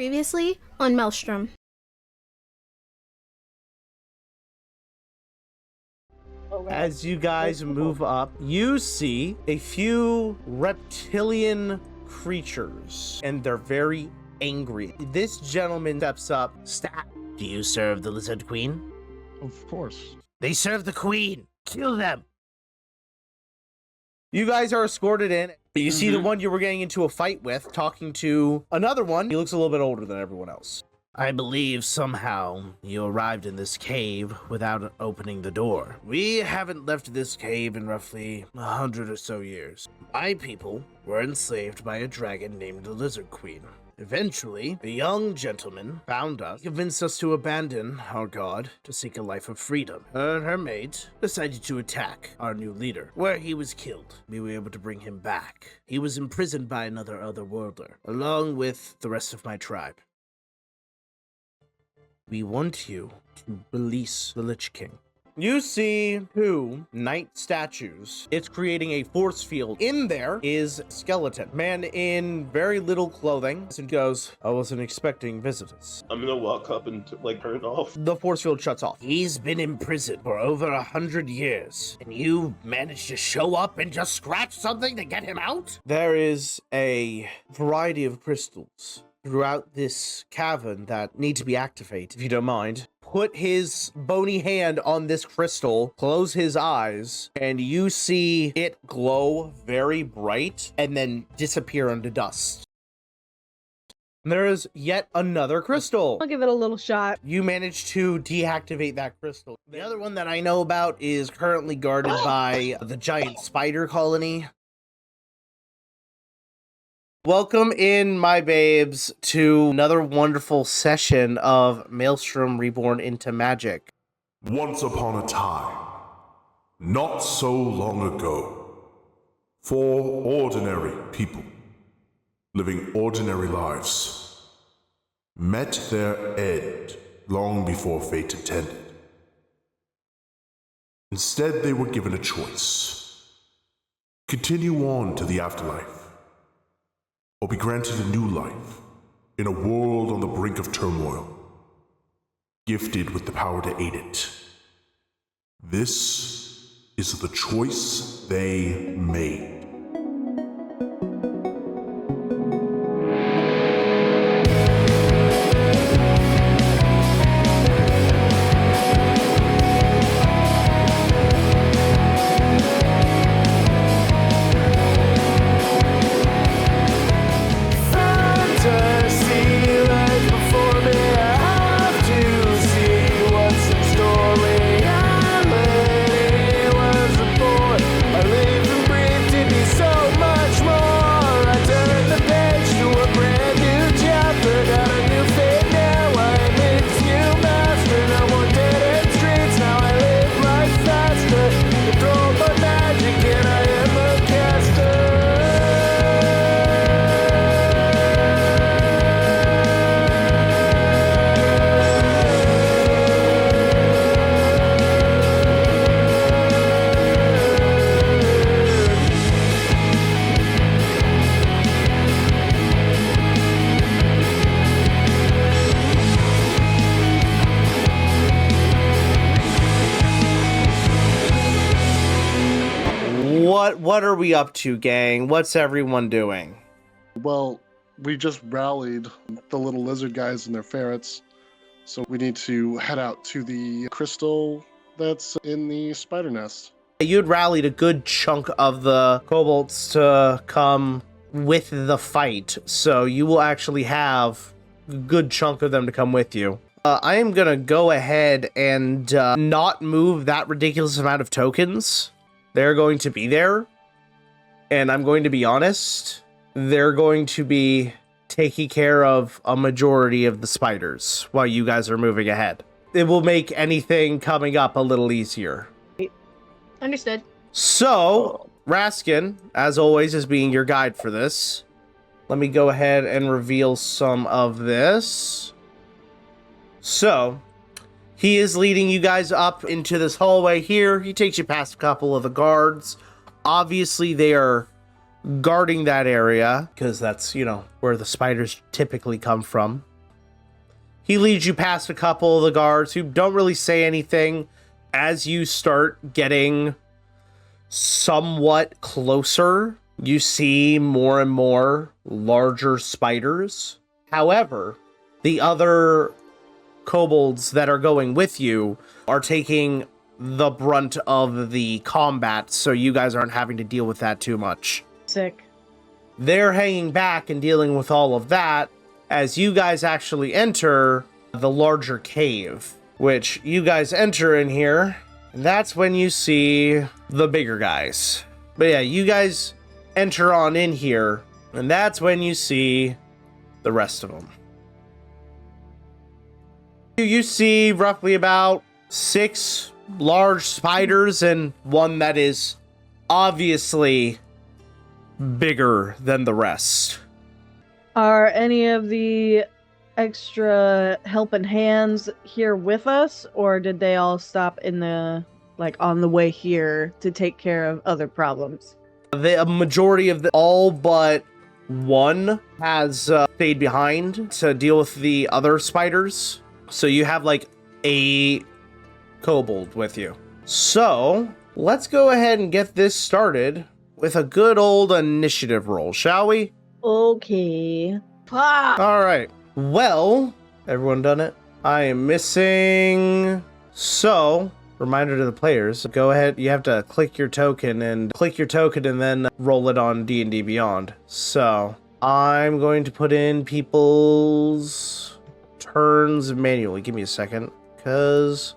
Previously on Maelstrom. As you guys move up, you see a few reptilian creatures, and they're very angry. This gentleman steps up. Stat, do you serve the Lizard Queen? Of course. They serve the Queen. Kill them. You guys are escorted in. You see the one you were getting into a fight with, talking to another one. He looks a little bit older than everyone else. I believe somehow you arrived in this cave without opening the door. We haven't left this cave in roughly 100 or so years. My people were enslaved by a dragon named the Lizard Queen. Eventually, a young gentleman found us, convinced us to abandon our god to seek a life of freedom. Her and her mate decided to attack our new leader, where he was killed. We were able to bring him back. He was imprisoned by another otherworlder, along with the rest of my tribe. We want you to release the Lich King. You see two knight statues. It's creating a force field. In there is a skeleton. Man in very little clothing. And goes, I wasn't expecting visitors. I'm gonna walk up and turn it off. The force field shuts off. He's been in prison for over 100 years. And you managed to show up and just scratch something to get him out? There is a variety of crystals throughout this cavern that need to be activated, if you don't mind. Put his bony hand on this crystal, close his eyes, and you see it glow very bright and then disappear into dust. There is yet another crystal. I'll give it a little shot. You managed to deactivate that crystal. The other one that I know about is currently guarded by the giant spider colony. Welcome in, my babes, to another wonderful session of Maelstrom Reborn into Magick. Once upon a time, not so long ago, 4 ordinary people, living ordinary lives, met their end long before fate intended. Instead, they were given a choice: continue on to the afterlife, or be granted a new life in a world on the brink of turmoil, gifted with the power to aid it. This is the choice they made. What are we up to, gang? What's everyone doing? Well, we just rallied the little lizard guys and their ferrets, so we need to head out to the crystal that's in the spider nest. You'd rallied a good chunk of the kobolds to come with the fight, so you will actually have a good chunk of them to come with you. I am gonna go ahead and not move that ridiculous amount of tokens. They're going to be there. And I'm going to be honest, they're going to be taking care of a majority of the spiders while you guys are moving ahead. It will make anything coming up a little easier. Understood. So, Raskin, as always, is being your guide for this. Let me go ahead and reveal some of this. So, he is leading you guys up into this hallway here. He takes you past a couple of the guards. Obviously, they are guarding that area because that's, you know, where the spiders typically come from. He leads you past a couple of the guards who don't really say anything. As you start getting somewhat closer, you see more and more larger spiders. However, the other kobolds that are going with you are taking the brunt of the combat, so you guys aren't having to deal with that too much. Sick. They're hanging back and dealing with all of that as you guys actually enter the larger cave, which you guys enter in here, and that's when you see the bigger guys. But yeah, you guys enter on in here, and that's when you see the rest of them. You see roughly about 6 large spiders and one that is obviously bigger than the rest. Are any of the extra helping hands here with us, or did they all stop in the, like, on the way here to take care of other problems? The majority of all but one has stayed behind to deal with the other spiders. So you have like a kobold with you. So let's go ahead and get this started with a good old initiative roll, shall we? Okay. Fuck. All right. Well, everyone done it? I am missing. So, reminder to the players, go ahead. You have to click your token and then roll it on D&D Beyond. So, I'm going to put in people's turns manually. Give me a second, because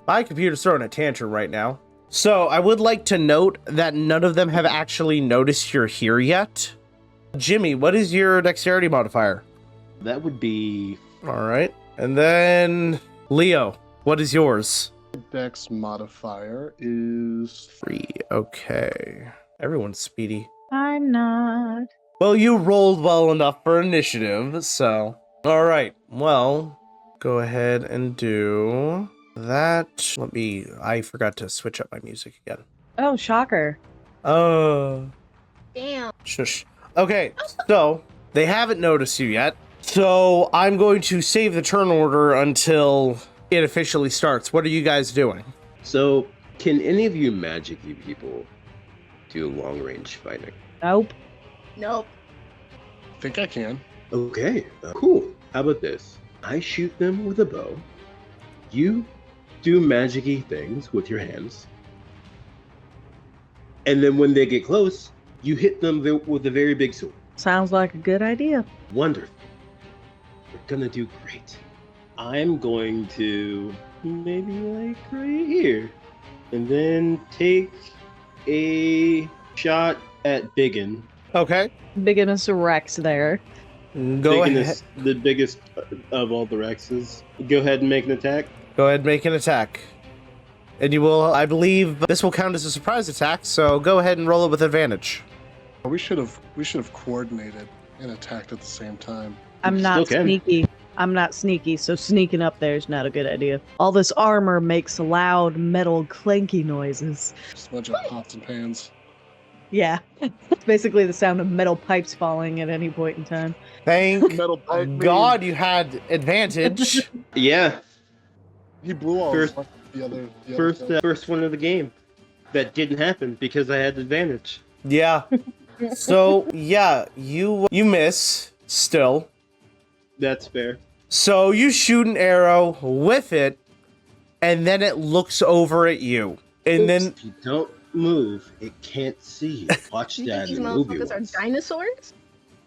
my computer's throwing a tantrum right now. So, I would like to note that none of them have actually noticed you're here yet. Jimmy, what is your dexterity modifier? That would be... All right. And then Leo, what is yours? Dex modifier is 3. Okay. Everyone's speedy. I'm not. Well, you rolled well enough for initiative, so. All right. Well, go ahead and do that. I forgot to switch up my music again. Oh, shocker. Oh. Damn. Shush. Okay, so they haven't noticed you yet. So I'm going to save the turn order until it officially starts. What are you guys doing? So, can any of you Magic-y people do long-range fighting? Nope. Nope. I think I can. Okay, cool. How about this? I shoot them with a bow. You do magic-y things with your hands. And then when they get close, you hit them with a very big sword. Sounds like a good idea. Wonderful. We're gonna do great. I'm going to maybe like right here. And then take a shot at Biggin. Okay. Biggest Rex there. Go ahead. The biggest of all the Rexes. Go ahead and make an attack. Go ahead and make an attack. And you will, I believe, this will count as a surprise attack, so go ahead and roll it with advantage. We should have coordinated and attacked at the same time. I'm not Still can. sneaky. I'm not sneaky, so sneaking up there is not a good idea. All this armor makes loud metal clanky noises. Just a bunch of pots and pans. Yeah. It's basically the sound of metal pipes falling at any point in time. Thank Metal pipe God you had advantage. Yeah, He blew all First- the other first one of the game. That didn't happen because I had advantage. Yeah. So, yeah, you miss still. That's fair. So you shoot an arrow with it, and then it looks over at you. And then If you don't move, it can't see you. Watch You that think in these the movie motherfuckers are once. dinosaurs?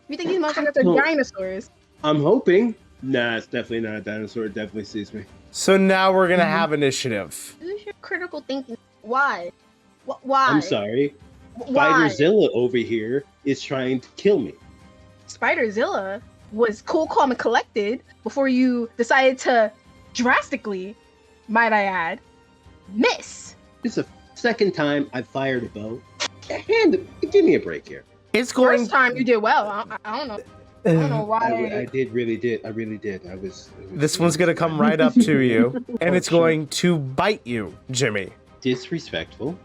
You think these motherfuckers are Well- dinosaurs? I'm hoping. Nah, it's definitely not a dinosaur. It definitely sees me. so now we're gonna have initiative. Use your critical thinking. Why? Why? I'm sorry. Why? Spiderzilla over here is trying to kill me. Spiderzilla was cool, calm, and collected before you decided to drastically, might I add, miss. It's the second time I fired a bow. Give me a break here. It's going. First time you did well. I don't know. I don't know why. I did really did. I really did. I was. This one's gonna come right up to you, and it's going to bite you, Jimmy. disrespectful.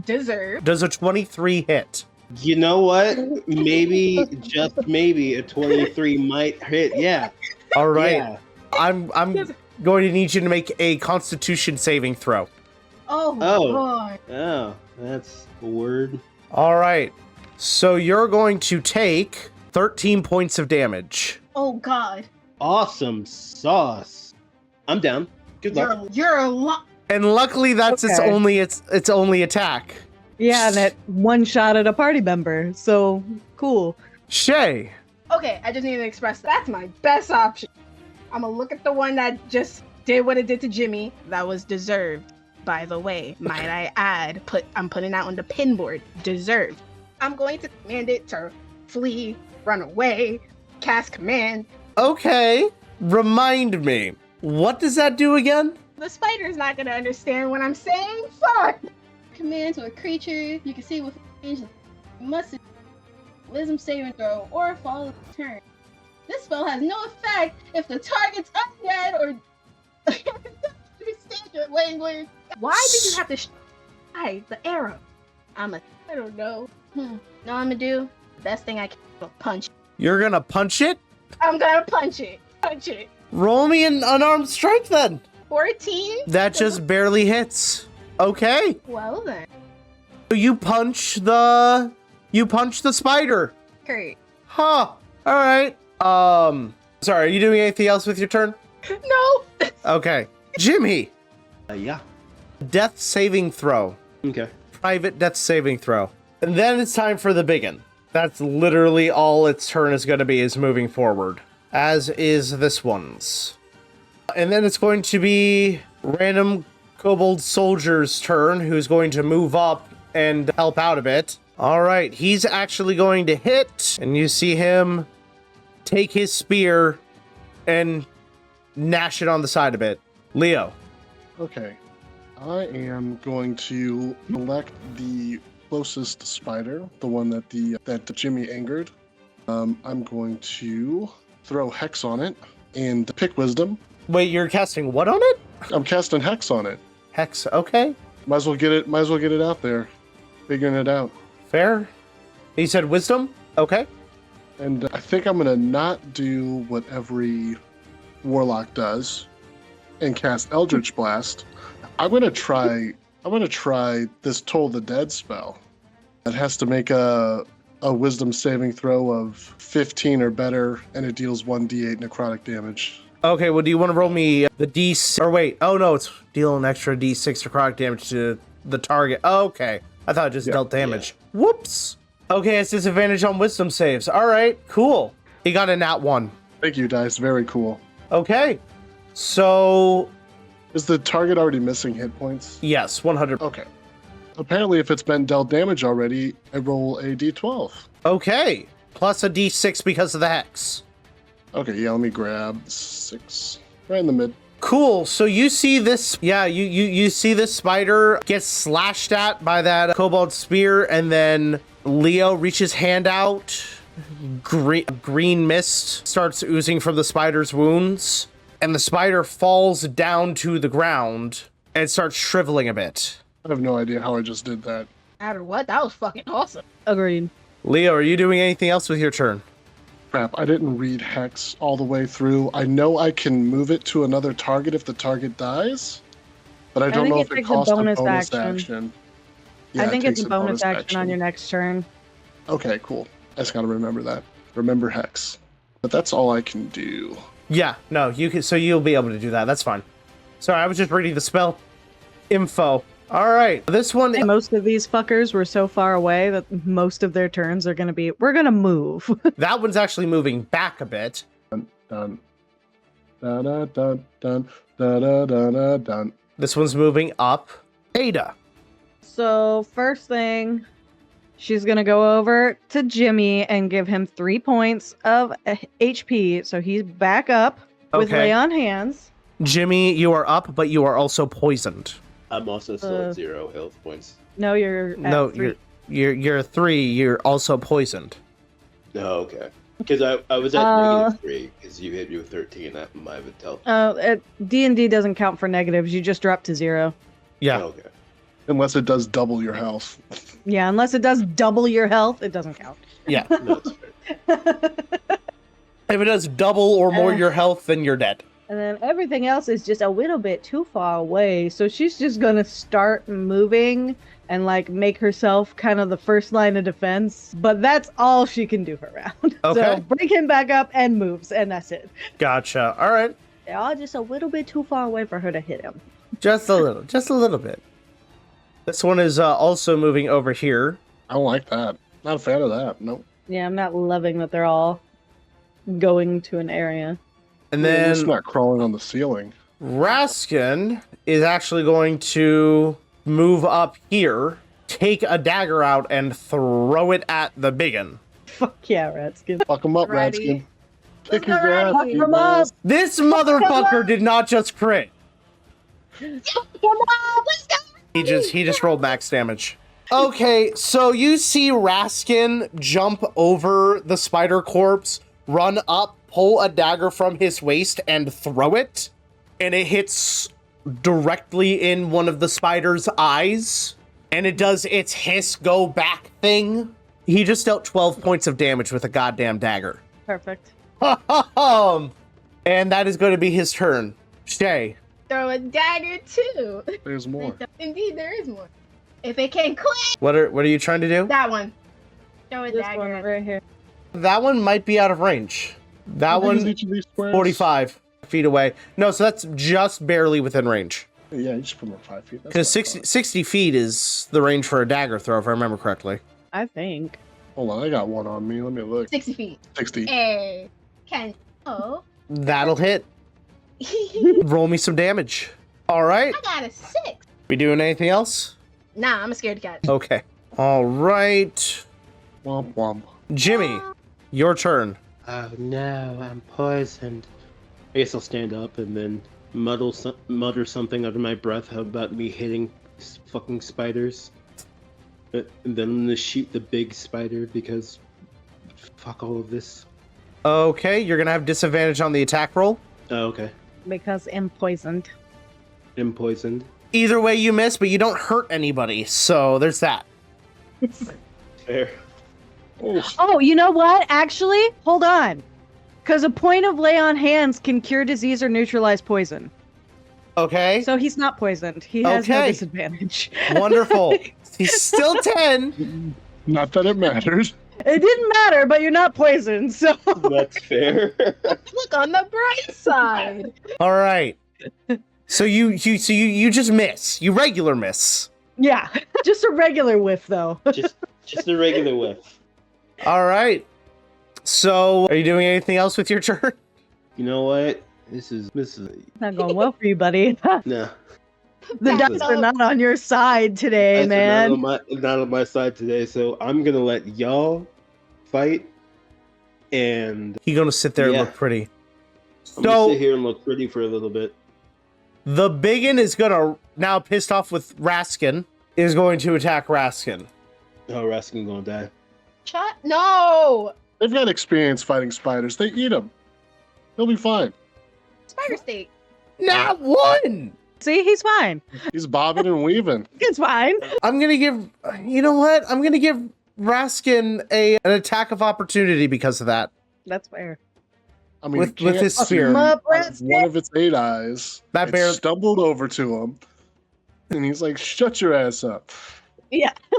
Deserve. Does a 23 hit? You know what? Maybe, just maybe, a 23 might hit. Yeah. All right. Yeah. I'm going to need you to make a Constitution saving throw. Oh, Oh. God. Oh, that's a word. All right. So you're going to take 13 points of damage. Oh, God. Awesome sauce. I'm down. Good luck. You're a lot. And luckily that's Okay. its only attack. Yeah, and it one shot at a party member. So cool. Shay. Okay, I just need to express that's my best option. I'm gonna look at the one that just did what it did to Jimmy. That was deserved, by the way. Might I add? I'm putting that on the pin board. Deserved. I'm going to command it to flee, run away, cast command. Okay. Remind me. What does that do again? The spider's not gonna understand what I'm saying. Fuck. Command to a creature you can see with range. You must wisdom saving throw or follow the turn. This spell has no effect if the target's undead or understand your language. Why did you have to hide the arrow? I don't know. No, I'm gonna do the best thing I can. Punch. You're gonna punch it? I'm gonna punch it. Punch it. Roll me an unarmed strike then. 14. That just barely hits. Okay. Well then. You punch the spider. Great. Huh. All right. Sorry, are you doing anything else with your turn? No. Okay. Jimmy, Yeah. death saving throw. Okay. Private death saving throw. And then it's time for the biggin. That's literally all its turn is going to be, is moving forward. As is this one's. And then it's going to be random kobold soldier's turn, who's going to move up and help out a bit. All right, he's actually going to hit, and you see him take his spear and gnash it on the side a bit. Leo. Okay. I am going to select the closest spider, the one that Jimmy angered. I'm going to throw Hex on it and pick Wisdom. Wait, you're casting what on it? I'm casting Hex on it. Hex, okay. Might as well get it out there. Figuring it out. Fair. He said wisdom? Okay. And I think I'm gonna not do what every warlock does and cast Eldritch Blast. I'm gonna try this Toll the Dead spell. It has to make a wisdom saving throw of 15 or better, and it deals 1d8 necrotic damage. Okay, well, do you want to roll me the D6? Or wait, oh no, it's dealing an extra D6 necrotic damage to the target. Okay, I thought it just dealt damage. Whoops. Okay, it's disadvantage on wisdom saves. All right, cool. He got a nat 1. Thank you, dice. Very cool. Okay, so Is the target already missing hit points? yes, 100. Okay. Apparently, if it's been dealt damage already, I roll a d12. Okay, plus a D6 because of the hex. Okay, yeah, let me grab 6. Right in the mid. Cool. So you see this, you see this spider get slashed at by that kobold spear, and then Leo reaches hand out. Green mist starts oozing from the spider's wounds, and the spider falls down to the ground and starts shriveling a bit. I have no idea how I just did that. Matter what, that was fucking awesome. Agreed. Leo, are you doing anything else with your turn? Crap, I didn't read Hex all the way through. I know I can move it to another target if the target dies, but I don't think know it if it takes a costs a bonus bonus action. action. Yeah, I think it it's takes a bonus action on your next turn. Okay, cool. I just gotta remember that. Remember Hex. But that's all I can do. Yeah, no, you can. So you'll be able to do that. That's fine. Sorry, I was just reading the spell info. All right, this one. And most of these fuckers were so far away that most of their turns are going to be, we're going to move. That one's actually moving back a bit. Dun. Dun, dun, dun, dun, dun, dun, dun. This one's moving up. Ada. So first thing, she's going to go over to Jimmy and give him 3 points of HP. So he's back up with Okay. lay on hands. Jimmy, you are up, but you are also poisoned. I'm also still at 0 health points. No, you're at No, 3. you're 3. You're also poisoned. Oh, okay. Because I was at -3 because you hit me with 13. That might have helped. D&D doesn't count for negatives. You just drop to 0. Yeah. Oh, okay. Unless it does double your health. Yeah, unless it does double your health, it doesn't count. Yeah. No, that's fair. If it does double or more your health, then you're dead. And then everything else is just a little bit too far away. So she's just gonna start moving and like make herself kind of the first line of defense. But that's all she can do for round. Okay. So bring him back up and moves, and that's it. Gotcha. All right. They're all just a little bit too far away for her to hit him. Just a little bit. This one is also moving over here. I don't like that. Not a fan of that. Nope. Yeah, I'm not loving that they're all going to an area. And It's then not crawling on the ceiling. Raskin is actually going to move up here, take a dagger out, and throw it at the biggin. Fuck yeah, Raskin. Fuck him up, Ready. Radskin. Let's Kick go, his ass. Ready. you Fuck him up. guys. This motherfucker did not just crit. Come on, let's go. He just rolled max damage. Okay, so you see Raskin jump over the spider corpse, run up, pull a dagger from his waist, and throw it. And it hits directly in one of the spider's eyes. And it does its hiss go back thing. He just dealt 12 points of damage with a goddamn dagger. Perfect. And that is going to be his turn. Shay. Throw a dagger too. There's more. Indeed, there is more. If it can click, What are you trying to do? that one. Throw a This dagger. one right here. That one might be out of range. That How big is one, each of these squares? 45 feet away. No, so that's just barely within range. Yeah, you just put them at 5 feet. That's Because not 60 feet is the range for a dagger throw, if I remember correctly. I think. bad. Hold on, I got one on me. Let me look. 60 feet. 60. Hey, can. Oh. That'll hit. I Roll me some damage. All right. got a 6. We doing anything else? Nah, I'm a scared cat. Okay. All right. Womp womp. Jimmy, your turn. Oh no, I'm poisoned. I guess I'll stand up and then mutter something under my breath about me hitting fucking spiders. And then I'm gonna shoot the big spider because fuck all of this. Okay, you're going to have disadvantage on the attack roll. Oh, okay. Because I'm poisoned. I'm poisoned. Either way, you miss, but you don't hurt anybody. So there's that. Fair. Oh, Oh, you know what? Actually, hold on. Because a point of lay on hands can cure disease or neutralize poison. Okay. So he's not poisoned. He has no Okay. disadvantage. Wonderful. He's still 10. not that it matters. It didn't matter, but you're not poisoned, so. That's fair. Look on the bright side. All right. So you just miss. You regular miss. Yeah, just a regular whiff, though. just a regular whiff. All right. So are you doing anything else with your turn? You know what? This is Not going well for you, buddy. nah. The dice are not on your side today, That's man. not on my side today, so I'm gonna let y'all fight, and He's gonna sit there and Yeah. look pretty. I'm gonna So sit here and look pretty for a little bit. the biggin is gonna, now pissed off with Raskin, is going to attack Raskin. Oh, Raskin gonna die. Shut. No. They've got experience fighting spiders. They eat them. He'll be fine. Spider steak. Not one. See, he's fine. He's bobbing and weaving. It's fine. I'm gonna give. You know what? I'm gonna give Raskin an attack of opportunity because of that. That's fair. I mean, With you can't his see spear. him Up, out of one Raskin. of its 8 eyes. That It bear- stumbled over to him, and he's like, "Shut your ass up."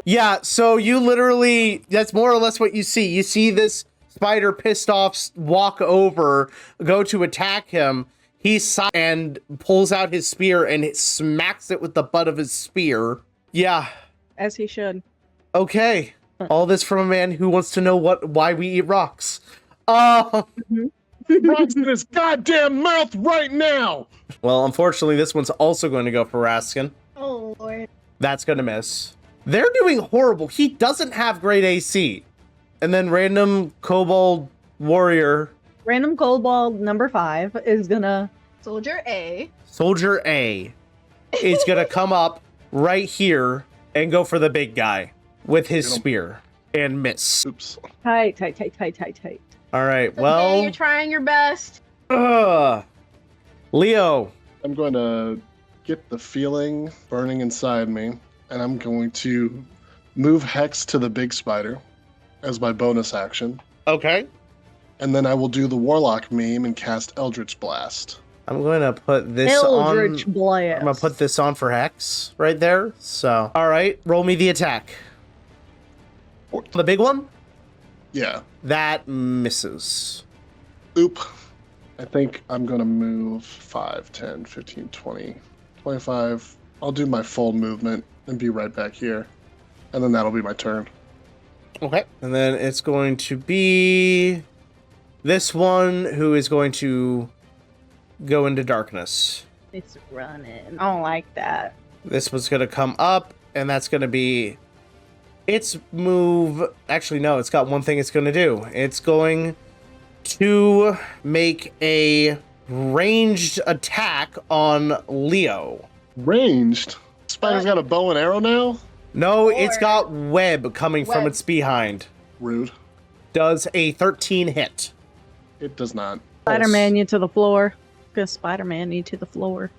Yeah. So you literally. That's more or less what you see. You see this spider pissed off walk over, go to attack him. He and pulls out his spear and it smacks it with the butt of his spear. Yeah. As he should. Okay. All this from a man who wants to know why we eat rocks. Rocks in his goddamn mouth right now. Well, unfortunately, this one's also going to go for Raskin. Oh Lord. That's going to miss. They're doing horrible. He doesn't have great AC. And then random kobold warrior, Random Kobold number 5 is gonna. Soldier A. Soldier A, is going to come up right here and go for the big guy with his Get him. spear and miss. Oops. Tight. All right. Okay, Well, you're trying your best. Leo. I'm going to get the feeling burning inside me, and I'm going to move Hex to the big spider as my bonus action. Okay. And then I will do the Warlock meme and cast Eldritch Blast. I'm going to put this Eldritch on. Blast. I'm going to put this on for Hex right there. So, all right, roll me the attack. The big one? Yeah. That misses. Oop. I think I'm going to move 5, 10, 15, 20, 25. I'll do my full movement and be right back here. And then that'll be my turn. Okay. And then it's going to be this one who is going to go into darkness. It's running. I don't like that. This one's going to come up, and that's going to be its move. Actually, no, it's got one thing it's going to do. It's going to make a ranged attack on Leo. Ranged? Spider's got a bow and arrow now? No, it's got web coming from its behind. Rude. Does a 13 hit. It does not. Spider-Man you to the floor. Because Spider-Man you to the floor.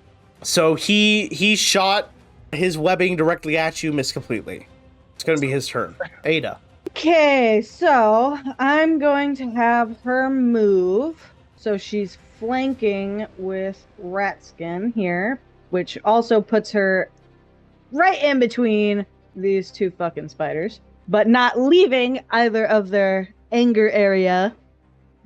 So he shot his webbing directly at you, missed completely. It's going to be his turn. Ada. Okay, so I'm going to have her move. So she's flanking with Raskin here, which also puts her right in between these two fucking spiders, but not leaving either of their anger area.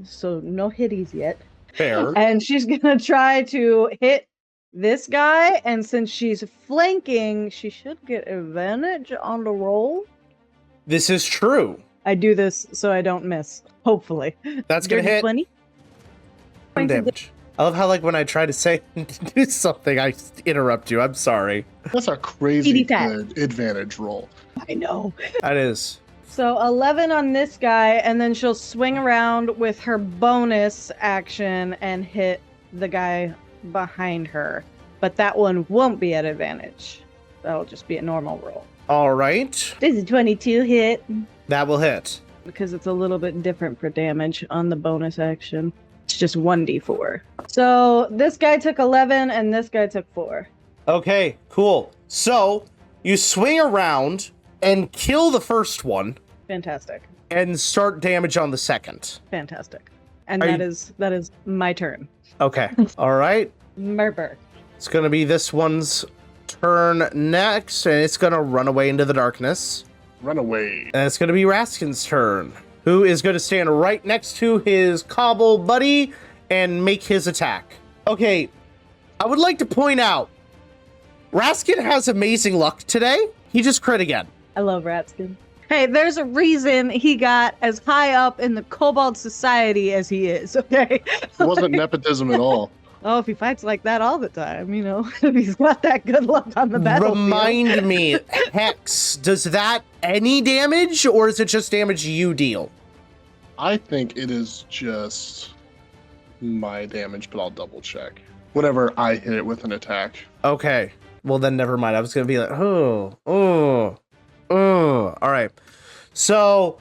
So no hitties yet. Fair. And she's gonna try to hit this guy, and since she's flanking, she should get advantage on the roll. This is true. I do this so I don't miss, hopefully. That's going to hit 20. damage. I love how, like, when I try to say do something, I interrupt you. I'm sorry. That's a crazy Speedy tap. good advantage roll. I know. That is. So 11 on this guy, and then she'll swing around with her bonus action and hit the guy behind her. But that one won't be at advantage. That'll just be a normal roll. All right. This is 22 hit. That will hit. Because it's a little bit different for damage on the bonus action. It's just 1d4. So this guy took 11 and this guy took 4. Okay, cool. So you swing around and kill the first one Fantastic. and start damage on the second. Fantastic. And Are that is my turn. Okay. All right. Murder. It's going to be this one's turn next, and it's going to run away into the darkness. Run away. And it's going to be Raskin's turn, who is going to stand right next to his cobble buddy and make his attack. Okay, I would like to point out, Raskin has amazing luck today. He just crit again. I love Raskin. Hey, there's a reason he got as high up in the Kobold Society as he is, okay? It wasn't nepotism at all. Oh, if he fights like that all the time, you know, if he's got that good luck on the battlefield. Remind me, Hex, does that any damage, or is it just damage you deal? I think it is just my damage, but I'll double check. Whenever I hit it with an attack. Okay. Well, then never mind. I was going to be like, oh. All right. So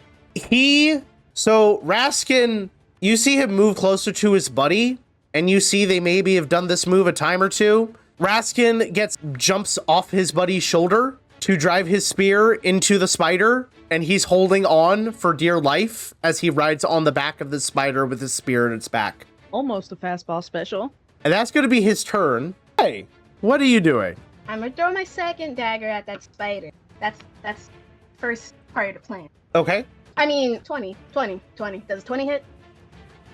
Raskin, you see him move closer to his buddy, and you see they maybe have done this move a time or two. Raskin jumps off his buddy's shoulder to drive his spear into the spider, and he's holding on for dear life as he rides on the back of the spider with his spear in its back. Almost a fastball special. And that's going to be his turn. Hey, what are you doing? I'm gonna throw my second dagger at that spider. That's first part of the plan. Okay. I mean, 20. Does 20 hit?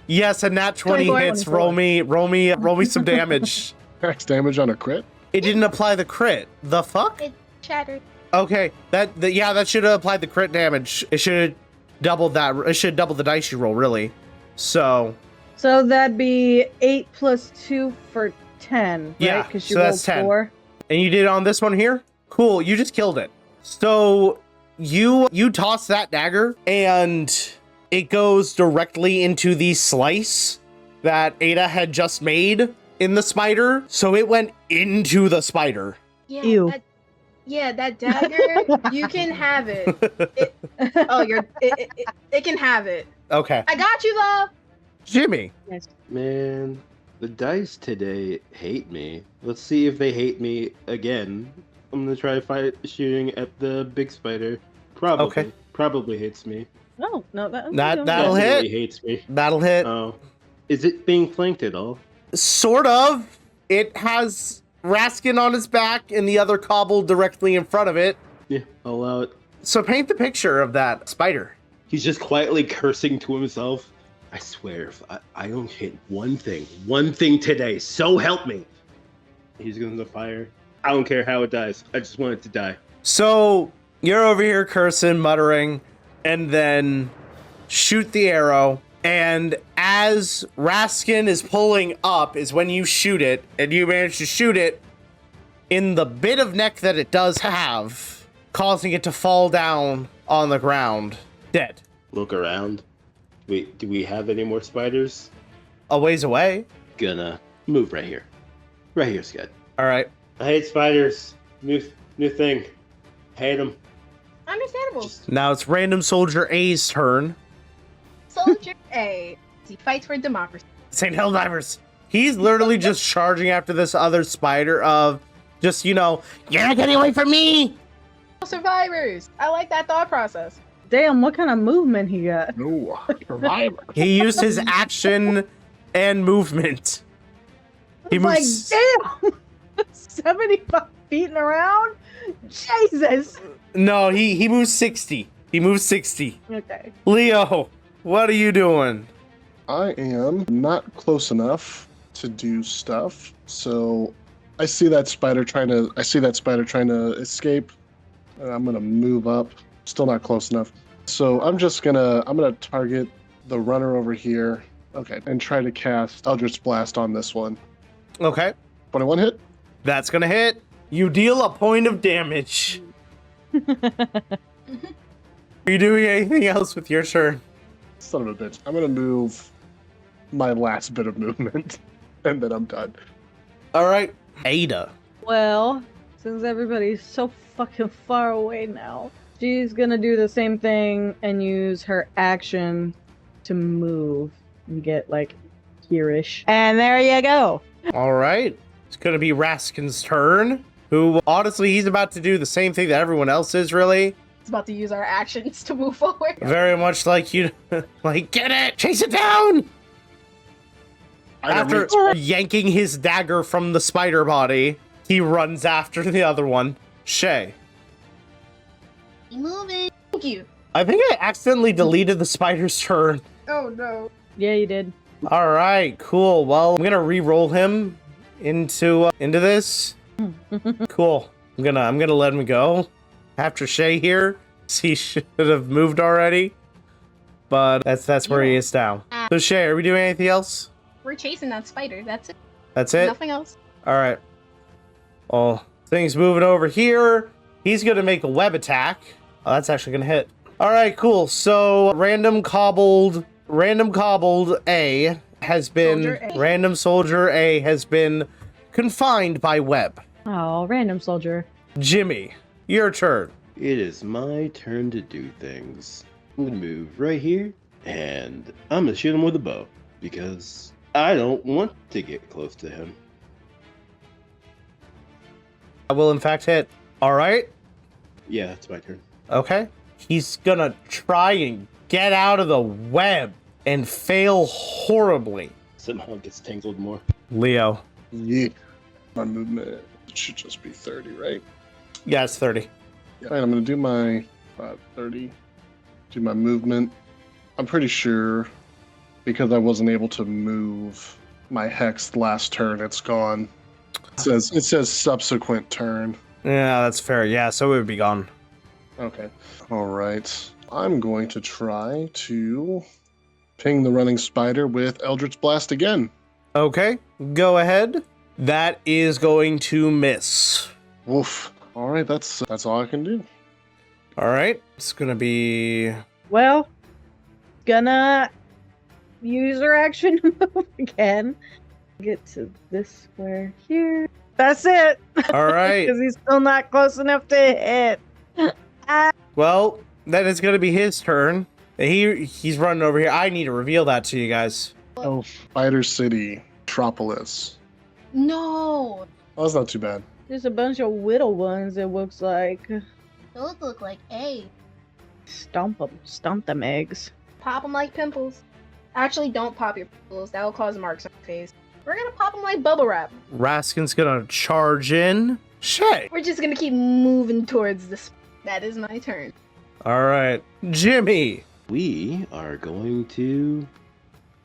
Yes, and that 20 hits. 24. Roll me some damage. Max damage on a crit? It didn't apply the crit. The fuck? It shattered. Okay, that should have applied the crit damage. It should double that. It should double the dice you roll, really. So that'd be 8 plus 2 for 10, right? Yeah, Because you so rolled that's 10. 4. And you did it on this one here? Cool, you just killed it. So you toss that dagger and it goes directly into the slice that Ada had just made in the spider. So it went into the spider. Yeah. Ew. That dagger, you can have it. It can have it. Okay. I got you though. Jimmy. Man, the dice today hate me. Let's see if they hate me again. I'm gonna try shooting at the big spider. Probably hates me. Oh, no, That'll That's hit. really hates me. That'll hit. Oh. Is it being flanked at all? Sort of. It has Raskin on its back and the other cobbled directly in front of it. Yeah, I'll allow it. So paint the picture of that spider. He's just quietly cursing to himself. I swear, if I don't hit one thing today, so help me. He's going to fire. I don't care how it dies. I just want it to die. So you're over here cursing, muttering, and then shoot the arrow. And as Raskin is pulling up is when you shoot it, and you manage to shoot it in the bit of neck that it does have, causing it to fall down on the ground, dead. Look around. Wait, do we have any more spiders? A ways away. Gonna move right here. Right here, Scott. All right. I hate spiders. New thing. Hate them. Understandable. Now it's Random Soldier A's turn. Soldier A. He fights for democracy. St. Helldivers. He's literally just charging after this other spider of just, you're not getting away from me. Survivors. I like that thought process. Damn, what kind of movement he got? No, survivor. He used his action and movement. He Like, moves. damn! 75 feet around? Jesus! No, he moves 60. He moves 60. Okay. Leo, what are you doing? I am not close enough to do stuff, so I see that spider trying to escape. I'm gonna move up. Still not close enough. So I'm gonna target the runner over here. Okay, and try to cast Eldritch Blast on this one. Okay, 21 hit. that's gonna hit. You deal a point of damage. Are you doing anything else with your turn? Son of a bitch. I'm gonna move my last bit of movement, and then I'm done. All right, Ada. Well, since everybody's so fucking far away now, she's gonna do the same thing and use her action to move and get, like, here-ish. And there you go. All right, it's gonna be Raskin's turn. Who, honestly, he's about to do the same thing that everyone else is, really. It's about to use our actions to move forward. Very much like you, like, get it, chase it down! After yanking his dagger from the spider body, he runs after the other one. Shay. Moving. Thank you. I think I accidentally deleted the spider's turn. Oh no. Yeah, you did. All right, cool. Well, I'm gonna re-roll him into this. Cool. I'm gonna let him go after Shay here. He should have moved already, but that's where he is now. So Shay, are we doing anything else? We're chasing that spider. That's it. That's it. Nothing else. All right. Well, things moving over here. He's gonna make a web attack. Oh, that's actually gonna hit. All right, cool. So random cobbled A has been Soldier A. random soldier A has been confined by web. Oh, random soldier. Jimmy, your turn. It is my turn to do things. I'm gonna move right here, and I'm gonna shoot him with a bow because I don't want to get close to him. I will in fact hit. All right. Yeah, it's my turn. Okay. He's gonna try and get out of the web and fail horribly. Somehow it gets tangled more. Leo. Yeah. My movement should just be 30, right? Yeah, it's 30. All right, I'm gonna do my 30. Do my movement. I'm pretty sure because I wasn't able to move my hex last turn, it's gone. It says subsequent turn. Yeah, that's fair. Yeah, so it would be gone. Okay. All right. I'm going to try to ping the running spider with Eldritch Blast again. Okay, go ahead. That is going to miss. Woof. All right, that's all I can do. All right, it's gonna be. Well, gonna use her action to move again. Get to this square here. That's it. All right. Because he's still not close enough to hit. Well, then it's gonna be his turn. He's running over here. I need to reveal that to you guys. Oh, Spider City, Metropolis. No. Oh, that's not too bad. There's a bunch of whittle ones, it looks like. Those look like A. Stomp them eggs. Pop them like pimples. Actually, don't pop your pimples. That will cause marks on your face. We're gonna pop them like bubble wrap. Raskin's gonna charge in. Shay. We're just gonna keep moving towards this. That is my turn. All right, Jimmy. We are going to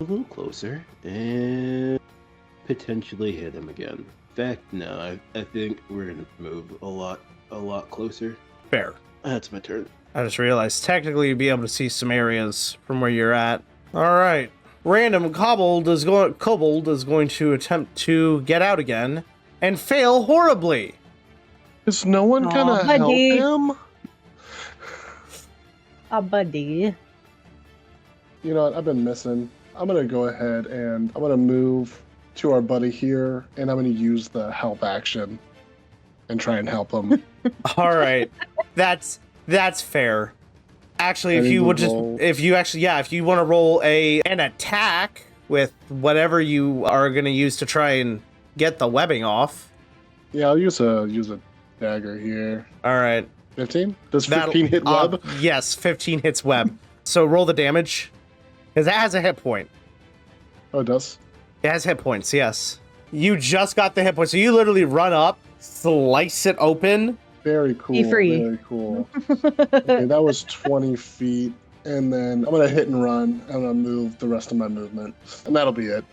a little closer and potentially hit him again. In fact, no, I think we're gonna move a lot closer. Fair. That's my turn. I just realized technically you'd be able to see some areas from where you're at. All right. Random kobold is going to attempt to get out again and fail horribly. Is no one gonna help buddy. him? Buddy. You know what? I've been missing. I'm gonna go ahead and I'm gonna move to our buddy here, and I'm gonna use the help action and try and help him. All right. That's fair. Actually, if I you need would to just roll. if you want to roll an attack with whatever you are going to use to try and get the webbing off. Yeah, I'll use a dagger here. All right. 15? Does That'll- 15 hit web? Yes, 15 hits web. So roll the damage. Because it has a hit point. Oh, it does? It has hit points, yes. You just got the hit points. So you literally run up, slice it open. Very cool. Be free. Very cool. Okay, that was 20 feet. And then I'm going to hit and run. I'm going to move the rest of my movement. And that'll be it.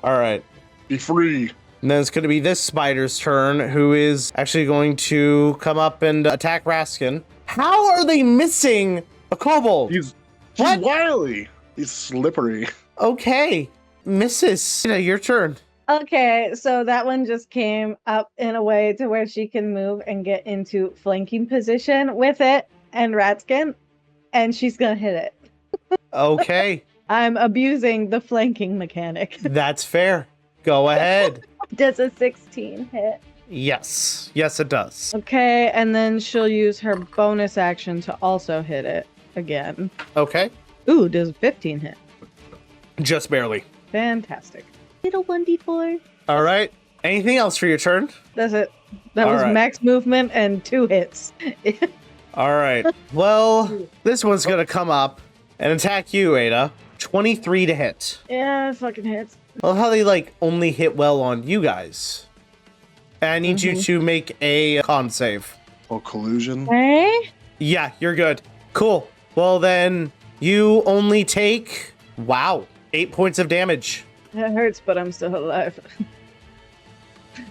All right. Be free. And then it's going to be this spider's turn, who is actually going to come up and attack Raskin. How are they missing a kobold? He's What? wily. He's slippery. Okay. Misses. Your turn. Okay, so that one just came up in a way to where she can move and get into flanking position with it and Raskin, and she's gonna hit it. Okay. I'm abusing the flanking mechanic. That's fair. Go ahead. Does a 16 hit? Yes. Yes, it does. Okay, and then she'll use her bonus action to also hit it again. Okay. Ooh, does a 15 hit? Just barely. Fantastic. Little 1d4. All right. Anything else for your turn? That's it. That All was right. max movement and 2 hits. All right. Well, this one's going to come up and attack you, Ada. 23 to hit. Yeah, it fucking hits. I love how they, only hit well on you guys. And I need you to make a con save. Oh, collusion. Hey? Yeah, you're good. Cool. Well, then you only take, 8 points of damage. That hurts, but I'm still alive.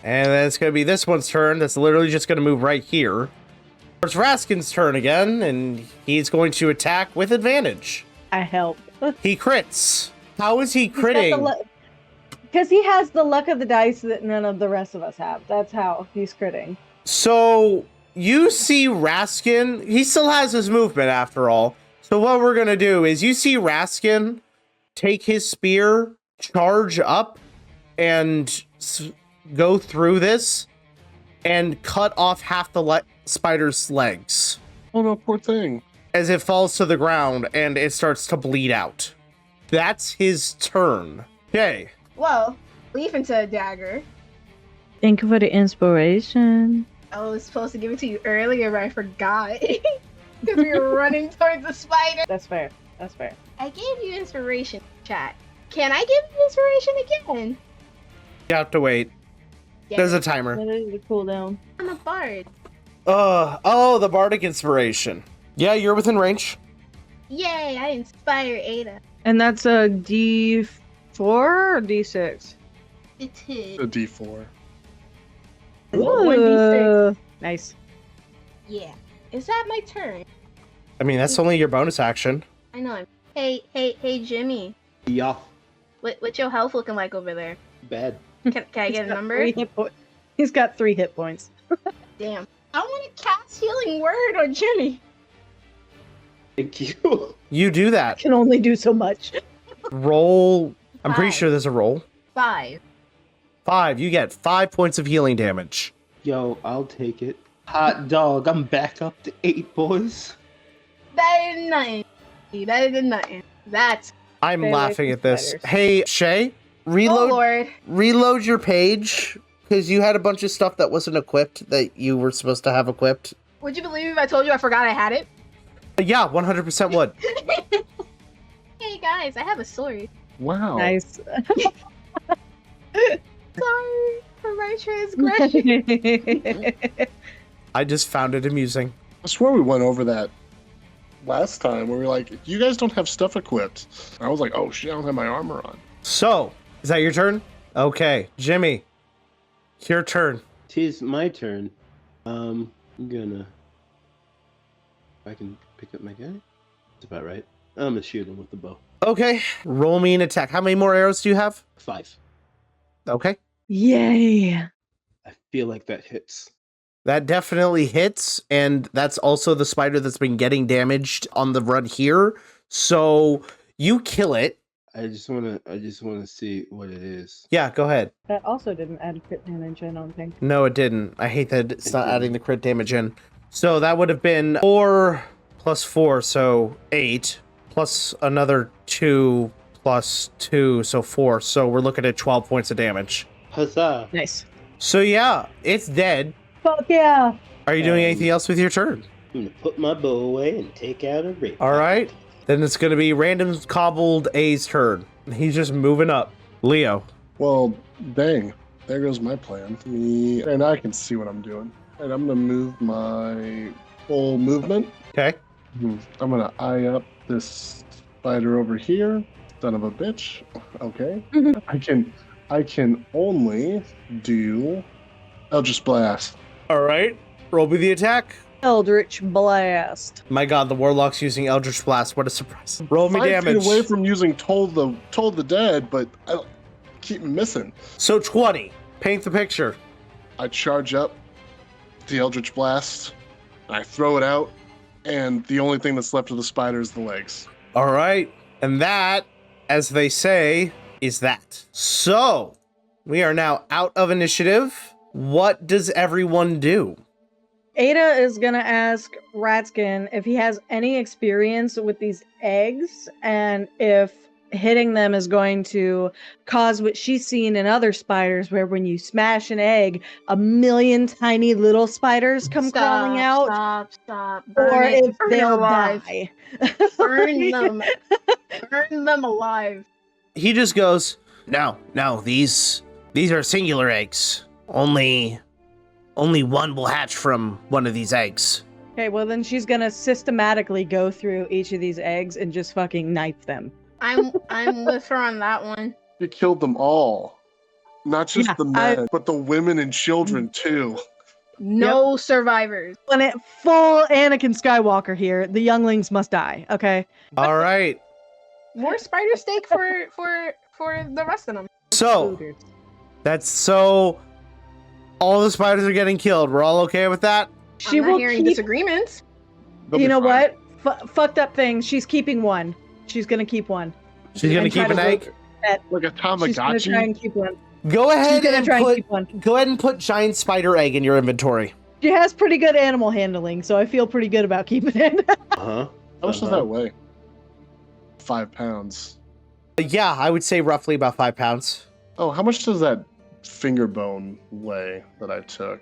And then it's going to be this one's turn. That's literally just going to move right here. It's Raskin's turn again, and he's going to attack with advantage. I help. He crits. How is he critting? Because he has the luck of the dice that none of the rest of us have. That's how he's critting. So you see Raskin. He still has his movement after all. So what we're going to do is you see Raskin take his spear, charge up, and go through this and cut off half the spider's legs Oh, no, poor thing. as it falls to the ground and it starts to bleed out. That's his turn. Okay. Well, leaf into a dagger. Thank you for the inspiration. I was supposed to give it to you earlier, but I forgot. Because we were running towards the spider. That's fair. That's fair. I gave you inspiration, chat. Can I give you inspiration again? You have to wait. Yeah, There's a timer. That is the cooldown. I'm a bard. The bardic inspiration. Yeah, you're within range. Yay, I inspire Ada. And that's a D4 or D6? It's his. A D4. One D6. Nice. Yeah. Is that my turn? I mean, that's only your bonus action. I know. Hey, Jimmy. Yeah, What's your health looking like over there? bad. Can I get a number? He's got 3 hit points. Damn. I want to cast Healing Word on Jimmy. Thank you. You do that. Can only do so much. Roll. I'm pretty 5. sure there's a roll. 5. 5. You get 5 points of healing damage. Yo, I'll take it. Hot dog, I'm back up to 8, boys. Better than nothing. Better than nothing. That's. I'm Stay away laughing from at this. spiders. Hey, Shay, Oh reload Lord. your page because you had a bunch of stuff that wasn't equipped that you were supposed to have equipped. Would you believe if I told you I forgot I had it? Yeah, 100% would. Hey guys, I have a sword. Wow. Nice. Sorry for my transgression. I just found it amusing. I swear we went over that last time where we were like, you guys don't have stuff equipped. I was like, oh shit, I don't have my armor on. So, is that your turn? Okay, Jimmy, your turn. Tis my turn. I'm gonna. I can pick up my guy. That's about right. I'm gonna shoot him with the bow. Okay, roll me an attack. How many more arrows do you have? 5. Okay. Yay. I feel like that hits. That definitely hits, and that's also the spider that's been getting damaged on the run here. So you kill it. I just wanna see what it is. Yeah, go ahead. That also didn't add crit damage, I don't think. No, it didn't. I hate that it's not adding the crit damage in. So that would have been 4 plus 4, so 8, plus another 2 plus 2, so 4. So we're looking at 12 points of damage. Huzzah! Nice. So yeah, it's dead. Fuck yeah. Are you doing anything else with your turn? I'm gonna put my bow away and take out a rapier. All right. Then it's going to be random cobbled A's turn. He's just moving up. Leo. Well, dang. There goes my plan. And I can see what I'm doing. And I'm going to move my full movement. Okay. I'm going to eye up this spider over here. Son of a bitch. Okay. I can only do Eldritch Blast. All right. Roll me the attack. Eldritch Blast. My god, the warlock's using Eldritch Blast. What a surprise. Roll me 5 damage. feet away from using Toll the Dead, but I keep missing. So 20. Paint the picture. I charge up the Eldritch Blast, I throw it out, and the only thing that's left of the spider is the legs. All right. And that, as they say, is that. So, we are now out of initiative. What does everyone do? Ada is going to ask Raskin if he has any experience with these eggs and if hitting them is going to cause what she's seen in other spiders where when you smash an egg, a million tiny little spiders come crawling out. Stop. Or if Burn they'll alive. die. Burn them. Burn them alive. He just goes, no, these are singular eggs. Only one will hatch from one of these eggs. Okay, well then she's gonna systematically go through each of these eggs and just fucking knife them. I'm with her on that one. You killed them all. Not just Yeah, the men, but the women and children too. No survivors. When it full Anakin Skywalker here, the younglings must die. Okay. All right. More spider steak for the rest of them. So, all the spiders are getting killed. We're all okay with that? She I'm not will hearing keep. disagreements. They'll You be know fine. what? Fucked up thing. She's keeping one. She's gonna keep one. She's gonna And keep try an to egg? Like a She's gonna try and Tamagotchi. keep one. Go She's ahead gonna and try and keep one. go ahead and put giant spider egg in your inventory. She has pretty good animal handling, so I feel pretty good about keeping it. Uh-huh. How much does that weigh? 5 pounds. Yeah, I would say roughly about 5 pounds. Oh, how much does that finger bone weigh that I took?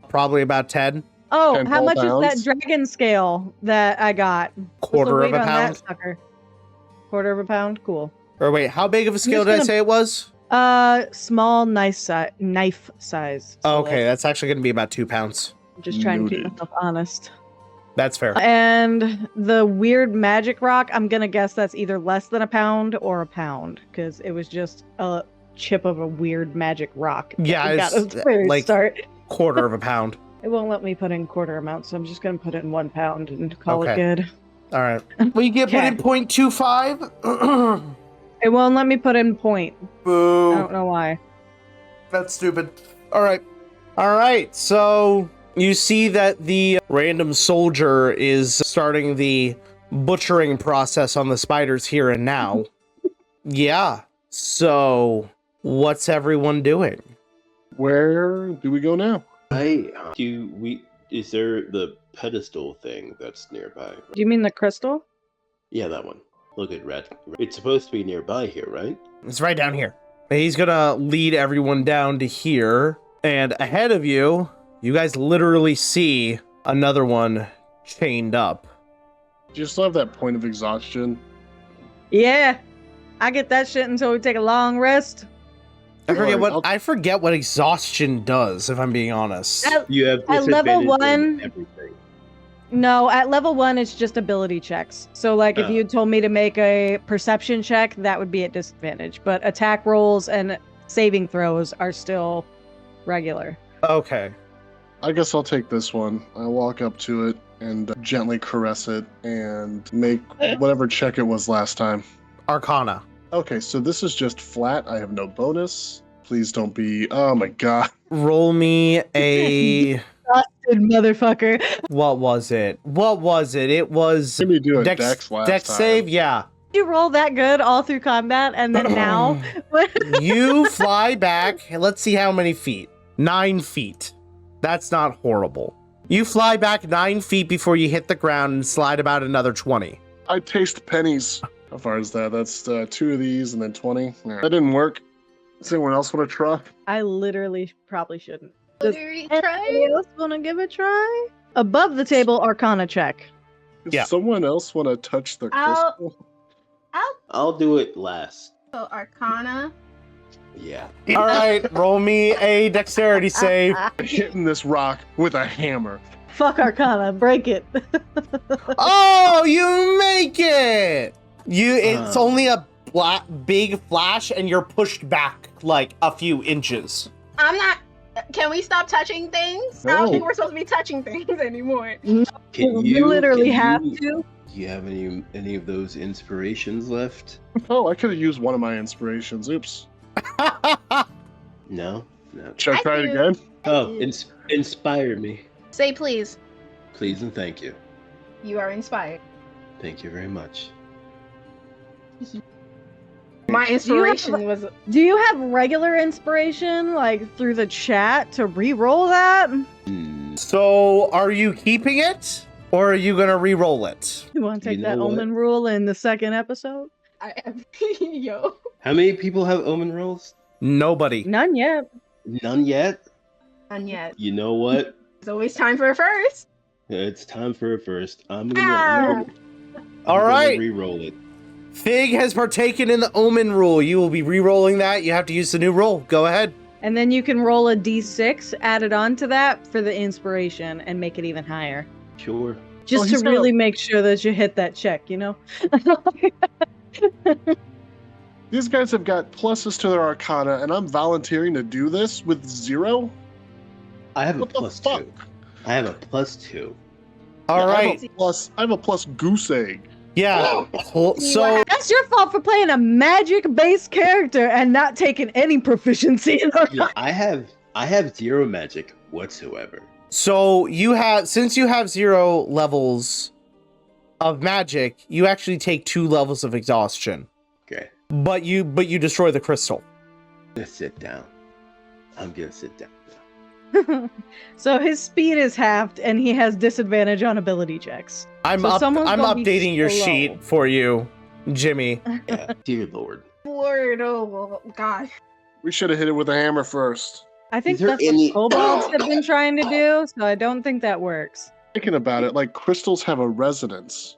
Probably about 10. Oh, 10 how whole much pounds? is that dragon scale that I got? What's the Quarter of weight a on that pound. sucker? Quarter of a pound? Cool. Or wait, how big of a scale just did I gonna- say it was? Small, nice knife size. So, Okay, like, that's actually going to be about 2 pounds. just trying to keep Noted. myself honest. That's fair. And the weird magic rock, I'm gonna guess that's either less than a pound or a pound, because it was just a chip of a weird magic rock. that Yeah, we got it's, at the very like- start. Quarter of a pound. It won't let me put in quarter amount, so I'm just gonna put it in 1 pound and call Okay. it good. All right. Will you get put in Okay. 0.25? It won't let me put in point. I Boo. don't know why. That's stupid. All right. So you see that the random soldier is starting the butchering process on the spiders here and now. Yeah. So what's everyone doing? Where do we go now? Is there the pedestal thing that's nearby? Do you mean the crystal? Yeah, that one. Look at red. It's supposed to be nearby here, right? It's right down here. He's gonna lead everyone down to here. And ahead of you, you guys literally see another one chained up. Do you still have that point of exhaustion? Yeah, I get that shit until we take a long rest. I forget what exhaustion does, if I'm being honest. You have At level disadvantage on 1, everything. no, at level 1, it's just ability checks. So, like, if Oh. you told me to make a perception check, that would be at disadvantage. But attack rolls and saving throws are still regular. Okay. I guess I'll take this one. I walk up to it and gently caress it and make whatever check it was last time. Arcana. Okay, so this is just flat. I have no bonus. Please don't be. Oh my god. Roll me a... Busted motherfucker. What was it? It was... Let me do a dex last Dex time. save? Yeah. You roll that good all through combat, and then now... You fly back. Let's see how many feet. 9 feet. That's not horrible. You fly back 9 feet before you hit the ground and slide about another 20. I taste pennies. How far is that? That's 2 of these and then 20. Yeah. That didn't work. Does anyone else want to try? I literally probably shouldn't. Does Try? anybody else want to give it a try? Above the table, Arcana check. Does Yeah. someone else want to touch the I'll- crystal? I'll do it last. So Arcana. Yeah. All right, roll me a dexterity save. Hitting this rock with a hammer. Fuck Arcana, break it. Oh, you make it! It's only a big flash, and you're pushed back like a few inches. I'm not. Can we stop touching things? I No. don't think we're supposed to be touching things anymore. You literally have to. Do you have any of those inspirations left? Oh, I could have used one of my inspirations. Oops. No. Should I I try it do. again? Oh, inspire me, Say please. please and thank you. You are inspired. Thank you very much. My inspiration was. Do you have regular inspiration, like through the chat, to re-roll that? Hmm. So, are you keeping it, or are you gonna re-roll it? You want to take You that know what? omen rule in the second episode? I am. Yo. How many people have omen rolls? Nobody. None yet. None yet. None yet. You know what? It's always time for a first. It's time for a first. I'm Ah. All right. re-roll it. Fig has partaken in the omen rule. You will be re-rolling that. You have to use the new roll. Go ahead. And then you can roll a d6 added on to that for the inspiration and make it even higher. Sure. Just he's to got really make sure that you hit that check, you know? These guys have got pluses to their arcana, and I'm volunteering to do this with 0? I have a What the plus fuck? 2. I have a plus 2. All Yeah, right. I have a plus goose egg. Yeah. So, That's your fault for playing a magic-based character and not taking any proficiency in Yeah, I have 0 magic whatsoever. since you have 0 levels of magic, you actually take 2 levels of exhaustion. Okay. But you destroy the crystal. I'm gonna sit down. I'm gonna sit down. So his speed is halved and he has disadvantage on ability checks. I'm So someone's gonna be updating your slow. sheet for you, Jimmy. Yeah, dear Lord. Lord, oh god. We should have hit it with a hammer first. I think Is there that's any- what kobolds have been trying to do, so I don't think that works. Thinking about it, like crystals have a resonance.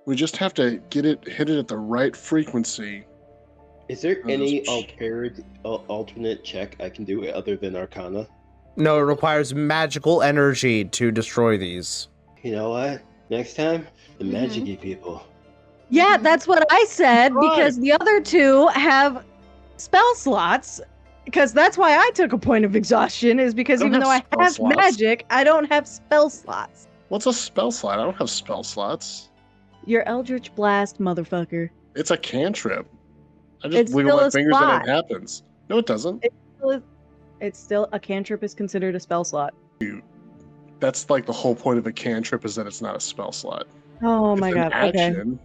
We just have to hit it at the right frequency. Is there Oh, any those- alternate check I can do other than Arcana? No, it requires magical energy to destroy these. You know what? Next time, the Mhm. Magicky people. Yeah, that's what I said, Right. because the other two have spell slots. Because that's why I took a point of exhaustion, is because I don't even though I have spell have slots. magic, I don't have spell slots. What's a spell slot? I don't have spell slots. Your Eldritch Blast, motherfucker. It's a cantrip. I just It's wiggle still my a fingers slot. and it happens. No, it doesn't. It's still a cantrip is considered a spell slot. That's like the whole point of a cantrip is that it's not a spell slot. Oh It's my an god. Okay. action.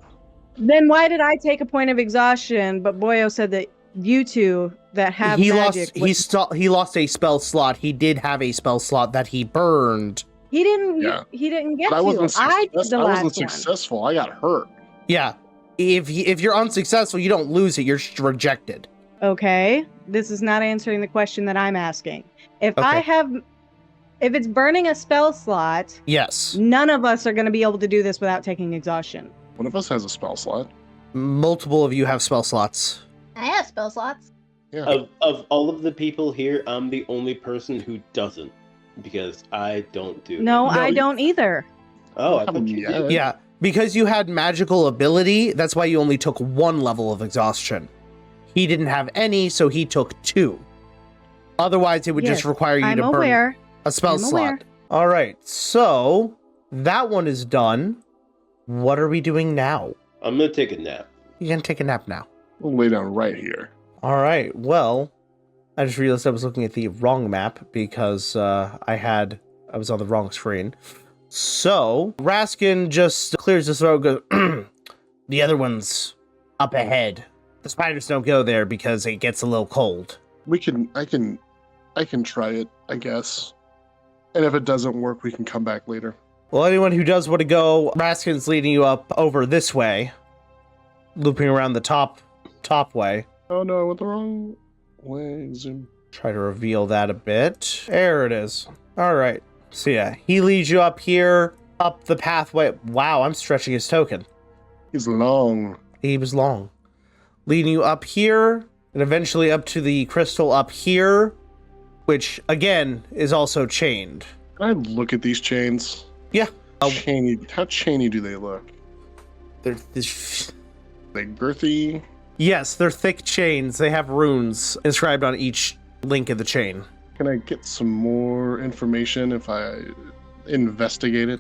Then why did I take a point of exhaustion? But Boyo said that you two that have He magic. he lost a spell slot. He did have a spell slot that he burned. He didn't. Yeah. He didn't get But I wasn't, to. I did the I last wasn't one. successful. I got hurt. Yeah. If you're unsuccessful, you don't lose it. You're just rejected. Okay. This is not answering the question that I'm asking. If I Okay. have If it's burning a spell slot, Yes. none of us are going to be able to do this without taking exhaustion. One of us has a spell slot. Multiple of you have spell slots. I have spell slots. Yeah. Of all of the people here, I'm the only person who doesn't, because I don't do. No, No, I don't either. Oh, I thought you Yeah. did. Yeah, because you had magical ability, that's why you only took 1 level of exhaustion. He didn't have any, so he took 2. Otherwise, it would just Yes, require you I'm to burn aware. a spell I'm slot. aware. All right, so that one is done. What are we doing now? I'm gonna take a nap. You can take a nap now. We'll lay down right here. All right, well, I just realized I was looking at the wrong map because I was on the wrong screen. So, Raskin just clears his throat and goes, the other one's up ahead. The spiders don't go there because it gets a little cold. I can try it, I guess. And if it doesn't work, we can come back later. Well, anyone who does want to go, Raskin's leading you up over this way, looping around the top way. Oh no, I went the wrong way. Zoom. Try to reveal that a bit. There it is. All right. So yeah, he leads you up here, up the pathway. Wow, I'm stretching his token. He's long. He was long. Leading you up here, and eventually up to the crystal up here, which, again, is also chained. Can I look at these chains? Yeah. How chainy do they look? They're They girthy? yes, they're thick chains. They have runes inscribed on each link of the chain. Can I get some more information if I investigate it?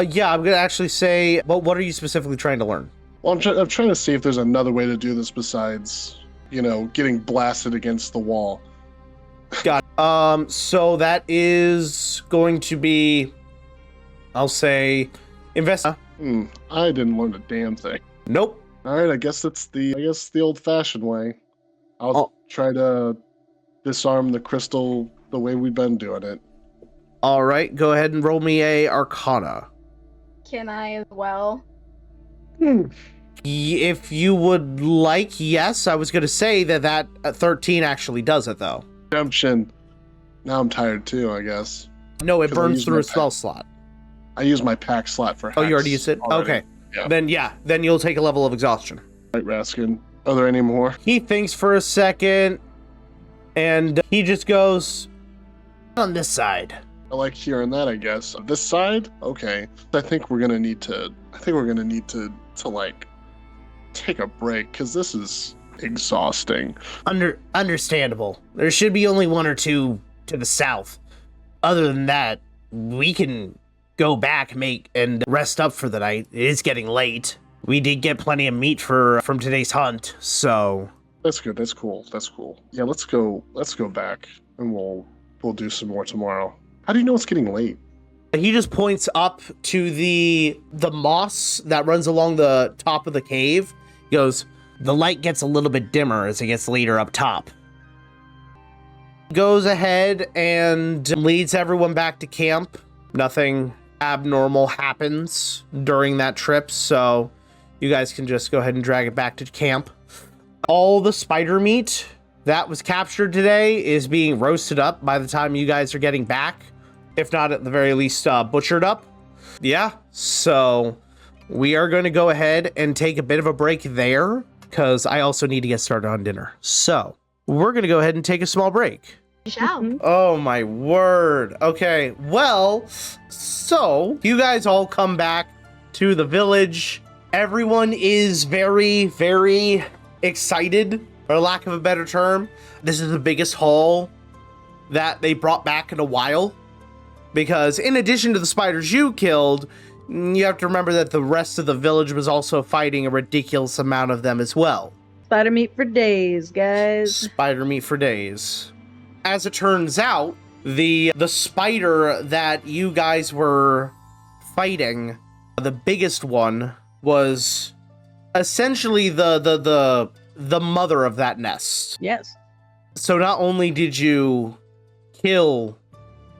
Yeah, I'm going to actually say, well, what are you specifically trying to learn? Well, I'm trying to see if there's another way to do this besides, getting blasted against the wall. Got it. So that is going to be, I'll say, invest. I didn't learn a damn thing. Nope. All right, I guess that's the old-fashioned way. I'll try to disarm the crystal the way we've been doing it. All right, go ahead and roll me a Arcana. Can I as well? If you would like, yes. I was going to say that 13 actually does it, though. Redemption. Now I'm tired too, I guess. No, it 'Cause I burns used through my a spell slot. I used my pack slot for Oh, you hacks already used it? already. Okay. Yeah. Then you'll take a level of exhaustion. Right, Raskin. Are there any more? He thinks for a second, and he just goes, on this side. I like hearing that, I guess. This side? Okay. I think we're gonna need to like take a break, because this is exhausting. Understandable. There should be only 1 or 2 to the south. Other than that, we can go back, and rest up for the night. It is getting late. We did get plenty of meat from today's hunt, so That's good. That's cool. Yeah, let's go back, and we'll do some more tomorrow. How do you know it's getting late? he just points up to the moss that runs along the top of the cave. He goes, the light gets a little bit dimmer as it gets later up top. Goes ahead and leads everyone back to camp. Nothing abnormal happens during that trip, so you guys can just go ahead and drag it back to camp. All the spider meat that was captured today is being roasted up by the time you guys are getting back, if not at the very least butchered up. Yeah, so we are going to go ahead and take a bit of a break there, because I also need to get started on dinner. So we're going to go ahead and take a small break. Shall. Oh my word. Okay, well, so you guys all come back to the village. Everyone is very, very excited, for lack of a better term. This is the biggest haul that they brought back in a while, because in addition to the spiders you killed, you have to remember that the rest of the village was also fighting a ridiculous amount of them as well. Spider meat for days, guys. Spider meat for days. As it turns out, the spider that you guys were fighting, the biggest one, was essentially the mother of that nest. Yes. So not only did you kill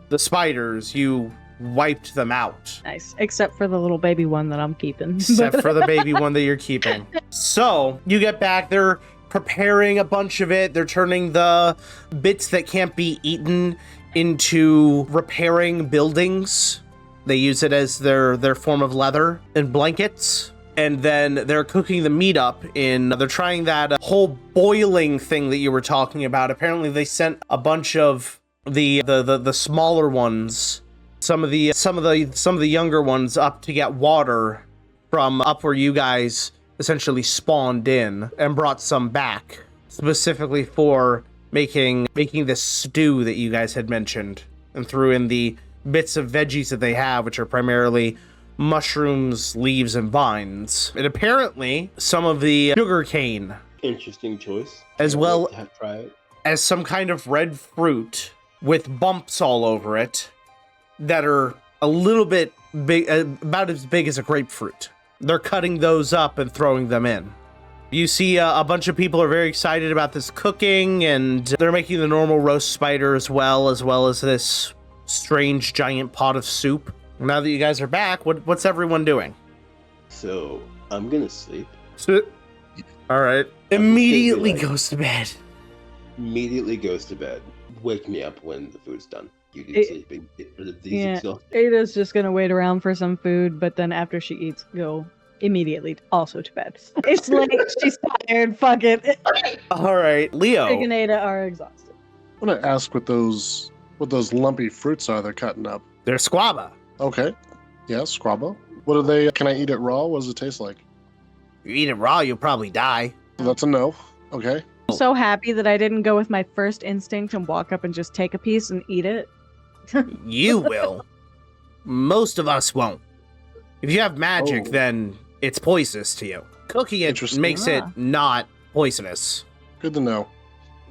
the spiders, you wiped them out. Nice. Except for the little baby one that I'm keeping. Except for the baby one that you're keeping. So you get back, they're preparing a bunch of it. They're turning the bits that can't be eaten into repairing buildings. They use it as their form of leather and blankets. And then they're cooking the meat up they're trying that whole boiling thing that you were talking about. Apparently they sent a bunch of the smaller ones, some of the younger ones up to get water from up where you guys essentially spawned in, and brought some back specifically for making this stew that you guys had mentioned, and threw in the bits of veggies that they have, which are primarily mushrooms, leaves, and vines. And apparently some of the sugarcane, Interesting choice. as I'd well like to try it. as some kind of red fruit with bumps all over it that are a little bit big, about as big as a grapefruit. They're cutting those up and throwing them in. You see a bunch of people are very excited about this cooking, and they're making the normal roast spider as well as this strange giant pot of soup. Now that you guys are back, what's everyone doing? So I'm gonna sleep. All right. Immediately goes to bed. Immediately goes to bed. Wake me up when the food's done. You need sleeping. Get rid of these exhausted. Ada's just gonna wait around for some food, but then after she eats, go immediately also to bed. It's late, she's tired, fuck it. All right, Leo. Big and Ada are exhausted. I want to ask what those lumpy fruits are they're cutting up. They're squaba. Okay. Yeah, squabble. What are they? Can I eat it raw? What does it taste like? You eat it raw, you'll probably die. That's a no. Okay. I'm so happy that I didn't go with my first instinct and walk up and just take a piece and eat it. You will. Most of us won't. If you have magic, then it's poisonous to you. Cooking it makes it not poisonous. Good to know.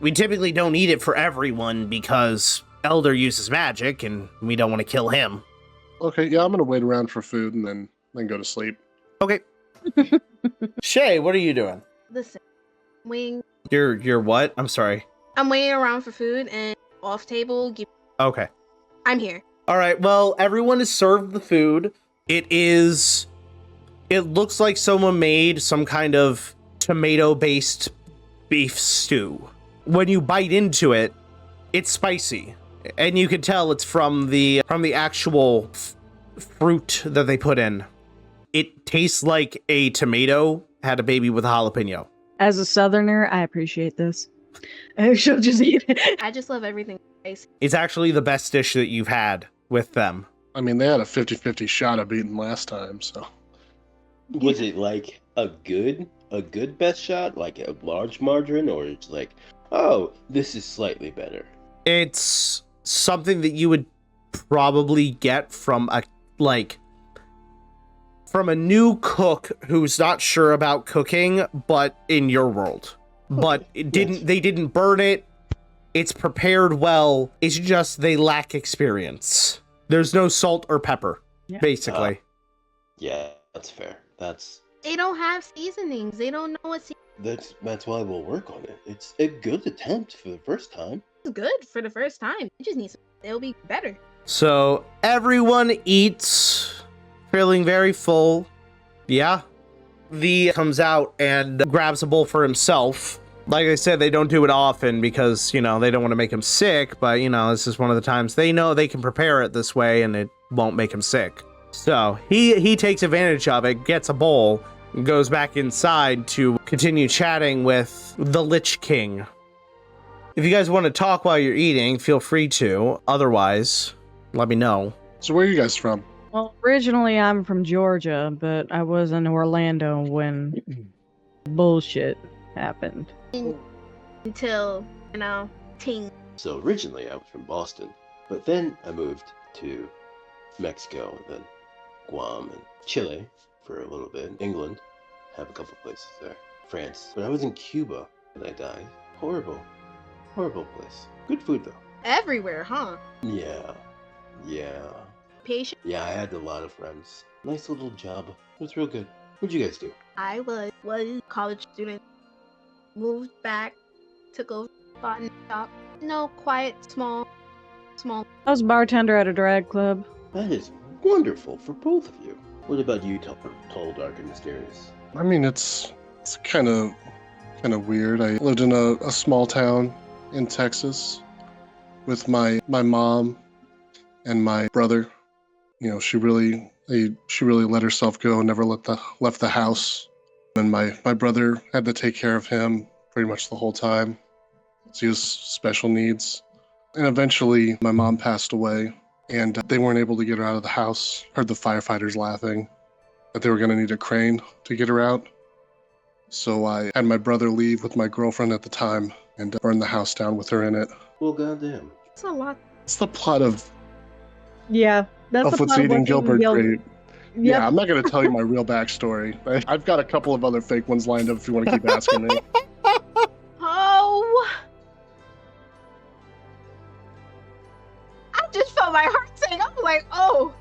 We typically don't eat it for everyone because Elder uses magic and we don't want to kill him. Okay, yeah, I'm gonna wait around for food and then go to sleep. Okay. Shay, what are you doing? Listen, waiting. You're what? I'm sorry. I'm waiting around for food and off table. Okay. I'm here. All right. Well, everyone is served the food. It looks like someone made some kind of tomato-based beef stew. When you bite into it, it's spicy, and you can tell it's from the actual fruit that they put in. It tastes like a tomato had a baby with a jalapeno. As a southerner, I appreciate this. She'll just eat it. I just love everything spicy. It's actually the best dish that you've had with them. I mean, they had a 50-50 shot of beating last time, so. Was it like a good best shot, like a large margarine, or it's like, oh, this is slightly better? It's something that you would probably get from a new cook who's not sure about cooking, but in your world. But they didn't burn it. It's prepared well. It's just they lack experience. There's no salt or pepper, basically. Yeah, that's fair. They don't have seasonings. They don't know what That's why we'll work on it. It's a good attempt for the first time. It's good for the first time. You just need some. It'll be better. So everyone eats, feeling very full. Yeah. The comes out and grabs a bowl for himself. Like I said, they don't do it often because, they don't want to make him sick, but, this is one of the times they know they can prepare it this way and it won't make him sick. So he takes advantage of it, gets a bowl, and goes back inside to continue chatting with the Lich King. If you guys want to talk while you're eating, feel free to. Otherwise, let me know. So where are you guys from? Well, originally I'm from Georgia, but I was in Orlando when bullshit happened. Until, ting. So originally I was from Boston, but then I moved to Mexico, and then Guam and Chile for a little bit. England, have a couple places there. France, but I was in Cuba when I died. Horrible place. Good food though. Everywhere, huh? Yeah. Patient. Yeah, I had a lot of friends. Nice little job. It was real good. What'd you guys do? I was a college student. Moved back. Took over spot in the shop. Quiet, small. I was a bartender at a drag club. That is wonderful for both of you. What about you, tall, dark, and mysterious? I mean, it's kind of kind of weird. I lived in a small town in Texas with my mom and my brother. You know, she really let herself go, never left the house. And my brother had to take care of him pretty much the whole time. He has special needs. And eventually my mom passed away, and they weren't able to get her out of the house. Heard the firefighters laughing that they were going to need a crane to get her out. So I had my brother leave with my girlfriend at the time and burn the house down with her in it. Well, goddamn. It's a lot. It's the plot of Yeah, that's the What's plot of Eating What's Gilbert Grape. Yep. Yeah, I'm not going to tell you my real backstory. I've got a couple of other fake ones lined up if you want to keep asking me. Oh. I just felt my heart sink. I was like, oh.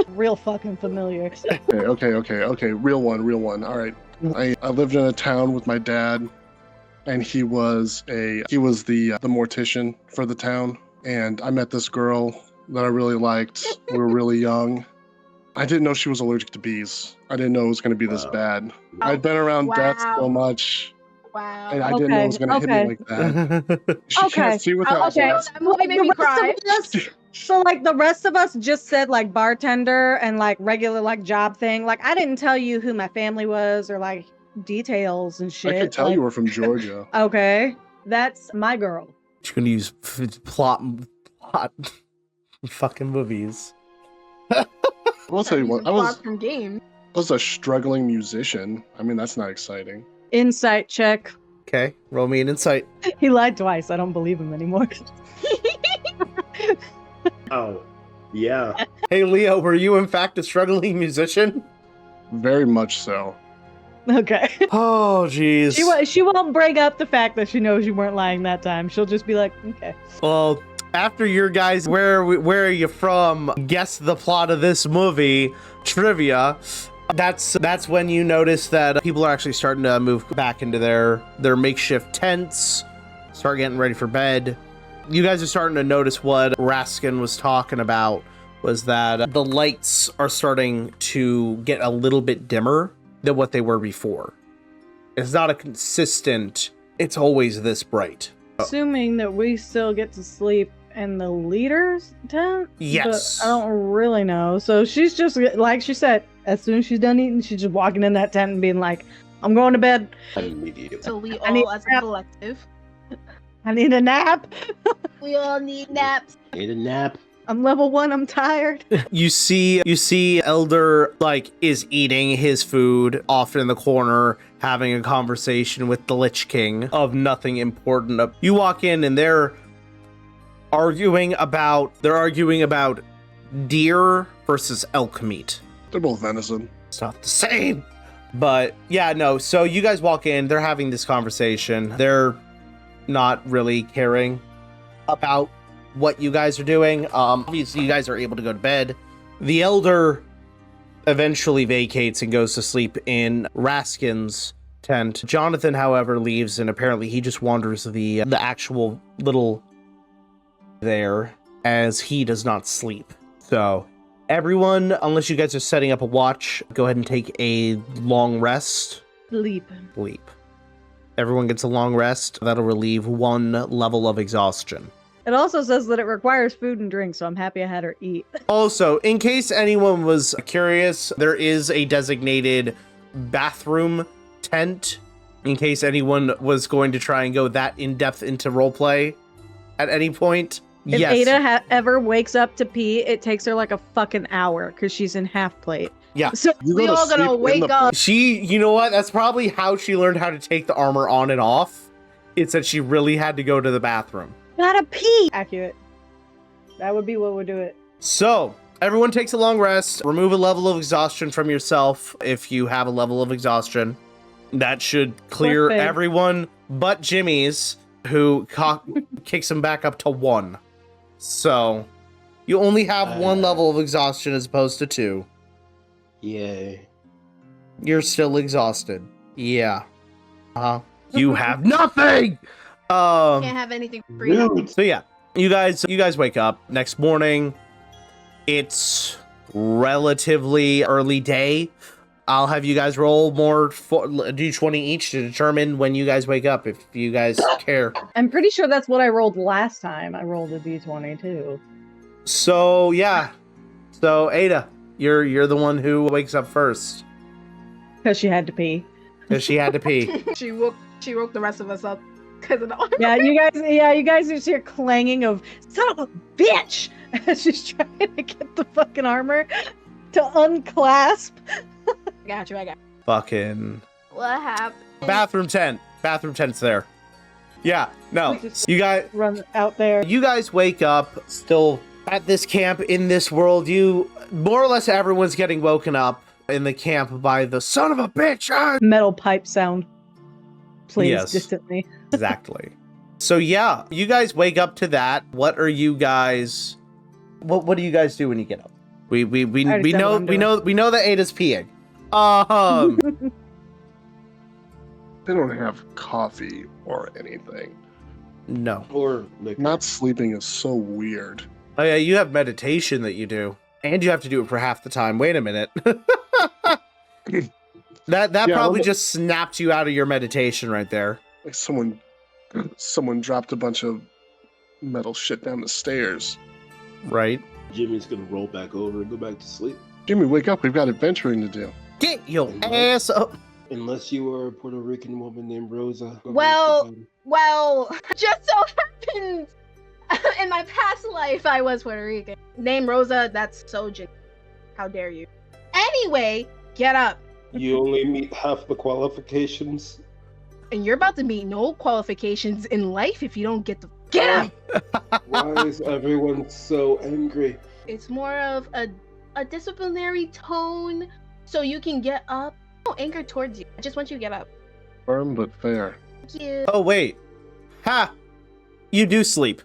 Real fucking familiar. Okay. Real one. All right. I lived in a town with my dad, and he was the mortician for the town. And I met this girl that I really liked. We were really young. I didn't know she was allergic to bees. I didn't know it was going to be this bad. I'd been around death so much, Wow. and I didn't know it was going to hit me like that. She can't see without Okay. glass. That movie made me cry. So like the rest of us just said like bartender and like regular like job thing. Like I didn't tell you who my family was or like details and shit. I could tell like, you were from Georgia. Okay, that's my girl. You can use plot fucking movies. I'll tell you what. I Game. was a struggling musician. I mean, that's not exciting. Insight check. Okay, roll me an insight. He lied twice. I don't believe him anymore. Oh, yeah. Hey, Leo, were you in fact a struggling musician? Very much so. Okay. Oh, jeez. She won't bring up the fact that she knows you weren't lying that time. She'll just be like, okay. Well, after your guys, where are you from? Guess the plot of this movie trivia. That's when you notice that people are actually starting to move back into their makeshift tents, start getting ready for bed. You guys are starting to notice what Raskin was talking about was that the lights are starting to get a little bit dimmer than what they were before. It's not a consistent, it's always this bright. Assuming that we still get to sleep in the leader's tent? Yes. But I don't really know. So she's just, like she said, as soon as she's done eating, she's just walking in that tent and being like, I'm going to bed. Immediately. So we I need all, as a nap. collective, I need a nap. we all need naps. Need a nap. I'm level 1, I'm tired. You see Elder is eating his food off in the corner, having a conversation with the Lich King of nothing important. You walk in and they're arguing about deer versus elk meat. They're both venison. It's not the same. But yeah, no. So you guys walk in, they're having this conversation. They're not really caring about what you guys are doing. Obviously you guys are able to go to bed. The Elder eventually vacates and goes to sleep in Raskin's tent. Jonathan, however, leaves, and apparently he just wanders the actual little there, as he does not sleep. So everyone, unless you guys are setting up a watch, go ahead and take a long rest. Sleep. Everyone gets a long rest. That'll relieve 1 level of exhaustion. It also says that it requires food and drink, so I'm happy I had her eat. Also, in case anyone was curious, there is a designated bathroom tent in case anyone was going to try and go that in-depth into roleplay at any point. If Yes. Ada ever wakes up to pee, it takes her like a fucking hour because she's in half plate. Yeah. So You We go to all gonna sleep in wake the- up. You know what? That's probably how she learned how to take the armor on and off. It's that she really had to go to the bathroom. gotta pee. Accurate. That would be what would do it. So, everyone takes a long rest. Remove a level of exhaustion from yourself if you have a level of exhaustion. That should clear Perfect. everyone but Jimmy's, who kicks him back up to 1. So, you only have 1 level of exhaustion as opposed to 2. Yay. You're still exhausted. Yeah. You have nothing! Can't have anything for free. Rude. So yeah, you guys wake up next morning. It's relatively early day. I'll have you guys roll more d20 each to determine when you guys wake up, if you guys care. I'm pretty sure that's what I rolled last time. I rolled a d20 too. So yeah, so Ada, you're the one who wakes up first Because she had to pee. because she had to pee. She woke the rest of us up because of the armor. Yeah, you guys just hear clanging of son of a bitch as she's trying to get the fucking armor to unclasp. I got you. Fucking What happened? bathroom tent. Bathroom tent's there. Yeah, no, you guys. Run out there. You guys wake up still at this camp in this world. You more or less everyone's getting woken up in the camp by the son of a bitch. Ah! Metal pipe sound plays Yes. distantly. Exactly. So yeah, you guys wake up to that. What are you guys? What do you guys do when you get up? We already said what I'm know that Ada's peeing. They don't have coffee or anything. No. Or like Not sleeping is so weird. Oh yeah, you have meditation that you do, and you have to do it for half the time. Wait a minute. that Yeah, probably well, just snapped you out of your meditation right there. Like someone dropped a bunch of metal shit down the stairs. Right. Jimmy's gonna roll back over and go back to sleep. Jimmy, wake up. We've got adventuring to do. Get your ass up. Unless you are a Puerto Rican woman named Rosa. Well, just so happens in my past life I was Puerto Rican. Name Rosa, that's so how dare you. Anyway, get up. You only meet half the qualifications. And you're about to meet no qualifications in life if you don't get up. Why is everyone so angry? It's more of a disciplinary tone so you can get up. No anger towards you. I just want you to get up. Firm but fair. Thank you. Oh wait. Ha! You do sleep.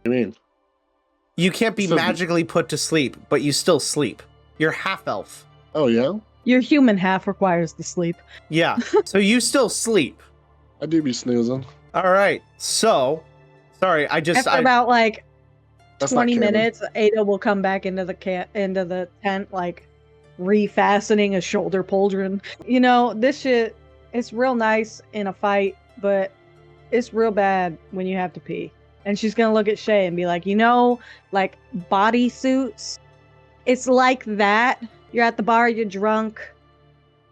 What do you mean? You can't be So- magically put to sleep, but you still sleep. You're half elf. Oh, yeah? Your human half requires the sleep. Yeah. So you still sleep. I do be snoozing. All right. So, sorry, After about like That's not 20 canon. minutes, Ada will come back into the tent, like refastening a shoulder pauldron. You know, this shit, it's real nice in a fight, but it's real bad when you have to pee. And she's gonna look at Shay and be like, you know, like bodysuits, it's like that. You're at the bar, you're drunk,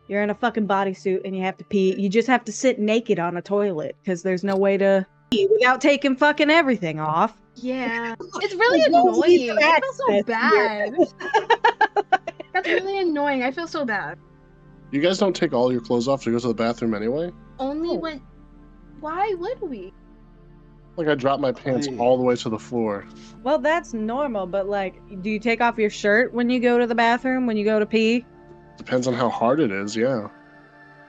you're in a fucking bodysuit and you have to pee. You just have to sit naked on a toilet because there's no way to pee without taking fucking everything off. Yeah. It's really There's no annoying. need for I feel so access bad. That's really annoying. I feel so bad. You guys don't take all your clothes off to go to the bathroom anyway? Only Oh. when. Why would we? Like, I dropped my pants Hey. all the way to the floor. Well, that's normal, but like, do you take off your shirt when you go to the bathroom, when you go to pee? Depends on how hard it is, yeah.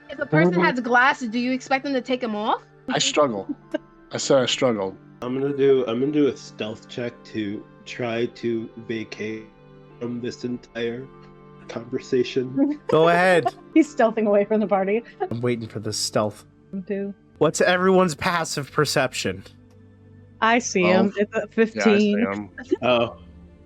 If a person has glasses, do you expect them to take them off? I struggle. I said I struggle. I'm gonna do a stealth check to try to vacate from this entire conversation. Go ahead. He's stealthing away from the party. I'm waiting for the stealth. Too. What's everyone's passive perception? I see him. It's at Yeah, I 15. see him. Oh,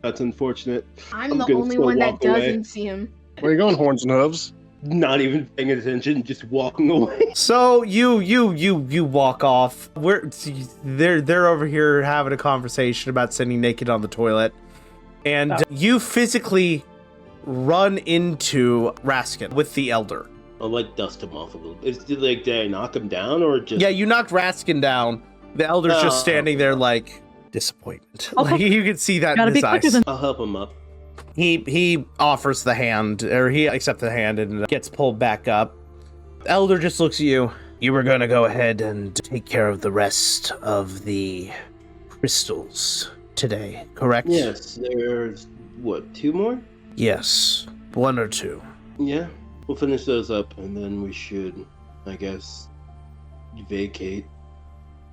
that's unfortunate. I'm I'm the gonna only still one that walk away. doesn't see him. Where you going, horns and hooves? Not even paying attention, just walking away. So you walk off. They're over here having a conversation about sitting naked on the toilet, and Oh. you physically run into Raskin with the elder. I'll like dust him off a little. Did I knock him down or just? Yeah, you knocked Raskin down. The elder's just Oh. standing there like disappointment. Oh. Like you can see that Gotta in be his quicker eyes. than. I'll help him up. He offers the hand, or he accepts the hand and gets pulled back up. The elder just looks at you. You were gonna go ahead and take care of the rest of the crystals today, correct? Yes, there's what, 2 more? Yes, 1 or 2. Yeah, we'll finish those up and then we should, I guess, vacate.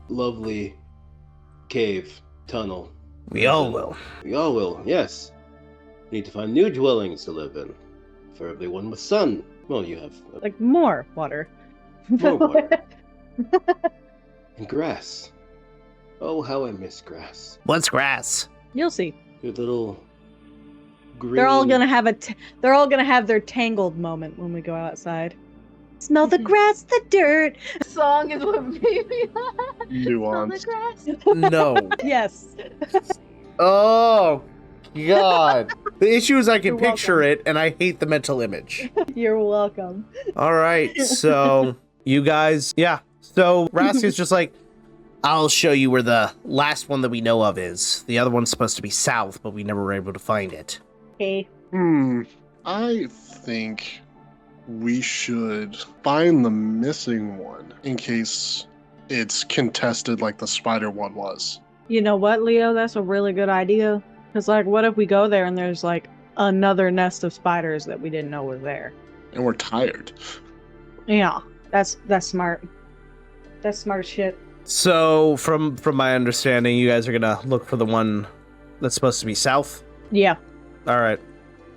Lovely cave tunnel. We all will. We all will, yes. We need to find new dwellings to live in. Preferably one with sun. Well, you have Like more water. more water. And grass. Oh, how I miss grass. What's grass? You'll see. Your little green. They're all gonna have they're all gonna have their tangled moment when we go outside. Smell the grass, the dirt. Song is what made me laugh. Smell the Nuanced. grass. No. Yes. Oh, God. The issue is I can You're picture welcome. it, and I hate the mental image. You're welcome. All right, so you guys, yeah. So Raskin's just like, I'll show you where the last one that we know of is. The other one's supposed to be south, but we never were able to find it. Okay. I think we should find the missing one in case it's contested like the spider one was. You know what, Leo? That's a really good idea. Because, like, what if we go there and there's, like, another nest of spiders that we didn't know was there? And we're tired. Yeah, that's smart. That's smart shit. So from my understanding, you guys are gonna look for the one that's supposed to be south. Yeah, All right.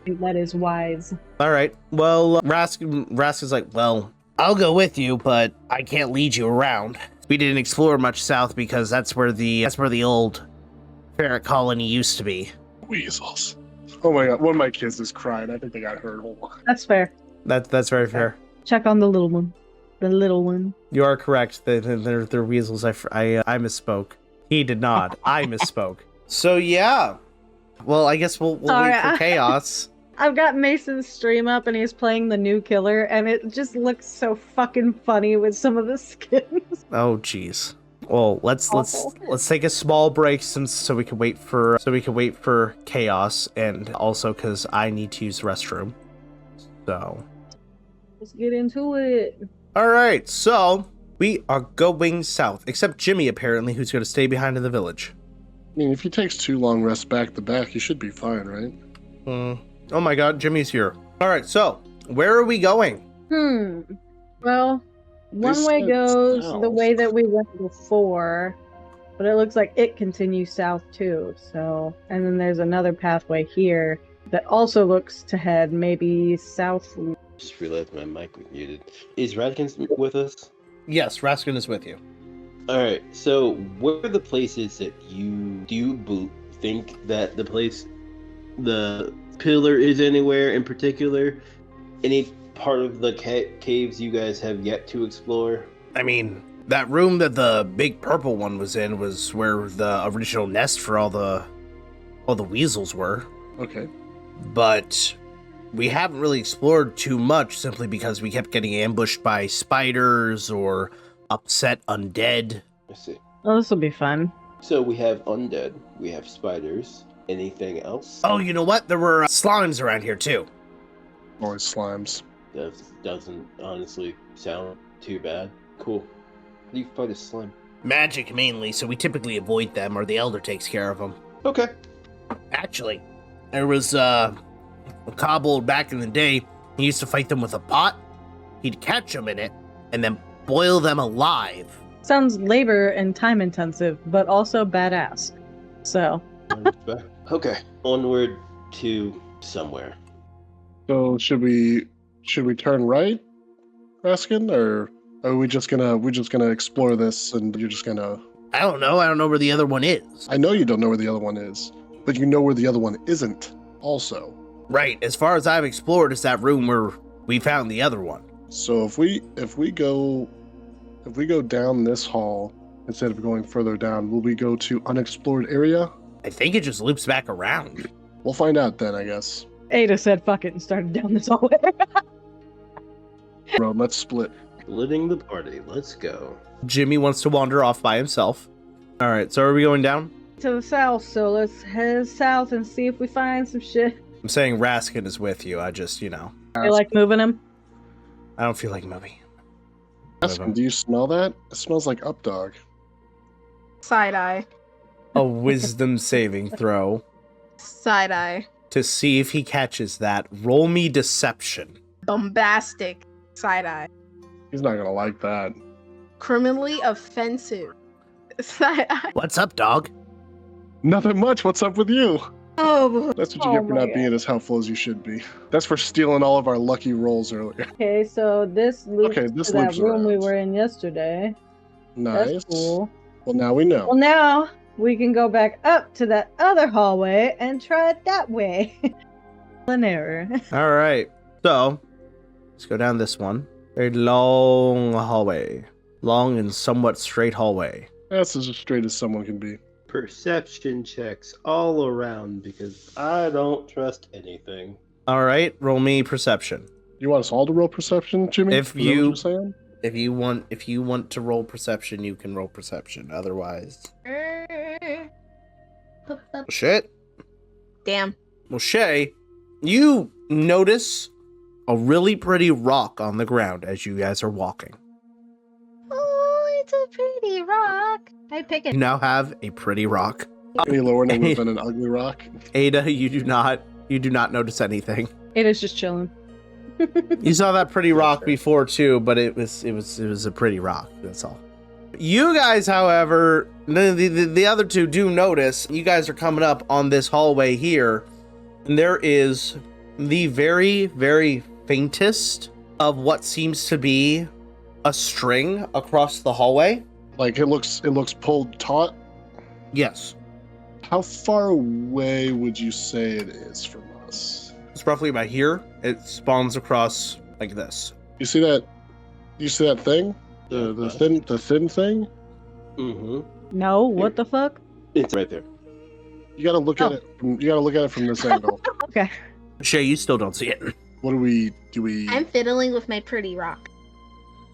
that is wise. All right. Well, Raskin's like, well, I'll go with you, but I can't lead you around. We didn't explore much south because that's where the old ferret colony used to be. Weasels. Oh my god, one of my kids is crying. I think they got hurt. Hold on. That's fair. That's very fair. Check on the little one. The little one. You are correct. They're weasels. I misspoke. He did not. I misspoke. So yeah. Well, I guess we'll Sorry, wait for chaos. I've got Mason's stream up and he's playing the new killer and it just looks so fucking funny with some of the skins. Oh jeez. Well, let's take a small break so we can wait for chaos, and also because I need to use the restroom. So Let's get into it. all right. So we are going south, except Jimmy apparently, who's going to stay behind in the village. I mean, if he takes too long rest back to back, he should be fine, right? Oh my God, Jimmy's here. All right. So where are we going? Well, one They way said goes south. the way that we went before, but it looks like it continues south too. So, and then there's another pathway here that also looks to head maybe south. Just realized my mic was muted. Is Raskin with us? Yes, Raskin is with you. Alright, so what are the places that you think that the pillar is anywhere in particular? Any part of the caves you guys have yet to explore? I mean, that room that the big purple one was in was where the original nest for all the weasels were. Okay. But we haven't really explored too much simply because we kept getting ambushed by spiders or upset undead. I see. Oh, this will be fun. So we have undead, we have spiders. Anything else? Oh, you know what? There were slimes around here too. Always slimes. That doesn't honestly sound too bad. Cool. How do you fight a slime? Magic mainly, so we typically avoid them or the elder takes care of them. Okay. Actually, there was a kobold back in the day. He used to fight them with a pot. He'd catch them in it and then boil them alive. Sounds labor and time intensive, but also badass. So, Okay. Onward to somewhere. So should we turn right, Raskin, or are we just gonna explore this and you're just gonna? I don't know. I don't know where the other one is. I know you don't know where the other one is, but you know where the other one isn't. Also. Right. As far as I've explored, is that room where we found the other one. So if we go down this hall instead of going further down, will we go to unexplored area? I think it just loops back around. We'll find out then, I guess. Ada said fuck it and started down this hallway. Bro, let's split. Splitting the party. Let's go. Jimmy wants to wander off by himself. All right. So are we going down? To the south, so let's head south and see if we find some shit. I'm saying Raskin is with you. I just, You like moving him? I don't feel like moving. Raskin, do you smell that? It smells like Updog. Side eye. A wisdom saving throw Side eye. to see if he catches that. Roll me deception. Bombastic. Side eye. He's not gonna like that. Criminally offensive. Side eye. What's up, dog? Nothing much. What's up with you? Oh, That's what you get for not being as helpful as you should be. That's for stealing all of our lucky rolls earlier. Okay, so this loops Okay, this to that loops room we around. were in yesterday. Nice. That's cool. Well, now we know. Well, now we can go back up to that other hallway and try it that way. An error. All right. So let's go down this one. Very long hallway. Long and somewhat straight hallway. That's as straight as someone can be. Perception checks all around because I don't trust anything. All right. Roll me perception. You want us all to roll perception, Jimmy? If Is that what you- you're saying? If you want to roll perception, you can roll perception. Otherwise, shit. Damn. Well, Shay, you notice a really pretty rock on the ground as you guys are walking. Oh, it's a pretty rock. I pick You it. now have a pretty rock. Any lower than would have been an ugly rock. Ada, you do not notice anything. It is just chilling. You saw that pretty rock before too, but it was a pretty rock. That's all. You guys, however, the other two do notice. You guys are coming up on this hallway here, and there is the very, very faintest of what seems to be a string across the hallway. Like it looks pulled taut. Yes, How far away would you say it is from us? it's roughly about here. It spawns across like this. You see that? You see that thing? The thin thing? Mm-hmm. No, what the fuck? It's right there. You gotta look at it. You gotta look at it from this angle. Okay. Shay, you still don't see it. What do we? I'm fiddling with my pretty rock.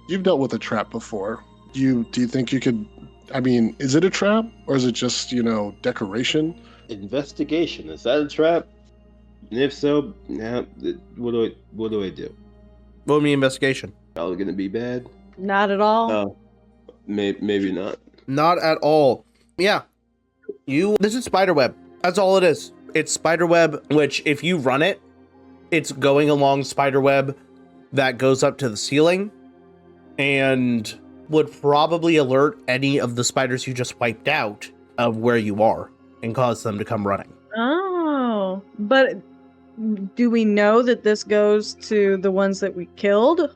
You've dealt with a trap before. Do you think you could? I mean, is it a trap or is it just decoration? Investigation. Is that a trap? And if so, nah, what do I do? Roll me investigation. All gonna be bad? Not at all. Oh, maybe not. Not at all. Yeah. This is spiderweb. That's all it is. It's spiderweb, which if you run it, it's going along spiderweb that goes up to the ceiling and would probably alert any of the spiders you just wiped out of where you are and cause them to come running. Oh, but do we know that this goes to the ones that we killed?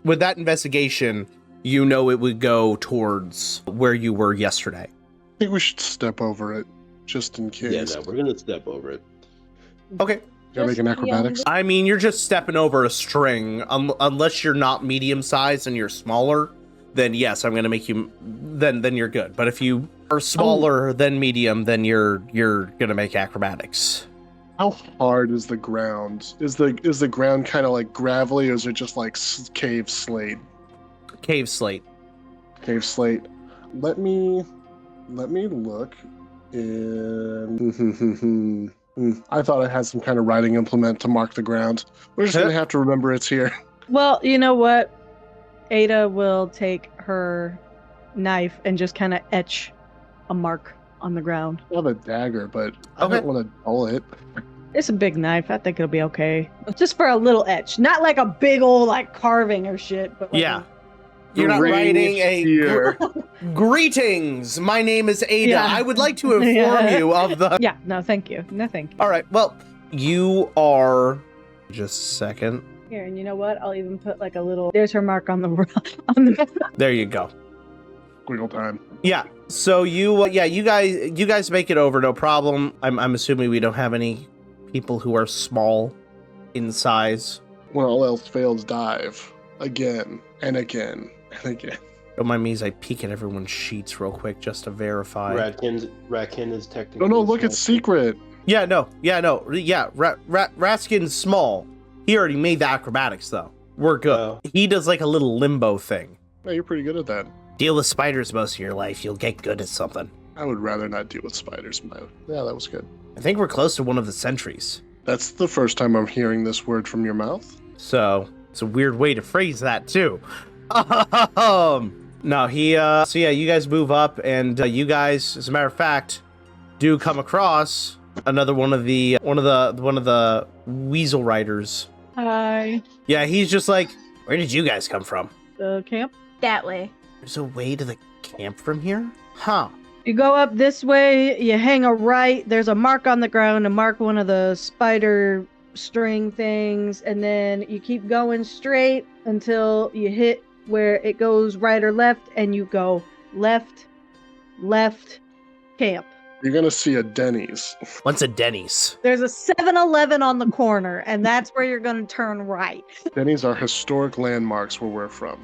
With that investigation, you know it would go towards where you were yesterday. I think we should step over it just in case. Yeah, no, we're gonna step over it. Okay. Gotta make an Just acrobatics. I mean, you're just stepping over a string. Unless you're not medium sized and you're smaller, then yes, I'm going to make you, then you're good. But if you are smaller than medium, then you're going to make acrobatics. How hard is the ground? Is the ground kind of like gravelly, or is it just like cave slate? Cave slate. Cave slate. Let me look. In... I thought I had some kind of writing implement to mark the ground. We're just gonna have to remember it's here. Well, you know what? Ada will take her knife and just kind of etch a mark on the ground. I have a dagger, but I Okay. don't want to dull it. It's a big knife. I think it'll be okay. Just for a little etch. Not like a big old like carving or shit, but like Yeah. You're not writing here. Greetings. My name is Ada. Yeah. I would like to inform Yeah. you of the. Yeah, no, thank you. No, thank you. All right. Well, you are. Just a second. Here, and you know what? I'll even put like a little. There's her mark on the on the. There you go. Wiggle time. Yeah. So you guys make it over, no problem. I'm assuming we don't have any people who are small in size. When all else fails, dive again and again and again. Don't mind me as I peek at everyone's sheets real quick just to verify. Ratkin is technically. Oh no! Look, small. it's secret. Raskin's small. He already made the acrobatics though. We're good. Oh. He does like a little limbo thing. Yeah, you're pretty good at that. Deal with spiders most of your life, you'll get good at something. I would rather not deal with spiders. Yeah, that was good. I think we're close to one of the sentries. That's the first time I'm hearing this word from your mouth. So it's a weird way to phrase that too. No, so yeah, you guys move up, and you guys, as a matter of fact, do come across another one of the weasel riders. Hi. Yeah, he's just like, where did you guys come from? The camp. That way. There's a way to the camp from here? Huh. You go up this way, you hang a right, there's a mark on the ground to mark one of the spider string things, and then you keep going straight until you hit where it goes right or left, and you go left, camp. You're gonna see a Denny's. What's a Denny's? There's a 7-Eleven on the corner, and that's where you're gonna turn right. Denny's are historic landmarks where we're from.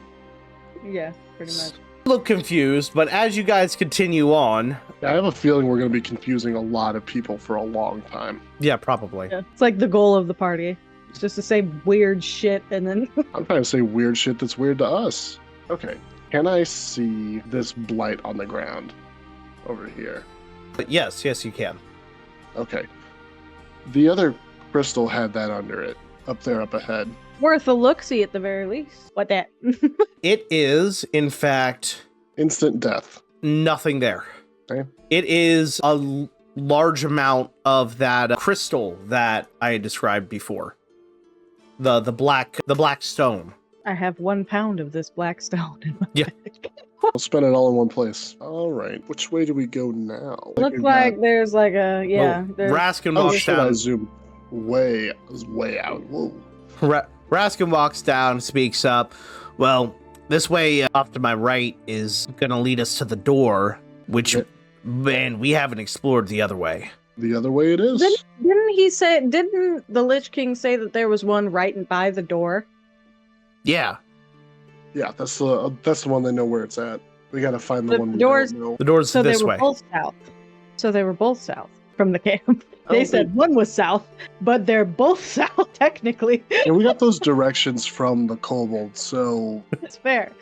Yeah, pretty much. Look confused, but as you guys continue on, I have a feeling we're gonna be confusing a lot of people for a long time. yeah, probably. Yeah. It's like the goal of the party. It's just to say weird shit and then I'm trying to say weird shit that's weird to us. Okay. Can I see this blight on the ground over here? But yes, you can. Okay. The other crystal had that under it, up there, up ahead. worth a look-see at the very least. What that? It is, in fact, Instant death. nothing there. Okay. It is a large amount of that crystal that I had described before. The black stone. I have 1 pound of this black stone in my Yeah. bag. We'll spend it all in one place. All right. Which way do we go now? Looks like there's like a there's Raskin Oh walks shit! I down. zoomed way out. Whoa. Raskin walks down, speaks up. Well, this way off to my right is gonna lead us to the door, which, man, we haven't explored the other way. The other way it is. Didn't the Lich King say that there was one right by the door? Yeah, Yeah, that's the one they know where it's at. We gotta find the The one we doors- don't know. the door's So this they were way. both south. So they were both south from the camp. They Oh, said one was south, but they're both south technically. And we got those directions from the kobold, so It's fair.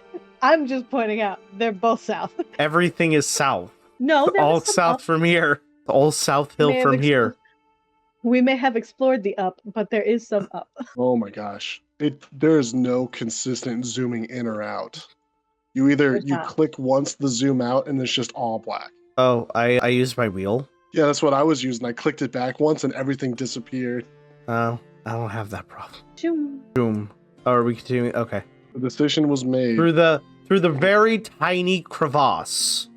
I'm just pointing out they're both south. Everything is south. No, there All was some south up. from here. All south hill May have from here. We may have explored the up, but there is some up. oh my gosh. There is no consistent zooming in or out. You There's not. click once the zoom out and it's just all black. Oh, I used my wheel. Yeah, that's what I was using. I clicked it back once and everything disappeared. Oh, I don't have that problem. Shoo. Boom. Oh, are we continuing? Okay. The decision was made. Through the very tiny crevasse.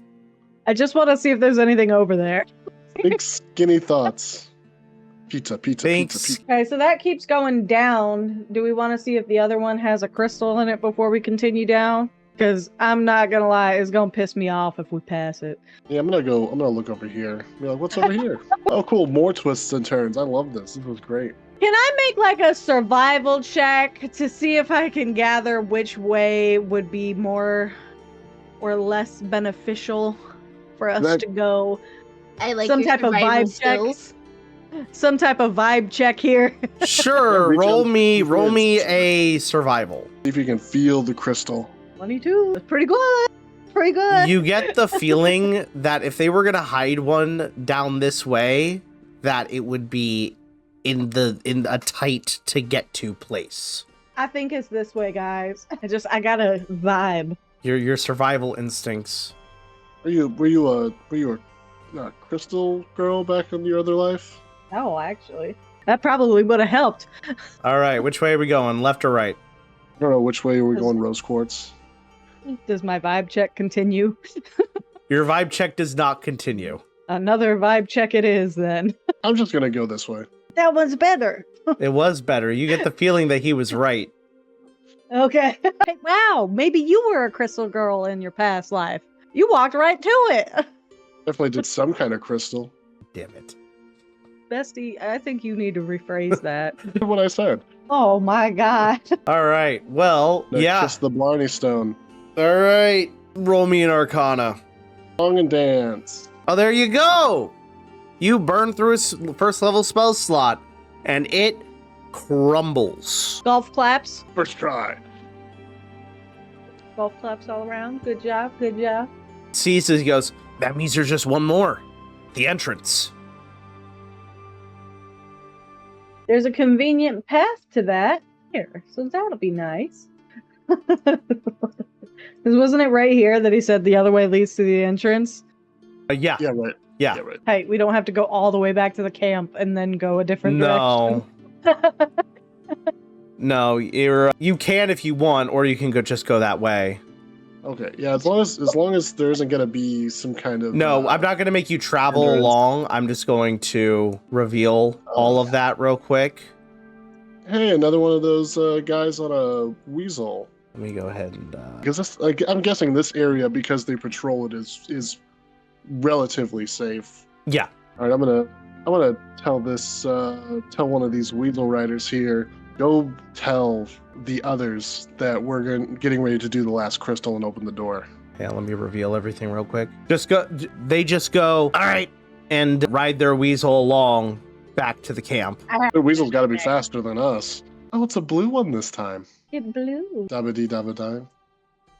I just want to see if there's anything over there. Big skinny thoughts. Pizza. Thanks. Okay, so that keeps going down. Do we want to see if the other one has a crystal in it before we continue down? Because I'm not gonna lie, it's gonna piss me off if we pass it. Yeah, I'm gonna look over here. Be like, what's over here? Oh, cool. More twists and turns. I love this. This was great. Can I make like a survival check to see if I can gather which way would be more or less beneficial for us to go? I like Some your type of survival vibe check. skills. Some type of vibe check here. Sure, reach roll out me to friends. a survival. See if you can feel the crystal. 22. That's pretty good. Pretty good. You get the feeling that if they were gonna hide one down this way, that it would be in a tight to get to place. I think it's this way, guys. I got a vibe. Your survival instincts. Were you a crystal girl back in your other life? Oh, actually. That probably would have helped. All right, which way are we going? Left or right? I don't know which way we're going. Rose quartz. Does my vibe check continue? Your vibe check does not continue. Another vibe check it is then. I'm just gonna go this way. That one's better. It was better. You get the feeling that he was right. Okay. Wow, maybe you were a crystal girl in your past life. You walked right to it. Definitely did some kind of crystal. Damn it. Bestie, I think you need to rephrase that. Did what I said. Oh my god. All right. Well, yeah. Kiss the Blarney Stone. All right. Roll me an Arcana. Song and dance. Oh, there you go. You burn through his first level spell slot, and it crumbles. Golf claps. First try. Golf claps all around. Good job. Good job. Sees as he goes, that means there's just one more. The entrance. There's a convenient path to that here, so that'll be nice. 'Cause wasn't it right here that he said the other way leads to the entrance? Yeah. Yeah, right. Yeah. Yeah, right. Hey, we don't have to go all the way back to the camp and then go a different No. direction. No, you can if you want, or you can just go that way. Okay. Yeah, as long as there isn't gonna be some kind of No, I'm not going to make you travel hindrance. along. I'm just going to reveal all of that real quick. Hey, another one of those guys on a weasel. Let me go ahead and... Because this, like, I'm guessing this area, because they patrol it, is relatively safe. Yeah. All right, I'm gonna tell tell one of these weasel riders here. Go tell the others that we're getting ready to do the last crystal and open the door. Yeah, let me reveal everything real quick. They just go, all right, and ride their weasel along back to the camp. The weasel's got to be faster than us. Oh, it's a blue one this time. It blew. Dabba dee dabba die.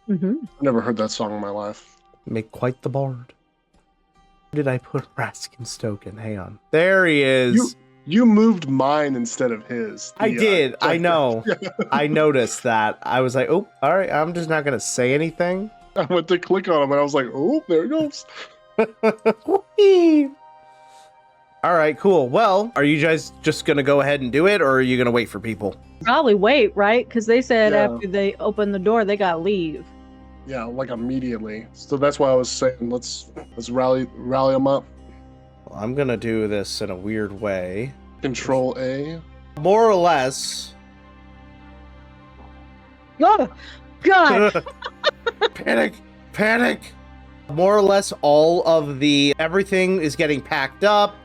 Mm-hmm. I've never heard that song in my life. Make quite the bard. Where did I put Raskin's token? Hang on. There he is. You moved mine instead of his. I did. I know. I noticed that. I was like, oh, all right. I'm just not going to say anything. I went to click on him and I was like, oh, there it goes. All right, cool. Well, are you guys just going to go ahead and do it, or are you going to wait for people? Probably wait, right? Because they said Yeah. after they open the door, they got to leave. Yeah, like immediately. So that's why I was saying let's rally them up. Well, I'm going to do this in a weird way. Control A. More or less. Oh, God! Panic. More or less all of everything is getting packed up.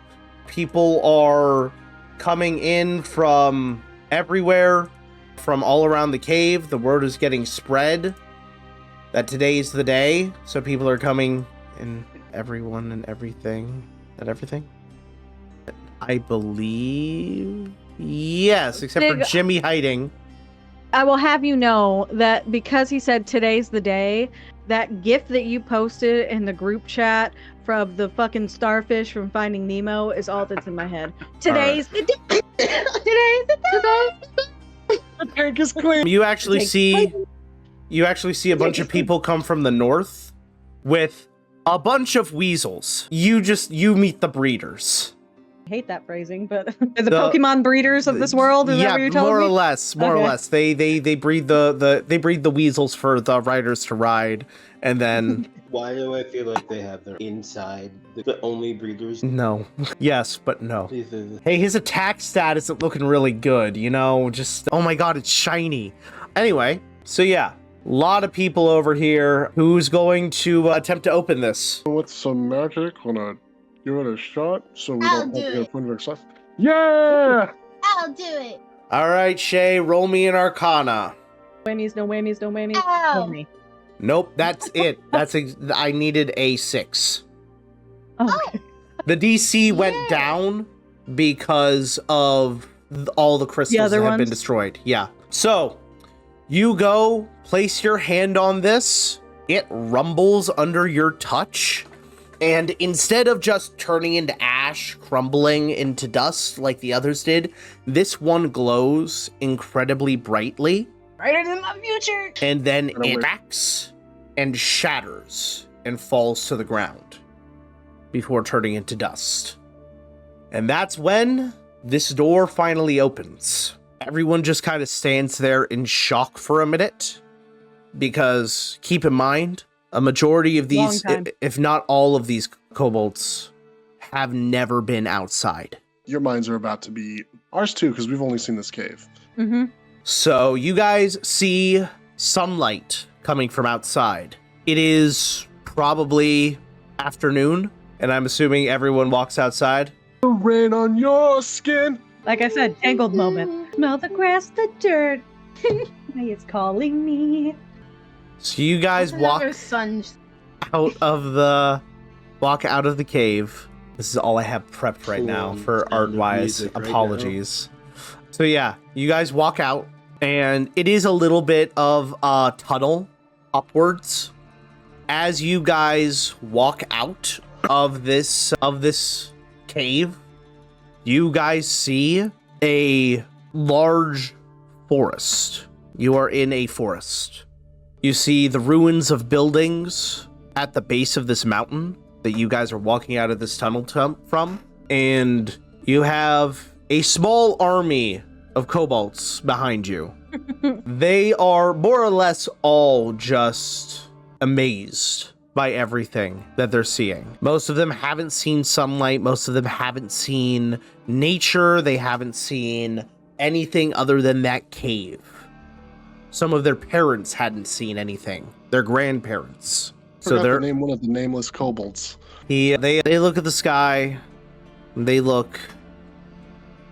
People are coming in from everywhere, from all around the cave. The word is getting spread that today's the day. So people are coming, and everyone and everything. And everything? I believe. Yes, except for Jimmy hiding. I will have you know that because he said today's the day, that gift that you posted in the group chat from the fucking starfish from Finding Nemo is all that's in my head. Today's the day. Today's the day. The tank is clean. You actually see a bunch of people come from the north with a bunch of weasels. You meet the breeders. I hate that phrasing, but the Pokemon breeders of this world. Is that what you're telling more me? or less. More or less. They breed the weasels for the riders to ride, and then. Why do I feel like they have their inside the only breeders? No. Yes, but no. Hey, his attack stat isn't looking really good. You know, just oh my god, it's shiny. Anyway, so yeah. A lot of people over here. Who's going to attempt to open this? With some magic, wanna give it a shot so we I'll don't do have to it. get a point of success. Yeah! I'll do it. All right, Shay, roll me an Arcana. Whammies, no whammies, no whammies. Ow. No me. Nope, that's it. I needed a 6. Oh, okay. The DC went down because of all the crystals other that have been ones? destroyed. Yeah. So, you go place your hand on this. It rumbles under your touch. And instead of just turning into ash, crumbling into dust like the others did, this one glows incredibly brightly. Brighter than my future. And then Run away. it cracks and shatters and falls to the ground before turning into dust. And that's when this door finally opens. Everyone just kind of stands there in shock for a minute, because keep in mind, a majority of these, Long time. if not all of these kobolds, have never been outside. Your minds are about to be ours too, because we've only seen this cave. Mm-hmm. So you guys see sunlight coming from outside. It is probably afternoon, and I'm assuming everyone walks outside. The rain on your skin. Like I said, tangled moment. Smell the grass, the dirt. It's calling me. So you guys walk out of the cave. This is all I have prepped right now Cool. for art-wise. Music right Apologies. So yeah, you guys walk out, and it is a little bit of a tunnel upwards. As you guys walk out of this cave, you guys see a large forest. You are in a forest. You see the ruins of buildings at the base of this mountain that you guys are walking out of this tunnel from. And you have a small army of kobolds behind you. They are more or less all just amazed by everything that they're seeing. Most of them haven't seen sunlight. Most of them haven't seen nature. They haven't seen anything other than that cave. Some of their parents hadn't seen anything. Their grandparents. So Forgot they're to name one of the nameless kobolds. They look at the sky. They look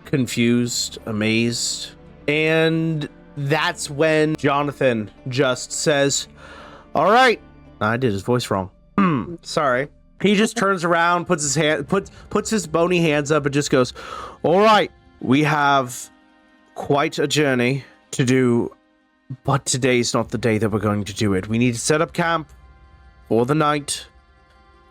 confused, amazed. And that's when Jonathan just says, all right. I did his voice wrong. Sorry. He just turns around, puts his bony hands up and just goes, all right, we have quite a journey to do, but today's not the day that we're going to do it. We need to set up camp for the night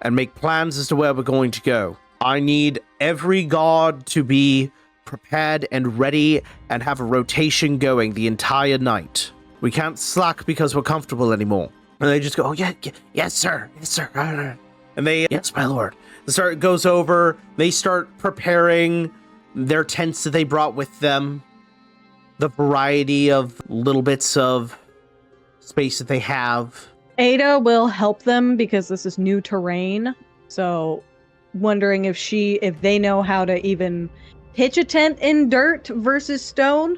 and make plans as to where we're going to go. I need every guard to be prepared and ready and have a rotation going the entire night. We can't slack because we're comfortable anymore. And they just go, oh, yeah, yes, sir. Yes, sir. And they, yes, my lord. It goes over. They start preparing their tents that they brought with them. The variety of little bits of space that they have. Ada will help them because this is new terrain. So wondering if they know how to even pitch a tent in dirt versus stone.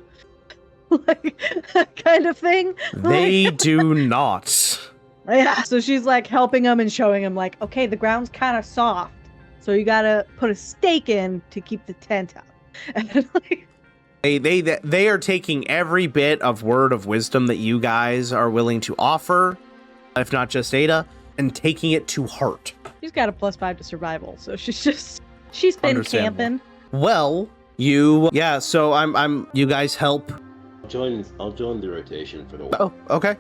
Like, that kind of thing. They do not. Yeah. So she's like helping them and showing them like, okay, the ground's kind of soft. So you got to put a stake in to keep the tent out. And like, They are taking every bit of word of wisdom that you guys are willing to offer, if not just Ada, and taking it to heart. She's got a +5 to survival, so she's been camping. Well, so you guys help. I'll join the rotation for the while. Oh, okay.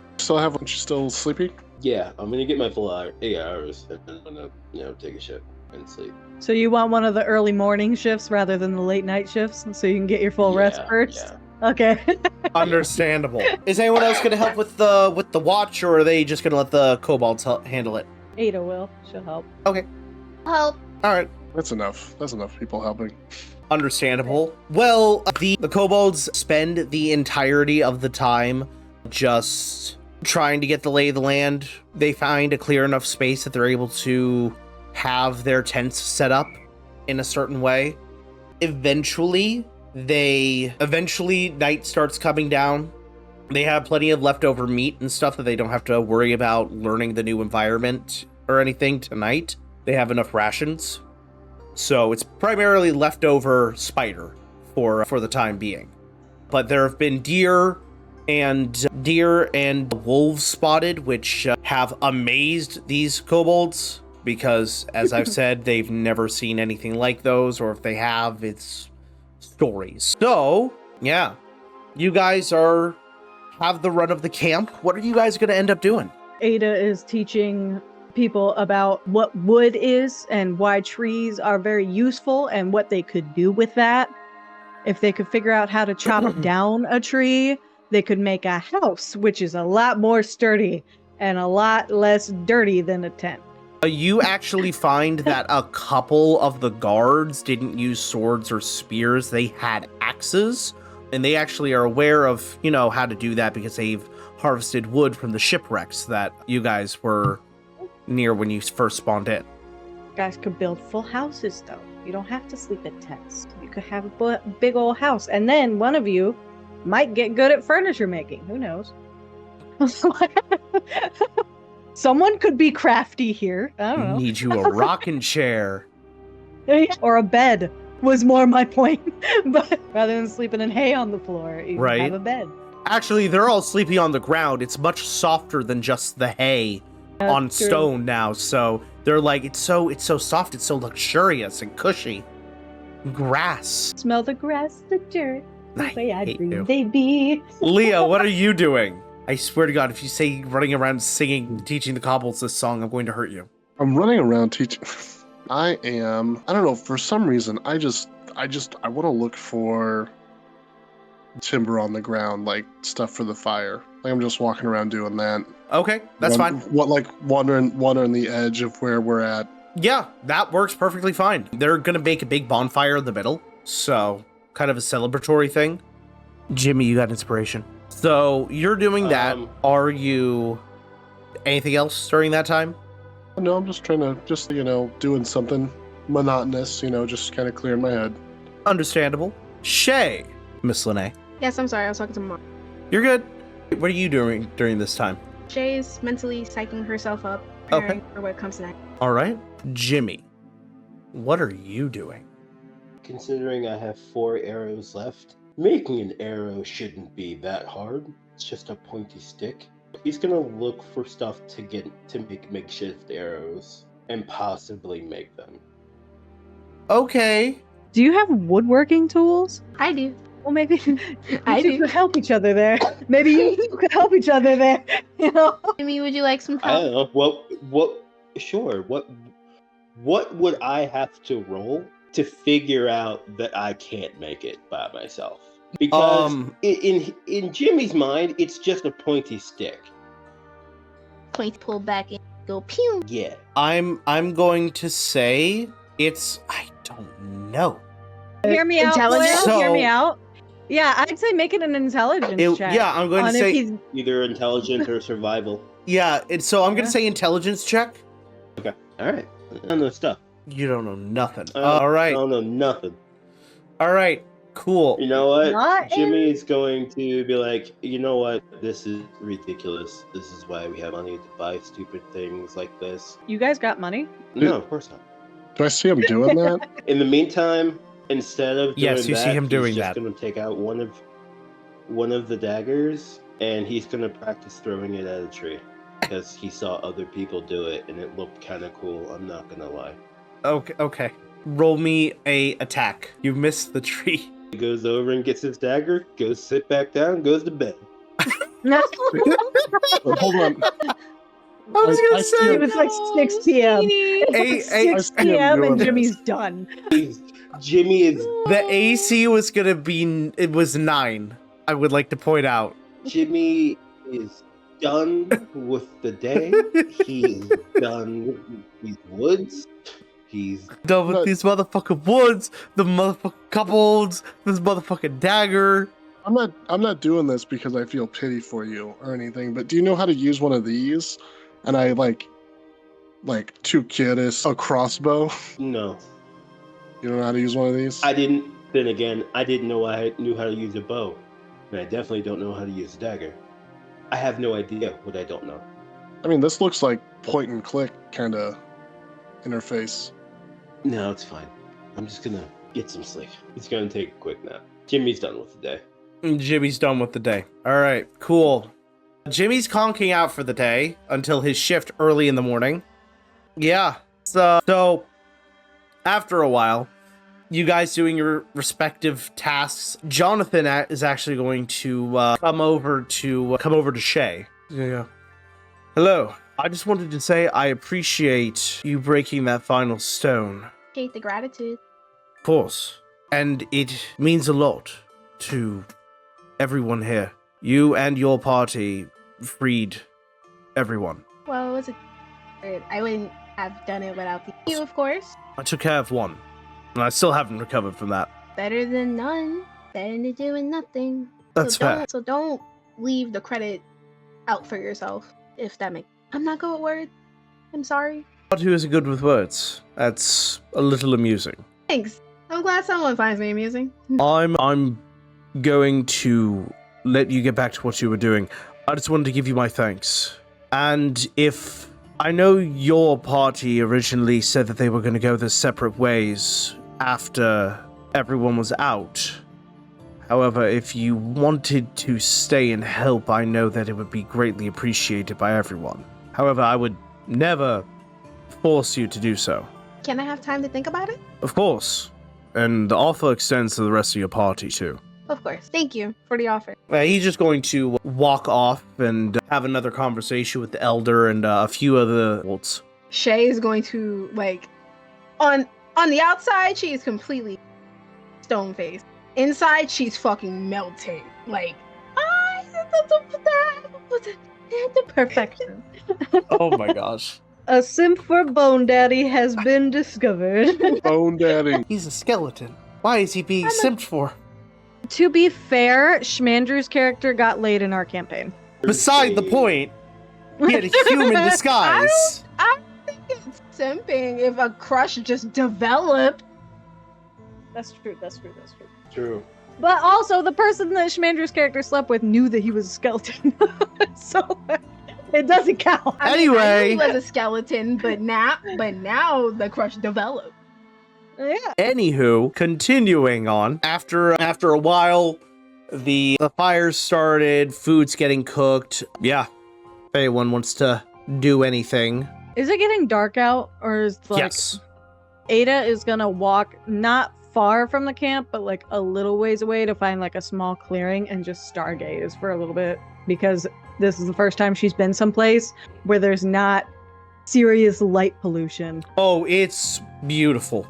She's still sleepy? Yeah, I'm gonna get my full 8 hours and then I'm gonna, take a shit and sleep. So you want one of the early morning shifts rather than the late night shifts, so you can get your full rest first? Yeah. Okay. Understandable. Is anyone else going to help with the watch, or are they just going to let the kobolds handle it? Ada will. She'll help. Okay. Help. All right. That's enough. That's enough people helping. Understandable. Well, the kobolds spend the entirety of the time just trying to get the lay of the land. They find a clear enough space that they're able to have their tents set up in a certain way. Eventually night starts coming down. They have plenty of leftover meat and stuff that they don't have to worry about learning the new environment or anything tonight. They have enough rations. So it's primarily leftover spider for the time being. But there have been deer and wolves spotted, which have amazed these kobolds. Because, as I've said, they've never seen anything like those, or if they have, it's stories. So, yeah, you guys have the run of the camp. What are you guys going to end up doing? Ada is teaching people about what wood is and why trees are very useful and what they could do with that. If they could figure out how to chop down a tree, they could make a house, which is a lot more sturdy and a lot less dirty than a tent. You actually find that a couple of the guards didn't use swords or spears. They had axes, and they actually are aware of, how to do that because they've harvested wood from the shipwrecks that you guys were near when you first spawned in. You guys could build full houses, though. You don't have to sleep in tents. You could have a big old house, and then one of you might get good at furniture making. Who knows? Someone could be crafty here. I don't know. Need you a rocking chair. Or a bed was more my point. But rather than sleeping in hay on the floor, you have a bed. Actually, they're all sleeping on the ground. It's much softer than just the hay on stone now. So they're like, it's so soft. It's so luxurious and cushy. Grass. Smell the grass, the dirt. The way I hate breathe, you. they be. Leah, what are you doing? I swear to God, if you say running around singing, teaching the kobolds this song, I'm going to hurt you. I'm running around teaching. I don't know, for some reason, I want to look for timber on the ground, like stuff for the fire. Like I'm just walking around doing that. Okay, that's fine. What, like wandering the edge of where we're at. Yeah, that works perfectly fine. They're going to make a big bonfire in the middle, so kind of a celebratory thing. Jimmy, you got inspiration. So you're doing that. Are you anything else during that time? No, I'm just trying to, doing something monotonous, just kind of clearing my head. Understandable. Shay, Miss Lene. Yes, I'm sorry. I was talking to Mom. You're good. What are you doing during this time? Shay's mentally psyching herself up, preparing for what comes next. All right. Jimmy, what are you doing? Considering I have 4 arrows left, making an arrow shouldn't be that hard. It's just a pointy stick. He's gonna look for stuff to make makeshift arrows and possibly make them. Okay. Do you have woodworking tools? I do. Well, maybe I you two do. could help each other there. Maybe you two could help each other there. You know. Jimmy, would you like some I help? don't know. Sure. What would I have to roll to figure out that I can't make it by myself? Because in Jimmy's mind, it's just a pointy stick. Point, pull back and go pew. Yeah. I'm going to say I don't know. Hear me out, Intelligence? Blair. Hear So- me out. Yeah, I'd say make it an intelligence check. Yeah, I'm going to on if say he's- Either intelligence or survival. yeah. So I'm going Yeah. to say intelligence check. All right. I don't know stuff. You don't know nothing. I All right. don't know nothing. All right. Cool. You know what? Not Jimmy is going to be like, you know what? This is ridiculous. This is why we have money to buy stupid things like this. You guys got money? No, of course not. Do I see him doing that? In the meantime, instead of doing Yes, you see him doing he's that. just going to take out one of the daggers, and he's going to practice throwing it at a tree because he saw other people do it, and it looked kind of cool. I'm not going to lie. Okay. Roll me a attack. You missed the tree. He goes over and gets his dagger, goes sit back down, goes to bed. No. Hold on. I was I gonna see say It was like 6 p.m. Hey, It's hey, 6 I see him p.m. doing and this. Jimmy's done. Jimmy is the AC was gonna be. It was 9. I would like to point out. Jimmy is done with the day. He's done with these woods. He's Done with Look. these motherfucking woods, the motherfucking kobolds, this motherfucking dagger. I'm not doing this because I feel pity for you or anything, but do you know how to use one of these? And I like to Kidis a crossbow. no. You don't know how to use one of these? I didn't. Then again, I didn't know I knew how to use a bow, and I definitely don't know how to use a dagger. I have no idea what I don't know. I mean, this looks like point and click kind of interface. No, it's fine. I'm just gonna get some sleep. It's gonna take a quick nap. Jimmy's done with the day. Jimmy's done with the day. All right, cool. Jimmy's conking out for the day until his shift early in the morning. Yeah. So after a while, you guys doing your respective tasks, Jonathan is actually going to come over to Shay. Yeah. Hello. I just wanted to say I appreciate you breaking that final stone. Appreciate the gratitude. Of course. And it means a lot to everyone here. You and your party freed everyone. Well, it was I wouldn't have done it without you, of course. I took care of one, and I still haven't recovered from that. Better than none. Better than doing nothing. That's fair. So don't leave the credit out for yourself, if that makes. I'm not good with words. I'm sorry. But who isn't good with words? That's a little amusing. Thanks. I'm glad someone finds me amusing. I'm going to let you get back to what you were doing. I just wanted to give you my thanks. And if I know your party originally said that they were going to go their separate ways after everyone was out. However, if you wanted to stay and help, I know that it would be greatly appreciated by everyone. However, I would never force you to do so. Can I have time to think about it? Of course. And the offer extends to the rest of your party, too. Of course. Thank you for the offer. He's just going to walk off and have another conversation with the elder and a few other wolves. Shay is going to, on the outside, she is completely stone-faced. Inside, she's fucking melting. The perfection. Oh my gosh. A simp for Bone Daddy has been discovered. Bone Daddy. He's a skeleton. Why is he being simped for? To be fair, Schmandrew's character got laid in our campaign. Beside the point, he had a human disguise. I don't think it's simping if a crush just developed. That's true. True. But also, the person that Schmandrew's character slept with knew that he was a skeleton. So It doesn't count. I mean, I knew he Anyway. was a skeleton, but now the crush developed. Yeah. Anywho, continuing on. After a while, the fires started, food's getting cooked. Yeah. If anyone wants to do anything. Is it getting dark out, or is like Yes. Ada is gonna walk not far from the camp, but like a little ways away to find like a small clearing and just stargaze for a little bit, because this is the first time she's been someplace where there's not serious light pollution. Oh, it's beautiful.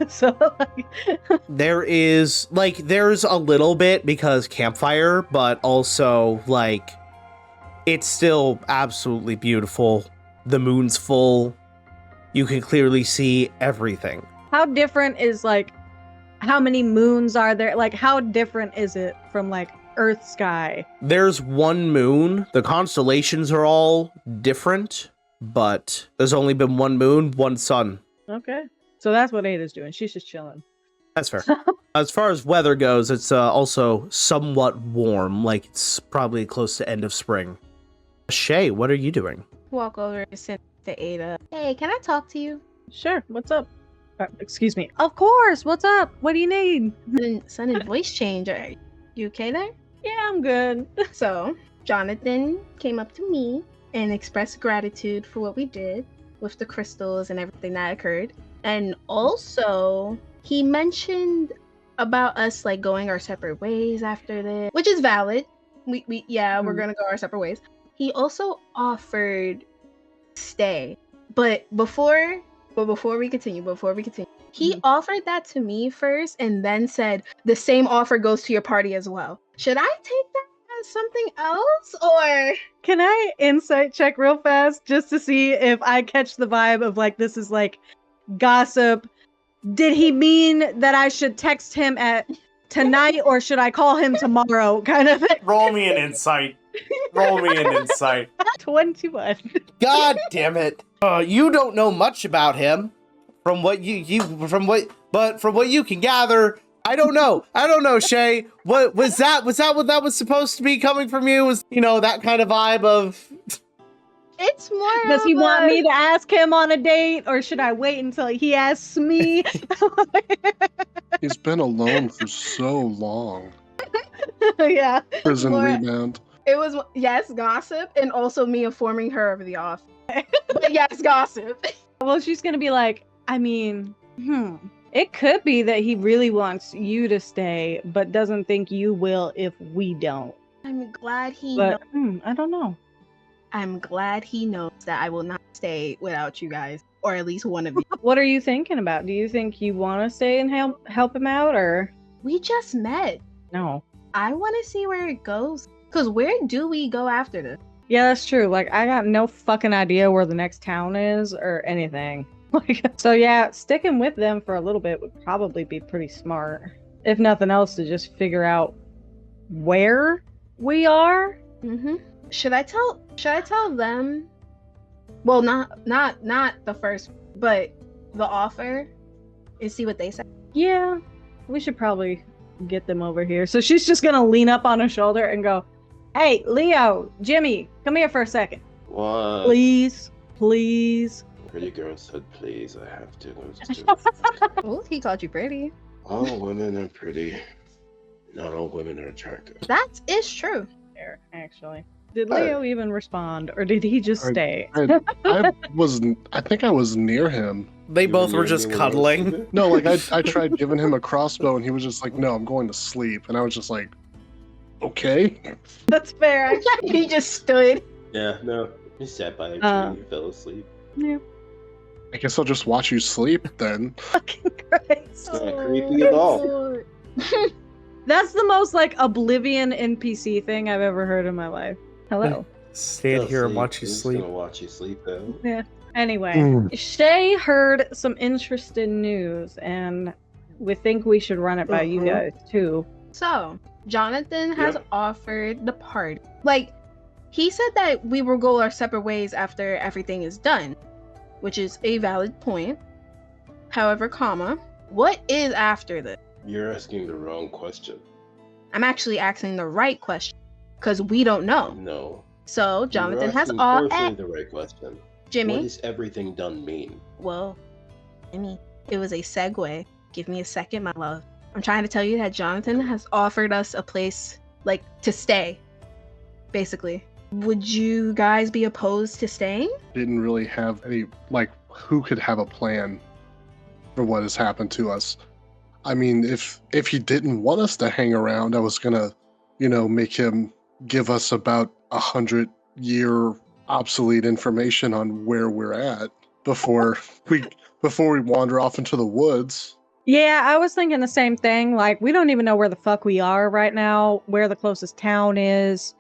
So like, There's a little bit because campfire, but also like it's still absolutely beautiful. The moon's full. You can clearly see everything. how different is like how many moons are there? Like how different is it from like Earth sky? There's one moon. The constellations are all different, but there's only been one moon, one sun. Okay. So that's what Ada's doing. She's just chilling. That's fair. As far as weather goes, it's also somewhat warm, like it's probably close to end of spring. Shay, what are you doing? Walk over and sit to Ada. Hey, can I talk to you? Sure. What's up? Excuse me. Of course. What's up? What do you need? Sudden voice change. Are you okay there? Yeah, I'm good. So, Jonathan came up to me and expressed gratitude for what we did with the crystals and everything that occurred. And also, he mentioned about us like going our separate ways after this, which is valid. We're gonna go our separate ways. He also offered stay, but before we continue, he offered that to me first, and then said the same offer goes to your party as well. Should I take that as something else, or Can I insight check real fast just to see if I catch the vibe of like this is like gossip? Did he mean that I should text him at tonight or should I call him tomorrow kind of thing? Roll me an insight. 21. God damn it. You don't know much about him. From what you can gather, I don't know, Shay. What was that? Was that what that was supposed to be coming from you? Was, that kind of vibe of it's more? Does he of want a- me to ask him on a date or should I wait until he asks me? He's been alone for so long. Yeah. Prison More- rebound. It was, yes, gossip, and also me informing her of the offer. But yes, gossip. Well, she's going to be like, I mean, it could be that he really wants you to stay, but doesn't think you will if we don't. I'm glad he. But I don't know. I'm glad he knows that I will not stay without you guys, or at least one of you. What are you thinking about? Do you think you want to stay and help him out, or We just met. no? I want to see where it goes. Cause where do we go after this? Yeah, that's true. Like, I got no fucking idea where the next town is or anything. Like, so yeah, sticking with them for a little bit would probably be pretty smart. If nothing else, to just figure out where we are. Mm-hmm. Should I tell them? Well, not the first, but the offer, and see what they say. Yeah, we should probably get them over here. So she's just gonna lean up on her shoulder and go, "Hey, Leo, Jimmy, come here for a second. What? Please." Pretty girl said please, I have to. Oh, he called you pretty. All women are pretty. Not all women are attractive. That is true. There, actually. Did Leo even respond, or did he just stay? I think I was near him. they You both and were your just name cuddling. was- No, like I tried giving him a crossbow and he was just like, no, I'm going to sleep. And I was just like, okay. That's fair, actually. He just stood. Yeah, no. He sat by a tree and fell asleep. Yeah. I guess I'll just watch you sleep then. Fucking Christ. Not creepy at all. That's the most like Oblivion NPC thing I've ever heard in my life. Hello. Stand here and watch you I'm just sleep. gonna watch you sleep though. Anyway, Mm. Shay heard some interesting news, and we think we should run it by you guys too. So, Jonathan has Yeah. offered the party. Like, he said that we will go our separate ways after everything is done, which is a valid point. However, what is after this? You're asking the wrong question. I'm actually asking the right question, because we don't know. No. So Jonathan You're has asking all. partially the right question. Jimmy. What does everything done mean? Well, Jimmy, it was a segue. Give me a second, my love. I'm trying to tell you that Jonathan has offered us a place, like, to stay, basically. Would you guys be opposed to staying? Didn't really have any, like, who could have a plan for what has happened to us? I mean, if he didn't want us to hang around, I was gonna, make him give us about 100-year obsolete information on where we're at before we wander off into the woods. Yeah, I was thinking the same thing. Like, we don't even know where the fuck we are right now, where the closest town is,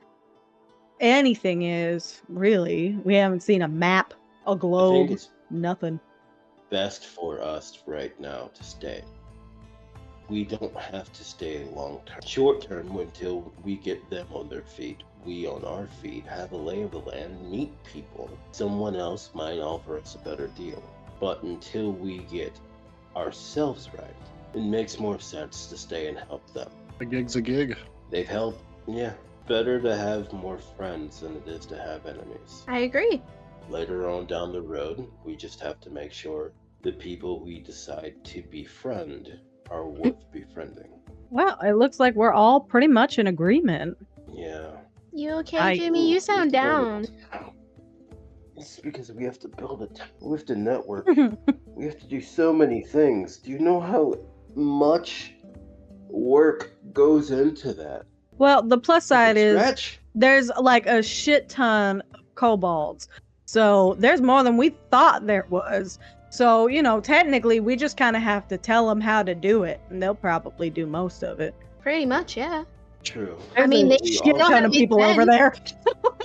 anything is, really. We haven't seen a map, a I globe, think it's nothing. best for us right now to stay. We don't have to stay long term. Short term, until we get them on their feet. We on our feet have a lay of the land, meet people. Someone else might offer us a better deal. But until we get ourselves right, it makes more sense to stay and help them. A gig's a gig. They've helped, yeah. Better to have more friends than it is to have enemies. I agree. Later on down the road, we just have to make sure the people we decide to befriend are worth befriending. Well, it looks like we're all pretty much in agreement. Yeah. You okay, Jimmy? You sound down. It's because we have to build a town. We have to network. We have to do so many things. Do you know how much work goes into that? Well, the plus side is Scratch? there's like a shit ton of kobolds. So there's more than we thought there was. So, technically we just kind of have to tell them how to do it, and they'll probably do most of it. Pretty much, yeah. True. I mean, There's they a shit shit know how ton to of make people over tents.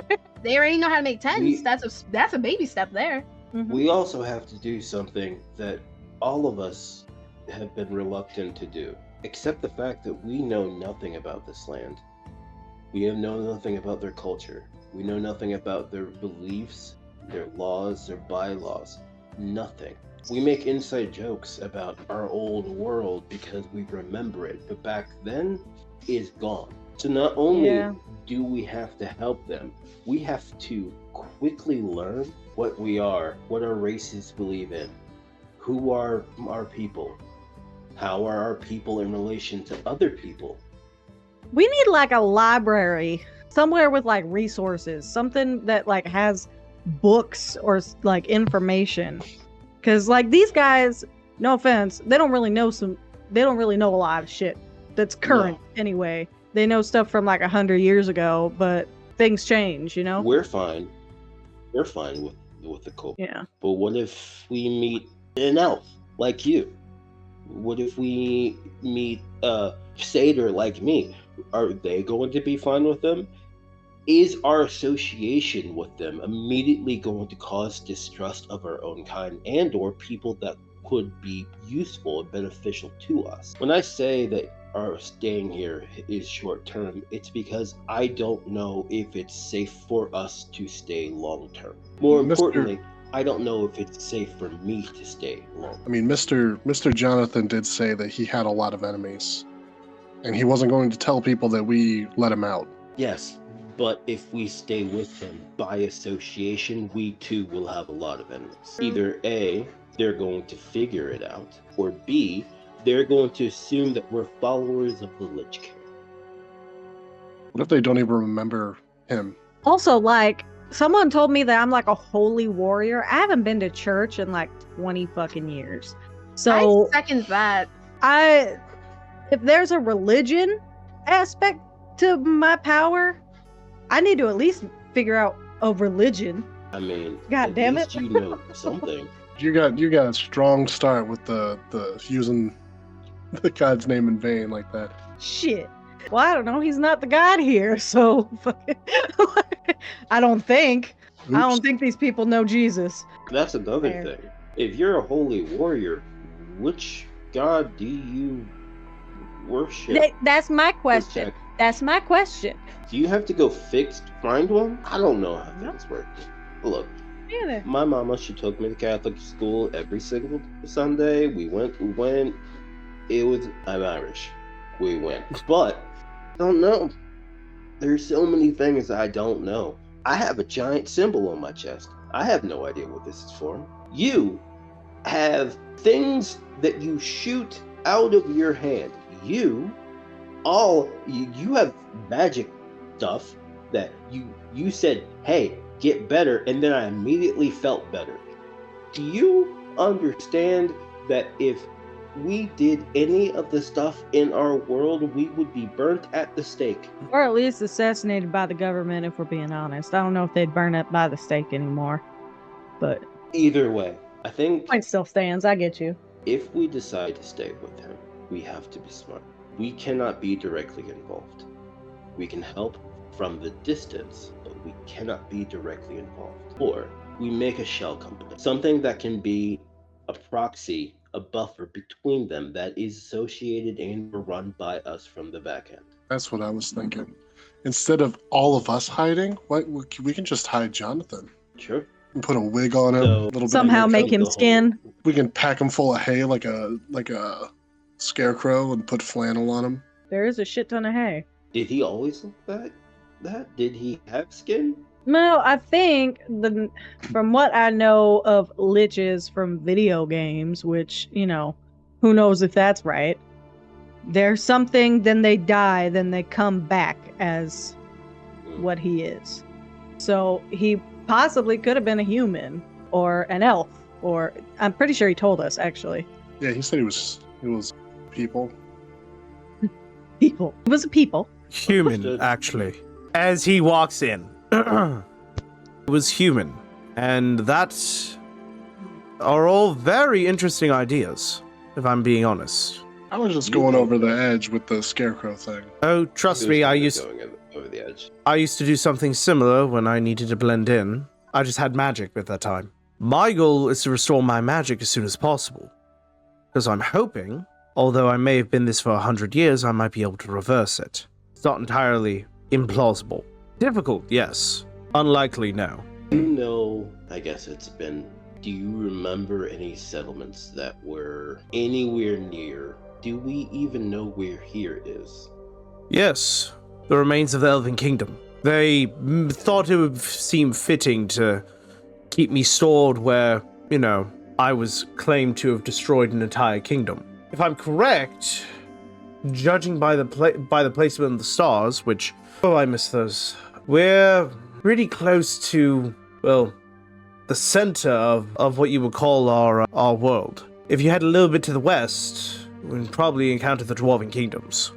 there. They already know how to make tents. We- That's a baby step there. Mhm. We also have to do something that all of us have been reluctant to do. Accept the fact that we know nothing about this land. We have known nothing about their culture. We know nothing about their beliefs, their laws, their bylaws. Nothing. We make inside jokes about our old world because we remember it, but back then, it's gone. So not only do we have to help them, we have to quickly learn what we are, what our races believe in, who are our people, how are our people in relation to other people. We need like a library somewhere with like resources, something that like has books or like information. Cause like these guys, no offense, they don't really know a lot of shit that's current anyway. They know stuff from like 100 years ago, but things change, We're fine. We're fine with the kobold. Yeah. But what if we meet an elf like you? What if we meet a satyr like me? Are they going to be fine with them? Is our association with them immediately going to cause distrust of our own kind and or people that could be useful and beneficial to us? When I say that our staying here is short term, it's because I don't know if it's safe for us to stay long term. More importantly, I don't know if it's safe for me to stay long. I mean, Mr. Jonathan did say that he had a lot of enemies, and he wasn't going to tell people that we let him out. Yes, but if we stay with him by association, we too will have a lot of enemies. Either A, they're going to figure it out, or B, they're going to assume that we're followers of the Lich King. What if they don't even remember him? Also, like, someone told me that I'm like a holy warrior. I haven't been to church in like 20 fucking years. So I second that. if there's a religion aspect to my power, I need to at least figure out a religion. I mean, God at damn least it. you know something. You got a strong start with the using the god's name in vain like that. Shit. Well, I don't know. He's not the god here, so I don't think. Oops. I don't think these people know Jesus. That's another Fair. thing. If you're a holy warrior, which god do you worship? That's my question. Protect? That's my question. Do you have to go find one? I don't know how things work. Look, Either. my mama, she took me to Catholic school every single Sunday. We went. I'm Irish. We went. But, I don't know. There's so many things I don't know. I have a giant symbol on my chest. I have no idea what this is for. You have things that you shoot out of your hand. You have magic stuff that you said, hey, get better, and then I immediately felt better. Do you understand that if we did any of the stuff in our world, we would be burnt at the stake? Or at least assassinated by the government, if we're being honest. I don't know if they'd burn it by the stake anymore. But Either way, I think point still stands. I get you. if we decide to stay with him, we have to be smart. We cannot be directly involved. We can help from the distance, but we cannot be directly involved. Or we make a shell company, something that can be a proxy, a buffer between them that is associated and run by us from the back end. That's what I was thinking. Instead of all of us hiding, we can just hide Jonathan. Sure. And put a wig on him, So- a little bit Somehow of make makeup. him skin. We can pack him full of hay like a scarecrow and put flannel on him. There is a shit ton of hay. Did he always look like that? Did he have skin? No, I think from what I know of liches from video games, which, who knows if that's right. There's something, then they die, then they come back as what he is. So he possibly could have been a human or an elf, or I'm pretty sure he told us actually. Yeah, he said he was people. People. He was a people. Human, Understood. actually. As he walks in, it was human. And that are all very interesting ideas, if I'm being honest. I was just You going know over the that. edge with the scarecrow thing. Oh, trust me, I used over the edge. to do something similar when I needed to blend in. I just had magic at that time. My goal is to restore my magic as soon as possible. Because I'm hoping, although I may have been this for 100 years, I might be able to reverse it. It's not entirely implausible. Difficult, yes. Unlikely, no. I guess it's been. Do you remember any settlements that were anywhere near? Do we even know where here is? Yes, the remains of the Elven Kingdom. They thought it would seem fitting to keep me stored where, I was claimed to have destroyed an entire kingdom. If I'm correct, judging by the placement of the stars, which, I miss those. We're pretty close to, the center of what you would call our world. If you head a little bit to the west, we'd probably encounter the Dwarven Kingdoms.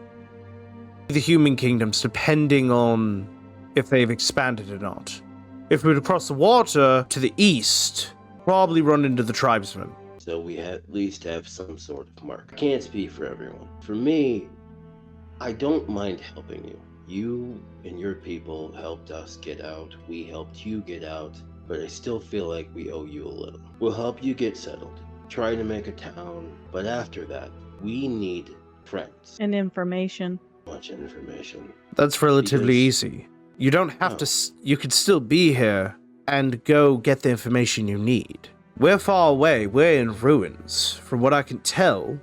The human kingdoms, depending on if they've expanded or not. If we were to cross the water to the east, probably run into the tribesmen. So we at least have some sort of mark. I can't speak for everyone. For me, I don't mind helping you. You and your people helped us get out. We helped you get out. But I still feel like we owe you a little. We'll help you get settled. Try to make a town. But after that, we need friends. And information. Much information. That's relatively Because- easy. You don't have to. You could still be here and go get the information you need. We're far away. We're in ruins. From what I can tell,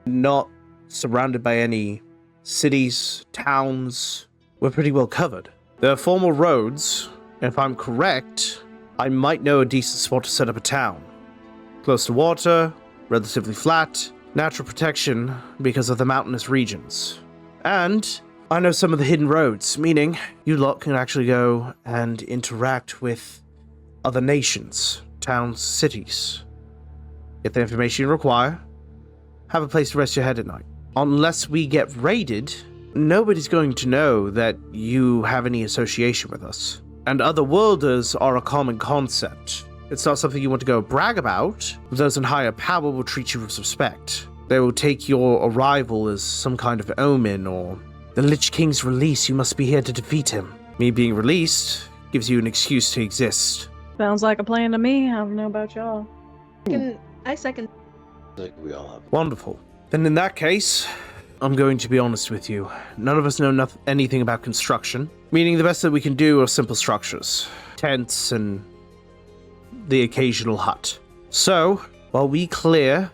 not surrounded by any cities, towns. We're pretty well covered. There are formal roads. If I'm correct, I might know a decent spot to set up a town. Close to water, relatively flat, natural protection because of the mountainous regions. And I know some of the hidden roads, meaning you lot can actually go and interact with other nations, towns, cities. Get the information you require. Have a place to rest your head at night. Unless we get raided, nobody's going to know that you have any association with us. And otherworlders are a common concept. It's not something you want to go brag about. Those in higher power will treat you with respect. They will take your arrival as some kind of omen, or the Lich King's release, you must be here to defeat him. Me being released gives you an excuse to exist. Sounds like a plan to me. I don't know about y'all. I second. Like we all have. Wonderful. Then in that case, I'm going to be honest with you. None of us know anything about construction, meaning the best that we can do are simple structures. Tents and the occasional hut. So, while we clear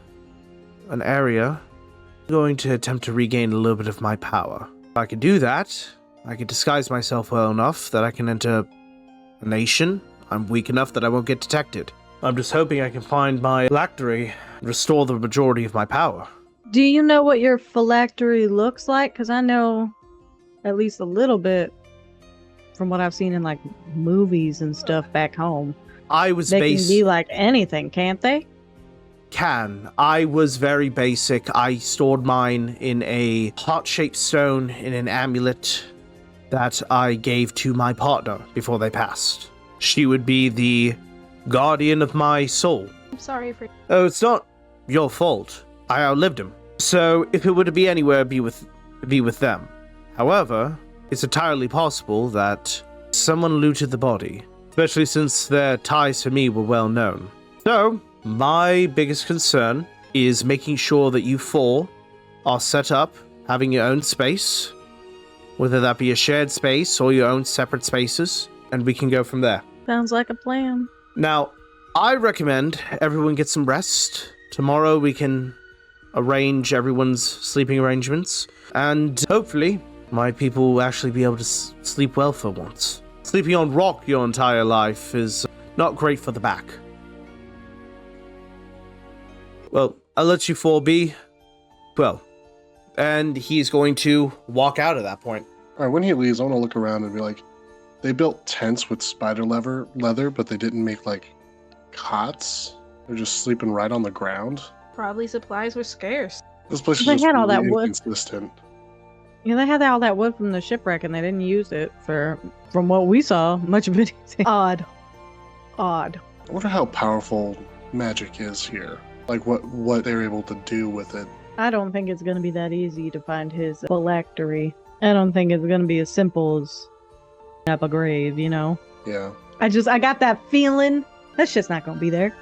an area, I'm going to attempt to regain a little bit of my power. If I can do that, I can disguise myself well enough that I can enter nation, I'm weak enough that I won't get detected. I'm just hoping I can find my phylactery and restore the majority of my power. Do you know what your phylactery looks like? Because I know at least a little bit from what I've seen in like movies and stuff back home. I was They can be like anything, can't they? I was very basic. I stored mine in a heart-shaped stone in an amulet that I gave to my partner before they passed. She would be the guardian of my soul. I'm sorry for. Oh, it's not your fault. I outlived him. So if it were to be anywhere, it'd be with them. However, it's entirely possible that someone looted the body, especially since their ties to me were well known. So, my biggest concern is making sure that you four are set up, having your own space, whether that be a shared space or your own separate spaces, and we can go from there. Sounds like a plan. Now, I recommend everyone get some rest. Tomorrow we can arrange everyone's sleeping arrangements, and hopefully my people will actually be able to sleep well for once. Sleeping on rock your entire life is not great for the back. Well, I'll let you four be. Well, and he's going to walk out at that point. All right, when he leaves, I want to look around and be like, they built tents with spider leather, but they didn't make like cots. They're just sleeping right on the ground. Probably supplies were scarce. This place is They just had all really that wood. inconsistent. Yeah, they had all that wood from the shipwreck and they didn't use it from what we saw, much of anything. Odd. I wonder how powerful magic is here. Like what they're able to do with it. I don't think it's going to be that easy to find his phylactery. I don't think it's going to be as simple as up a grave, you know? Yeah. I got that feeling. That shit's not going to be there.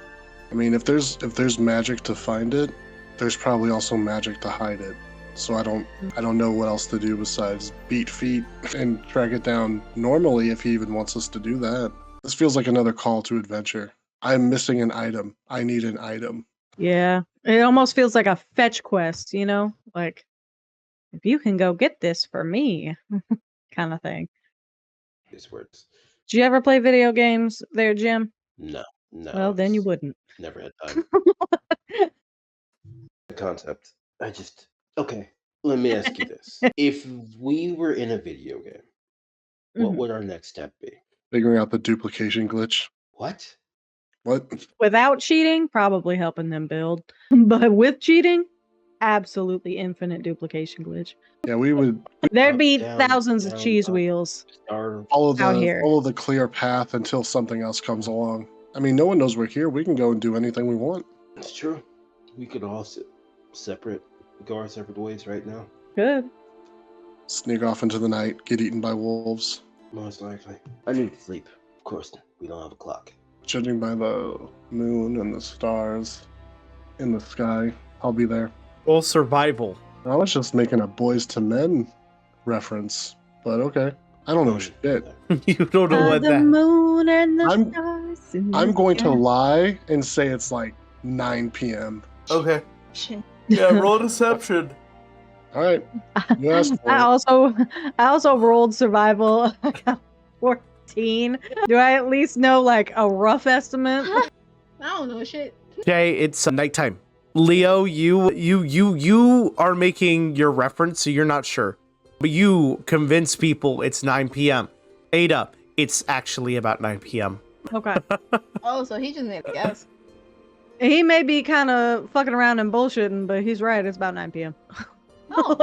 I mean, if there's magic to find it, there's probably also magic to hide it. So I don't know what else to do besides beat feet and track it down normally if he even wants us to do that. This feels like another call to adventure. I'm missing an item. I need an item. Yeah. It almost feels like a fetch quest, you know? Like, if you can go get this for me, kind of thing. This works. Did you ever play video games there, Jim? No. Well, then you wouldn't. Never had time. The concept. Okay, let me ask you this. If we were in a video game, what Mhm. would our next step be? Figuring out the duplication glitch. What? What? Without cheating, probably helping them build. But with cheating, absolutely infinite duplication glitch. Yeah, we would There'd be Down, thousands of down, cheese up. wheels. Our follow Out here. the clear path until something else comes along. I mean, no one knows we're here. We can go and do anything we want. It's true. We could all go our separate ways right now. Good. Sneak off into the night, get eaten by wolves. Most likely. I need to sleep. Of course, we don't have a clock. Judging by the moon and the stars in the sky, I'll be there. Or survival. I was just making a Boys to Men reference, but okay. I don't know shit. You don't know what the that. moon and the I'm- stars. in I'm the going to sky. lie and say it's like 9 p.m. Okay. Shit. Yeah, roll deception. All right. You asked for I also rolled survival. I got 14. Do I at least know like a rough estimate? I don't know shit. Okay, it's nighttime. Leo, you are making your reference, so you're not sure. But you convince people it's 9 p.m. Ada, it's actually about 9 p.m. Okay. Oh, so he just made a guess. He may be kind of fucking around and bullshitting, but he's right. It's about 9 p.m. Oh,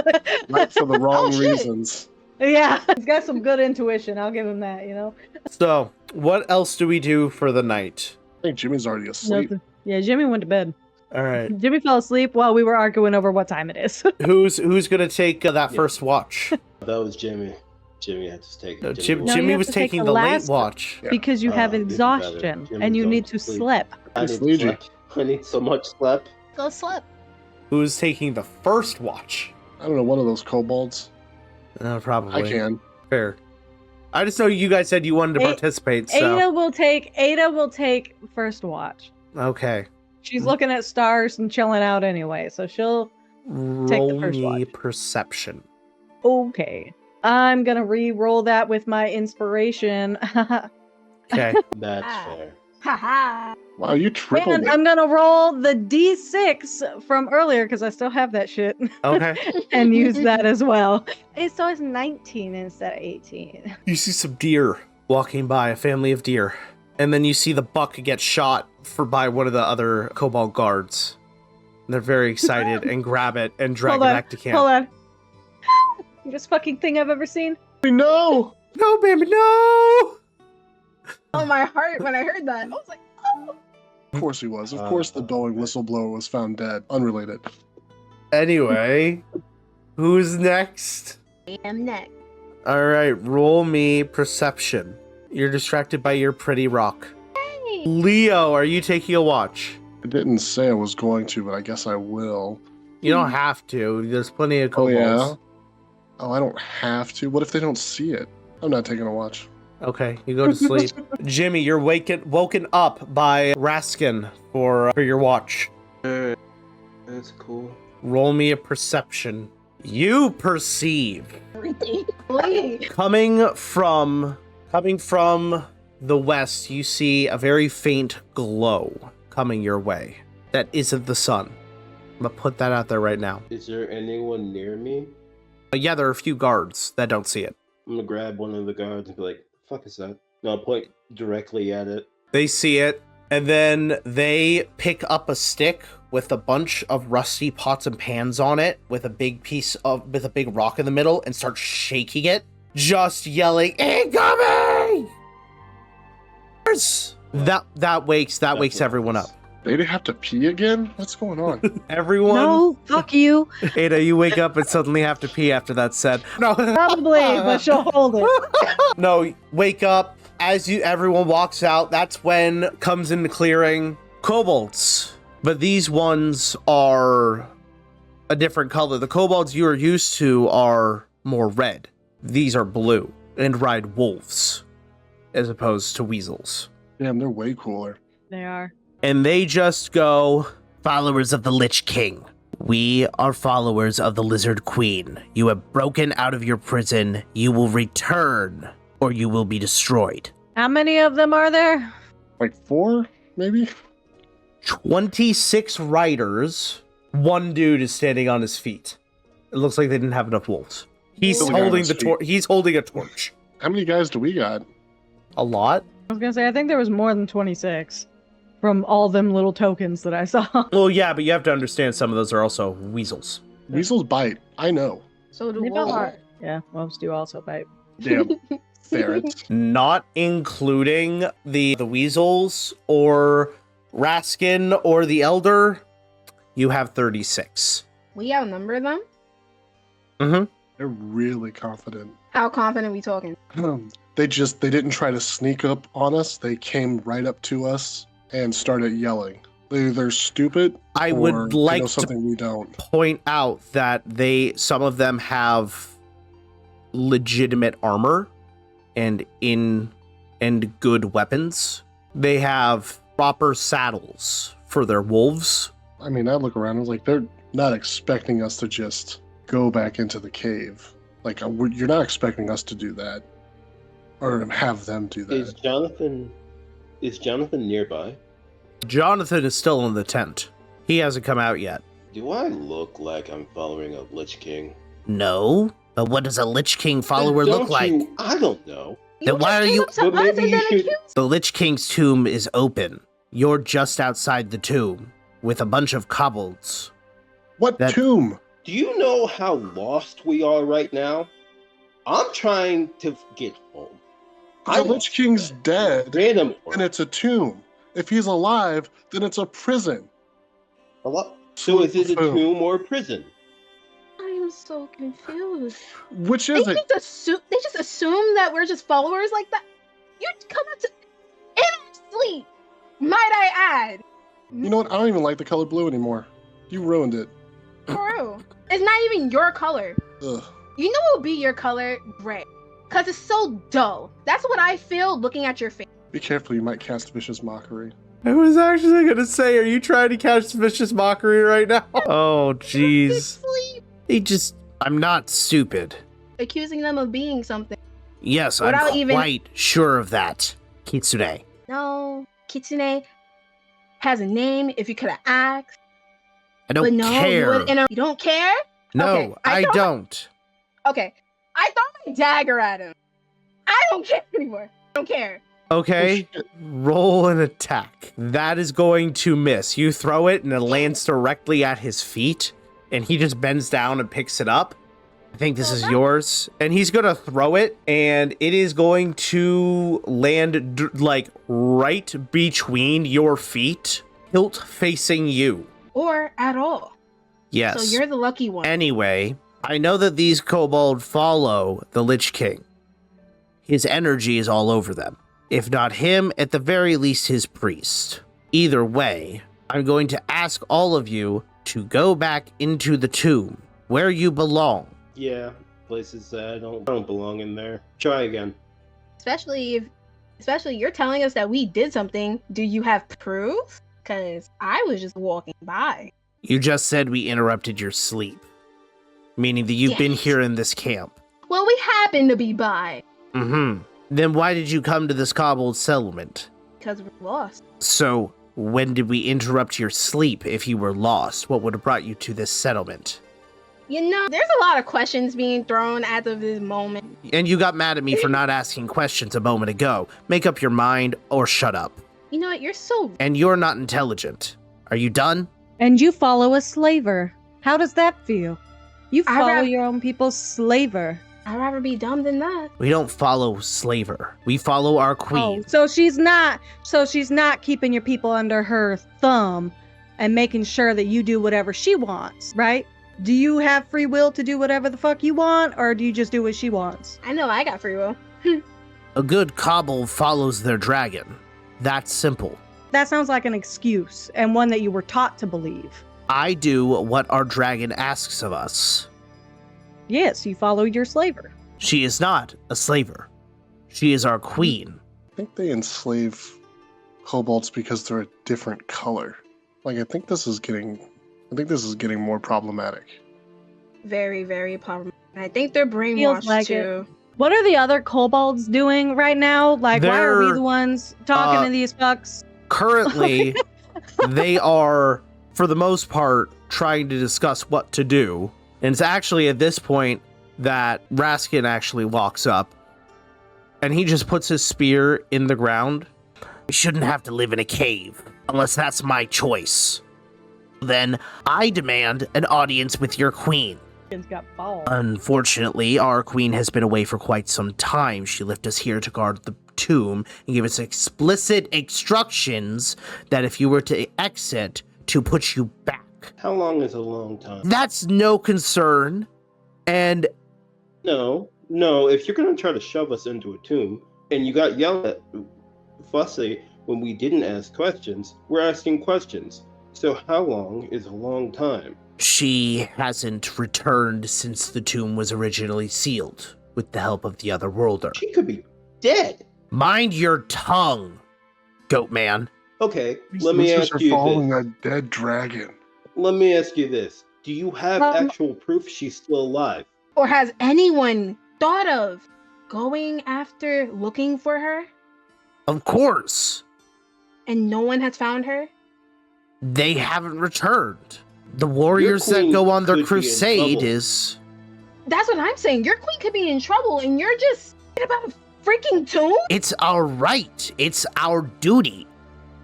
right for the wrong shit. reasons. Yeah, he's got some good intuition. I'll give him that, you know? So, what else do we do for the night? I think Jimmy's already asleep. Nothing. Yeah, Jimmy went to bed. All right. Jimmy fell asleep while we were arguing over what time it is. Who's gonna take that Yeah. first watch? That was Jimmy. Jimmy had to take No, it. Jimmy No, you have was to take taking the the late last- watch. Yeah. Because you have even better. exhaustion Jimmy's and you going need to to sleep. sleep. I Just need lead you. sleep. I need so much sleep. go sleep. Who's taking the first watch? I don't know, one of those kobolds. Probably. I can. Fair. I just know you guys said you wanted to A- participate, so Ada will take first watch. okay. She's looking at stars and chilling out anyway, so she'll Roll first me watch. perception. okay. I'm gonna re-roll that with my inspiration. Okay. That's fair. Haha. Wow, you tripled And it. I'm gonna roll the d6 from earlier because I still have that shit. Okay. And use that as well. So it's 19 instead of 18. You see some deer walking by, a family of deer. And then you see the buck get shot by one of the other kobold guards. And they're very excited and grab it and drag it back to camp. Hold on. Biggest fucking thing I've ever seen. No! No, baby, no! Oh, my heart when I heard that. I was like, oh. Of course he was. Of course the Boeing whistleblower was found dead. Unrelated. Anyway, who's next? I am next. All right, roll me perception. You're distracted by your pretty rock. Hey. Leo, are you taking a watch? I didn't say I was going to, but I guess I will. You don't have to. There's plenty of Oh, kobolds. yeah? Oh, I don't have to? What if they don't see it? I'm not taking a watch. Okay, you go to sleep. Jimmy, you're woken up by Raskin for your watch. That's cool. Roll me a perception. You perceive Everything. Please. coming from the west, you see a very faint glow coming your way. That isn't the sun. I'm gonna put that out there right now. Is there anyone near me? Yeah, there are a few guards that don't see it. I'm gonna grab one of the guards and be like, fuck is that? No, I'll point directly at it. They see it, and then they pick up a stick with a bunch of rusty pots and pans on it, with a big rock in the middle, and start shaking it, just yelling, "Incoming!" That wakes everyone up. They didn't have to pee again? What's going on? Everyone. No, fuck you. Ada, you wake up and suddenly have to pee after that's said. No. Probably, but she'll hold it. No, wake up. Everyone walks out, that's when comes into clearing kobolds. But these ones are a different color. The kobolds you are used to are more red. These are blue and ride wolves as opposed to weasels. Damn, they're way cooler. They are. And they just go, "Followers of the Lich King. We are followers of the Lizard Queen. You have broken out of your prison. You will return, or you will be destroyed." How many of them are there? Like 4, maybe? 26 riders. One dude is standing on his feet. It looks like they didn't have enough wolves. He's Oh, the guy on holding his the torch. He's holding a torch. How many guys do we got? A lot. I was gonna say, I think there was more than 26 from all them little tokens that I saw. Well, yeah, but you have to understand some of those are also weasels. Weasels bite. I know. So do They wolves. are. Yeah, wolves do also bite. Damn. Ferrets. Not including the weasels or Raskin or the Elder. You have 36. We outnumber them? Mm-hmm. They're really confident. How confident we talking? They didn't try to sneak up on us. They came right up to us and started yelling. They're stupid. I or would they like know to something we don't. point out that some of them have legitimate armor and good weapons. They have proper saddles for their wolves. I mean, I look around and I was like, they're not expecting us to just go back into the cave. Like, you're not expecting us to do that. Or have them do that. Is Jonathan nearby? Jonathan is still in the tent. He hasn't come out yet. Do I look like I'm following a Lich King? No, but what does a Lich King follower Then look like? I don't know. Then why are you? To But us maybe and you then should- accuse The Lich King's tomb is open. You're just outside the tomb with a bunch of kobolds. What that- tomb? Do you know how lost we are right now? I'm trying to get home. The Lich King's dead, Random. and it's a tomb. If he's alive, then it's a prison. So is it a Boom. tomb or a prison? I am so confused. Which They is it? just assume that we're just followers like that. You come up to in our sleep, might I add. You know what? I don't even like the color blue anymore. You ruined it. For real. It's not even your color. Ugh. You know what will be your color? Gray. Cause it's so dull. That's what I feel looking at your face. Be careful, you might cast vicious mockery. I was actually gonna say, are you trying to catch vicious mockery right now? Oh, jeez. Sleep. I'm not stupid. Accusing them of being something. Yes, Without I'm even- quite sure of that. Kitsune. No, Kitsune has a name if you could have asked. I don't But no, care. you don't care? No, Okay, I don't. Okay, I throw my dagger at him. I don't care anymore. I don't care. Okay, Oh, shit. roll an attack. That is going to miss. You throw it and it lands directly at his feet, and he just bends down and picks it up. I think this is yours. And he's going to throw it, and it is going to land like right between your feet, hilt facing you. Or at all. Yes. So you're the lucky one. Anyway, I know that these kobold follow the Lich King. His energy is all over them. If not him, at the very least his priest. Either way, I'm going to ask all of you to go back into the tomb, where you belong. Yeah, places that I don't belong in there. Try again. Especially you're telling us that we did something. Do you have proof? Because I was just walking by. You just said we interrupted your sleep, meaning that you've been Yes. here in this camp. Well, we happened to be by. Mm-hmm. Then why did you come to this kobold settlement? Because we're lost. So, when did we interrupt your sleep if you were lost? What would have brought you to this settlement? You know, there's a lot of questions being thrown as of this moment. And you got mad at me for not asking questions a moment ago. Make up your mind or shut up. You know what? You're so... And you're not intelligent. Are you done? And you follow a slaver. How does that feel? You I follow rap- your own people's slaver. I'd rather be dumb than that. We don't follow slaver. We follow our queen. Oh, so she's not keeping your people under her thumb and making sure that you do whatever she wants, right? Do you have free will to do whatever the fuck you want, or do you just do what she wants? I know I got free will. A good kobold follows their dragon. That's simple. That sounds like an excuse, and one that you were taught to believe. I do what our dragon asks of us. Yes, you follow your slaver. She is not a slaver. She is our queen. I think they enslave kobolds because they're a different color. Like, I think this is getting more problematic. Very, very problematic. I think they're Feels brainwashed like too. What are the other kobolds doing right now? Like, why are we They're, the ones talking to these fucks? Currently, they are, for the most part, trying to discuss what to do. And it's actually at this point that Raskin actually walks up and he just puts his spear in the ground. We shouldn't have to live in a cave unless that's my choice. Then I demand an audience with your queen. It's got balls. Unfortunately, our queen has been away for quite some time. She left us here to guard the tomb and gave us explicit instructions that if you were to exit, to put you back. How long is a long time? That's no concern. And No, if you're gonna try to shove us into a tomb, and you got yelled at fussy when we didn't ask questions, we're asking questions. So how long is a long time? she hasn't returned since the tomb was originally sealed with the help of the other worlder. She could be dead. Mind your tongue, goat man. Okay, These let me losers ask are you following this. a dead dragon. Let me ask you this. Do you have actual proof she's still alive? Or has anyone thought of going after looking for her Of course, and no one has found her? they haven't returned. The warriors that queen go on their could be in crusade trouble. is... That's what I'm saying. Your queen could be in trouble and you're just thinking about a freaking tomb? It's our right. It's our duty.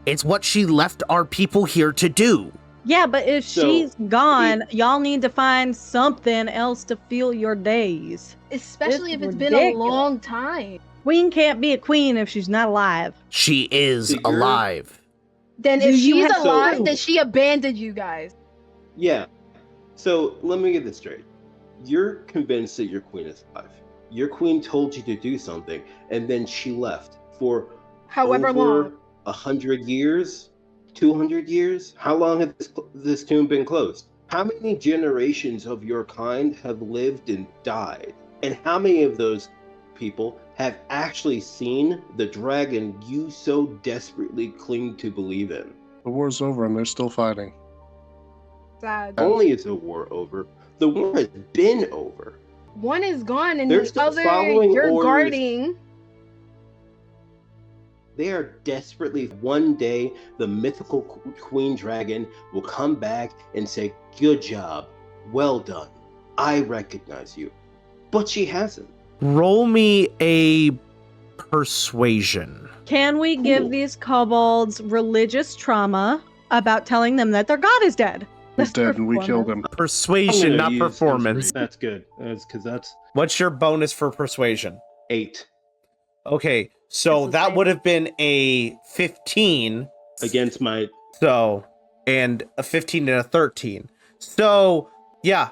It's what she left our people here to do. Yeah, but if So, she's gone, y'all need to find something else to fill your days. Especially It's if it's been a ridiculous. long time. Queen can't be a queen if she's not alive. She is So you're- alive. Then Do if you she's have alive, proof? then she abandoned you guys. Yeah. So let me get this straight. You're convinced that your queen is alive. Your queen told you to do something, and then she left for However over long. 100 years, 200 years. How long has this tomb been closed? How many generations of your kind have lived and died? And how many of those people have actually seen the dragon you so desperately cling to believe in? The war's over and they're still fighting. Sad. Not only is the war over, the war has been over. One is gone and They're the still other following you're orders. guarding. They are desperately. One day, the mythical Queen Dragon will come back and say, "Good job. Well done. I recognize you." But she hasn't. Roll me a persuasion. Can we give these kobolds religious trauma about telling them that their god is dead? He's dead and we killed him. Persuasion, I'm not gonna use performance. history. That's good. That's What's your bonus for persuasion? 8 Okay, so It's the that same. would have been a 15. against my. So, and a 15 and a 13. So, yeah.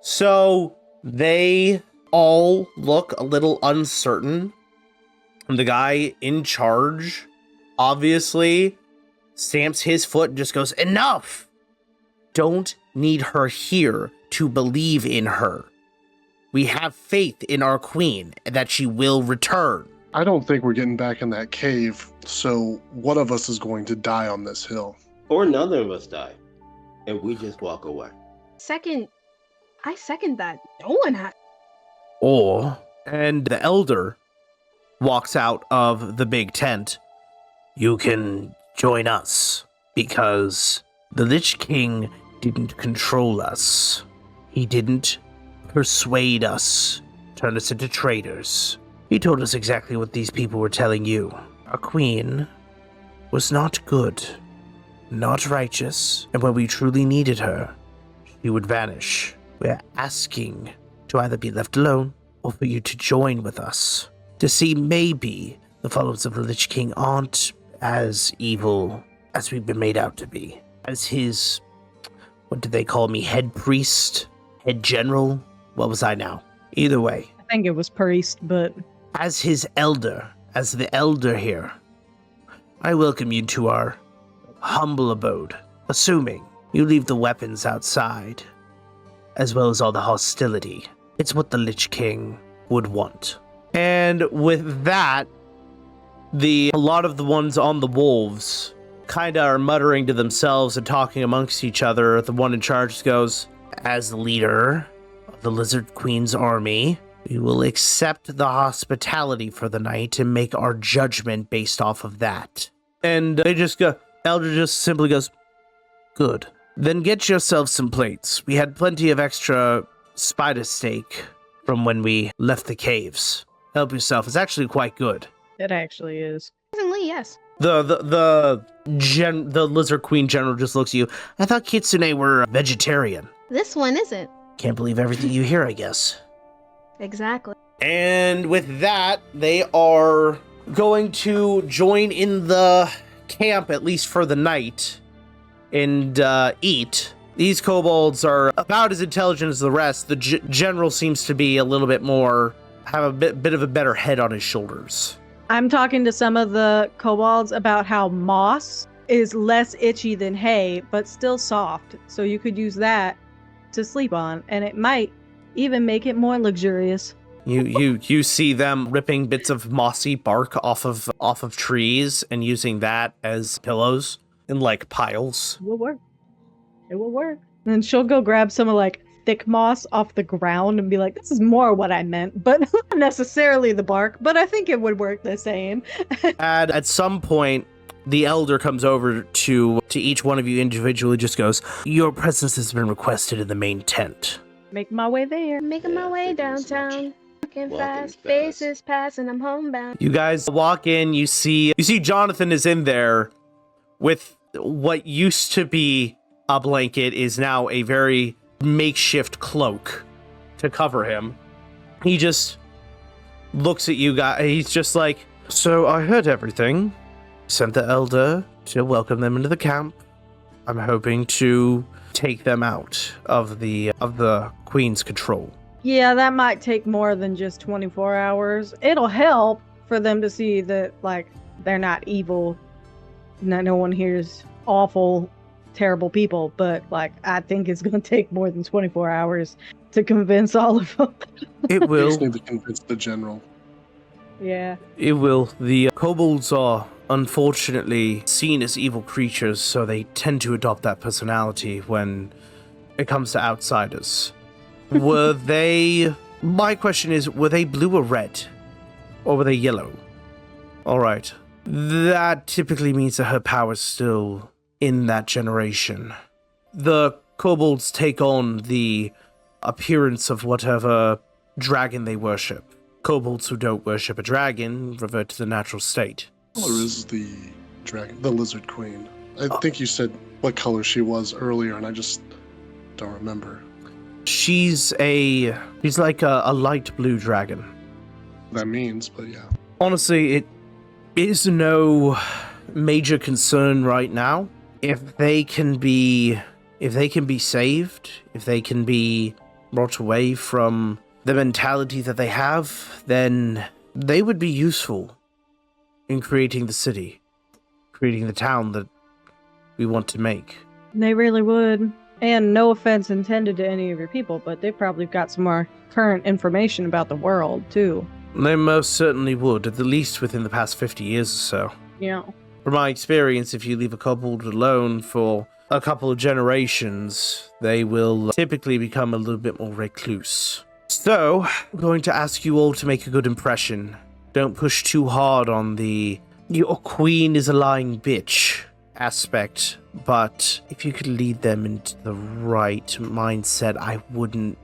So, they all look a little uncertain. The guy in charge, obviously, stamps his foot and just goes, "Enough! Don't need her here to believe in her. We have faith in our queen that she will return." I don't think we're getting back in that cave, so one of us is going to die on this hill. Or none of us die. And we just walk away. I second that. No one has. And the elder walks out of the big tent. "You can join us because the Lich King didn't control us. He didn't persuade us, turn us into traitors. He told us exactly what these people were telling you. Our queen was not good, not righteous, and when we truly needed her, she would vanish. We're asking to either be left alone or for you to join with us, to see maybe the followers of the Lich King aren't as evil as we've been made out to be. As his, what did they call me, head priest? Head general? What was I now? Either way. I think it was priest, but As his elder, as the elder here, I welcome you to our humble abode, assuming you leave the weapons outside, as well as all the hostility. It's what the Lich King would want. And with that, a lot of the ones on the wolves kind of are muttering to themselves and talking amongst each other. The one in charge goes, "As the leader of the Lizard Queen's army, we will accept the hospitality for the night and make our judgment based off of that." And they just go, Elder just simply goes, "Good. Then get yourself some plates. We had plenty of extra spider steak from when we left the caves. Help yourself. It's actually quite good." it actually is. Surprisingly, yes. The Lizard Queen General just looks at you. "I thought Kitsune were vegetarian." This one isn't. Can't believe everything you hear, I guess. Exactly. And with that, they are going to join in the camp, at least for the night, and eat. These kobolds are about as intelligent as the rest. The general seems to be a little bit more, have a bit of a better head on his shoulders. I'm talking to some of the kobolds about how moss is less itchy than hay, but still soft. So you could use that to sleep on, and it might even make it more luxurious. You see them ripping bits of mossy bark off of trees and using that as pillows in like piles. It will work. It will work. And then she'll go grab some of like thick moss off the ground and be like, "This is more what I meant, but not necessarily the bark, but I think it would work the same." And at some point, the elder comes over to each one of you individually, just goes, "Your presence has been requested in the main tent." Make my way there. Making my way downtown. Walking fast, faces passing, I'm homebound. You guys walk in, you see Jonathan is in there with what used to be a blanket is now a very makeshift cloak to cover him. He just looks at you guys. He's just like, "So I heard everything. Sent the elder to welcome them into the camp. I'm hoping to take them out of the queen's control." Yeah, that might take more than just 24 hours. It'll help for them to see that, like, they're not evil. No one here's awful, terrible people, but, like, I think it's going to take more than 24 hours to convince all of them. It We will. just need to convince the general. Yeah. It will. The kobolds are unfortunately seen as evil creatures, so they tend to adopt that personality when it comes to outsiders. Were they... My question is, were they blue or red? Or were they yellow? Alright. That typically means that her power's still in that generation. The kobolds take on the appearance of whatever dragon they worship. Kobolds who don't worship a dragon revert to the natural state. What color is the dragon, the lizard queen? I think you said what color she was earlier, and I just don't remember. She's like a light blue dragon. That means, but yeah. Honestly, it is no major concern right now. If they can be saved, if they can be brought away from the mentality that they have, then they would be useful in creating the city, creating the town that we want to make. They really would. And no offense intended to any of your people, but they probably got some more current information about the world, too. They most certainly would, at the least within the past 50 years or so. Yeah. From my experience, if you leave a kobold alone for a couple of generations, they will typically become a little bit more recluse. So, I'm going to ask you all to make a good impression. Don't push too hard on the "your queen is a lying bitch" aspect, but if you could lead them into the right mindset, I wouldn't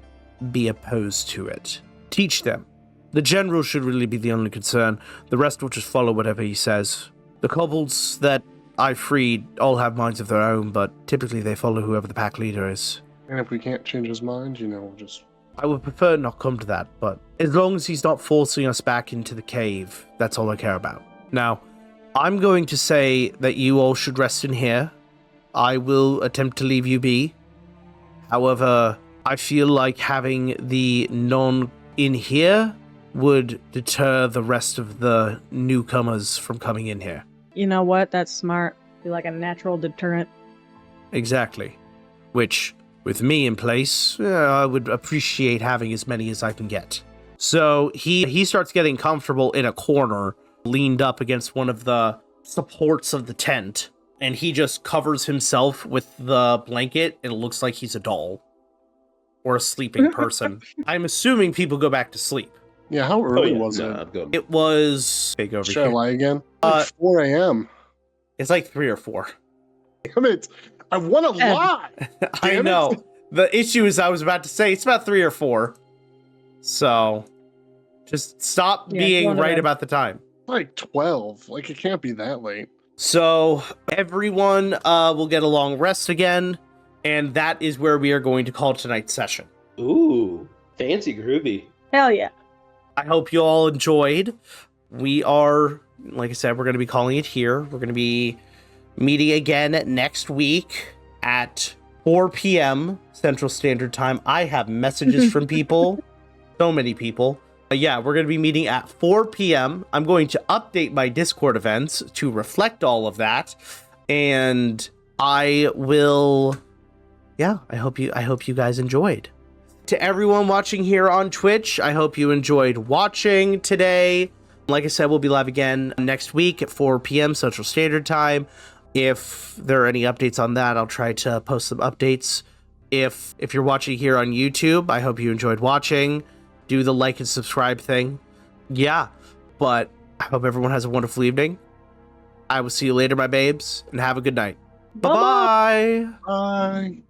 be opposed to it. Teach them. The general should really be the only concern. The rest will just follow whatever he says. The kobolds that I freed all have minds of their own, but typically they follow whoever the pack leader is. And if we can't change his mind, we'll just... I would prefer not come to that, but as long as he's not forcing us back into the cave, that's all I care about. Now, I'm going to say that you all should rest in here. I will attempt to leave you be. However, I feel like having the non in here would deter the rest of the newcomers from coming in here. You know what? That's smart. Be like a natural deterrent. Exactly. Which, with me in place, I would appreciate having as many as I can get. So he starts getting comfortable in a corner, leaned up against one of the supports of the tent, and he just covers himself with the blanket, and it looks like he's a doll. Or a sleeping person. I'm assuming people go back to sleep. Yeah, how early was it? I'm good. It was... Big over Should I here. lie again? Like 4 a.m. It's like 3 or 4. Damn it. I want to lie. I Damn know. it. The issue is I was about to say it's about 3 or 4. So just stop being right about the time. Like 12. Like, it can't be that late. So everyone will get a long rest again, and that is where we are going to call tonight's session. Ooh, fancy groovy. Hell yeah. I hope you all enjoyed. We are, like I said, we're going to be calling it here. We're going to be meeting again next week at 4 p.m. Central Standard Time. I have messages from people, so many people. Yeah, we're going to be meeting at 4 p.m. I'm going to update my Discord events to reflect all of that. And I will, I hope you guys enjoyed. To everyone watching here on Twitch, I hope you enjoyed watching today. Like I said, we'll be live again next week at 4 p.m. Central Standard Time. If there are any updates on that, I'll try to post some updates. If you're watching here on YouTube, I hope you enjoyed watching. Do the like and subscribe thing. Yeah, but I hope everyone has a wonderful evening. I will see you later, my babes, and have a good night. Bye-bye. Bye.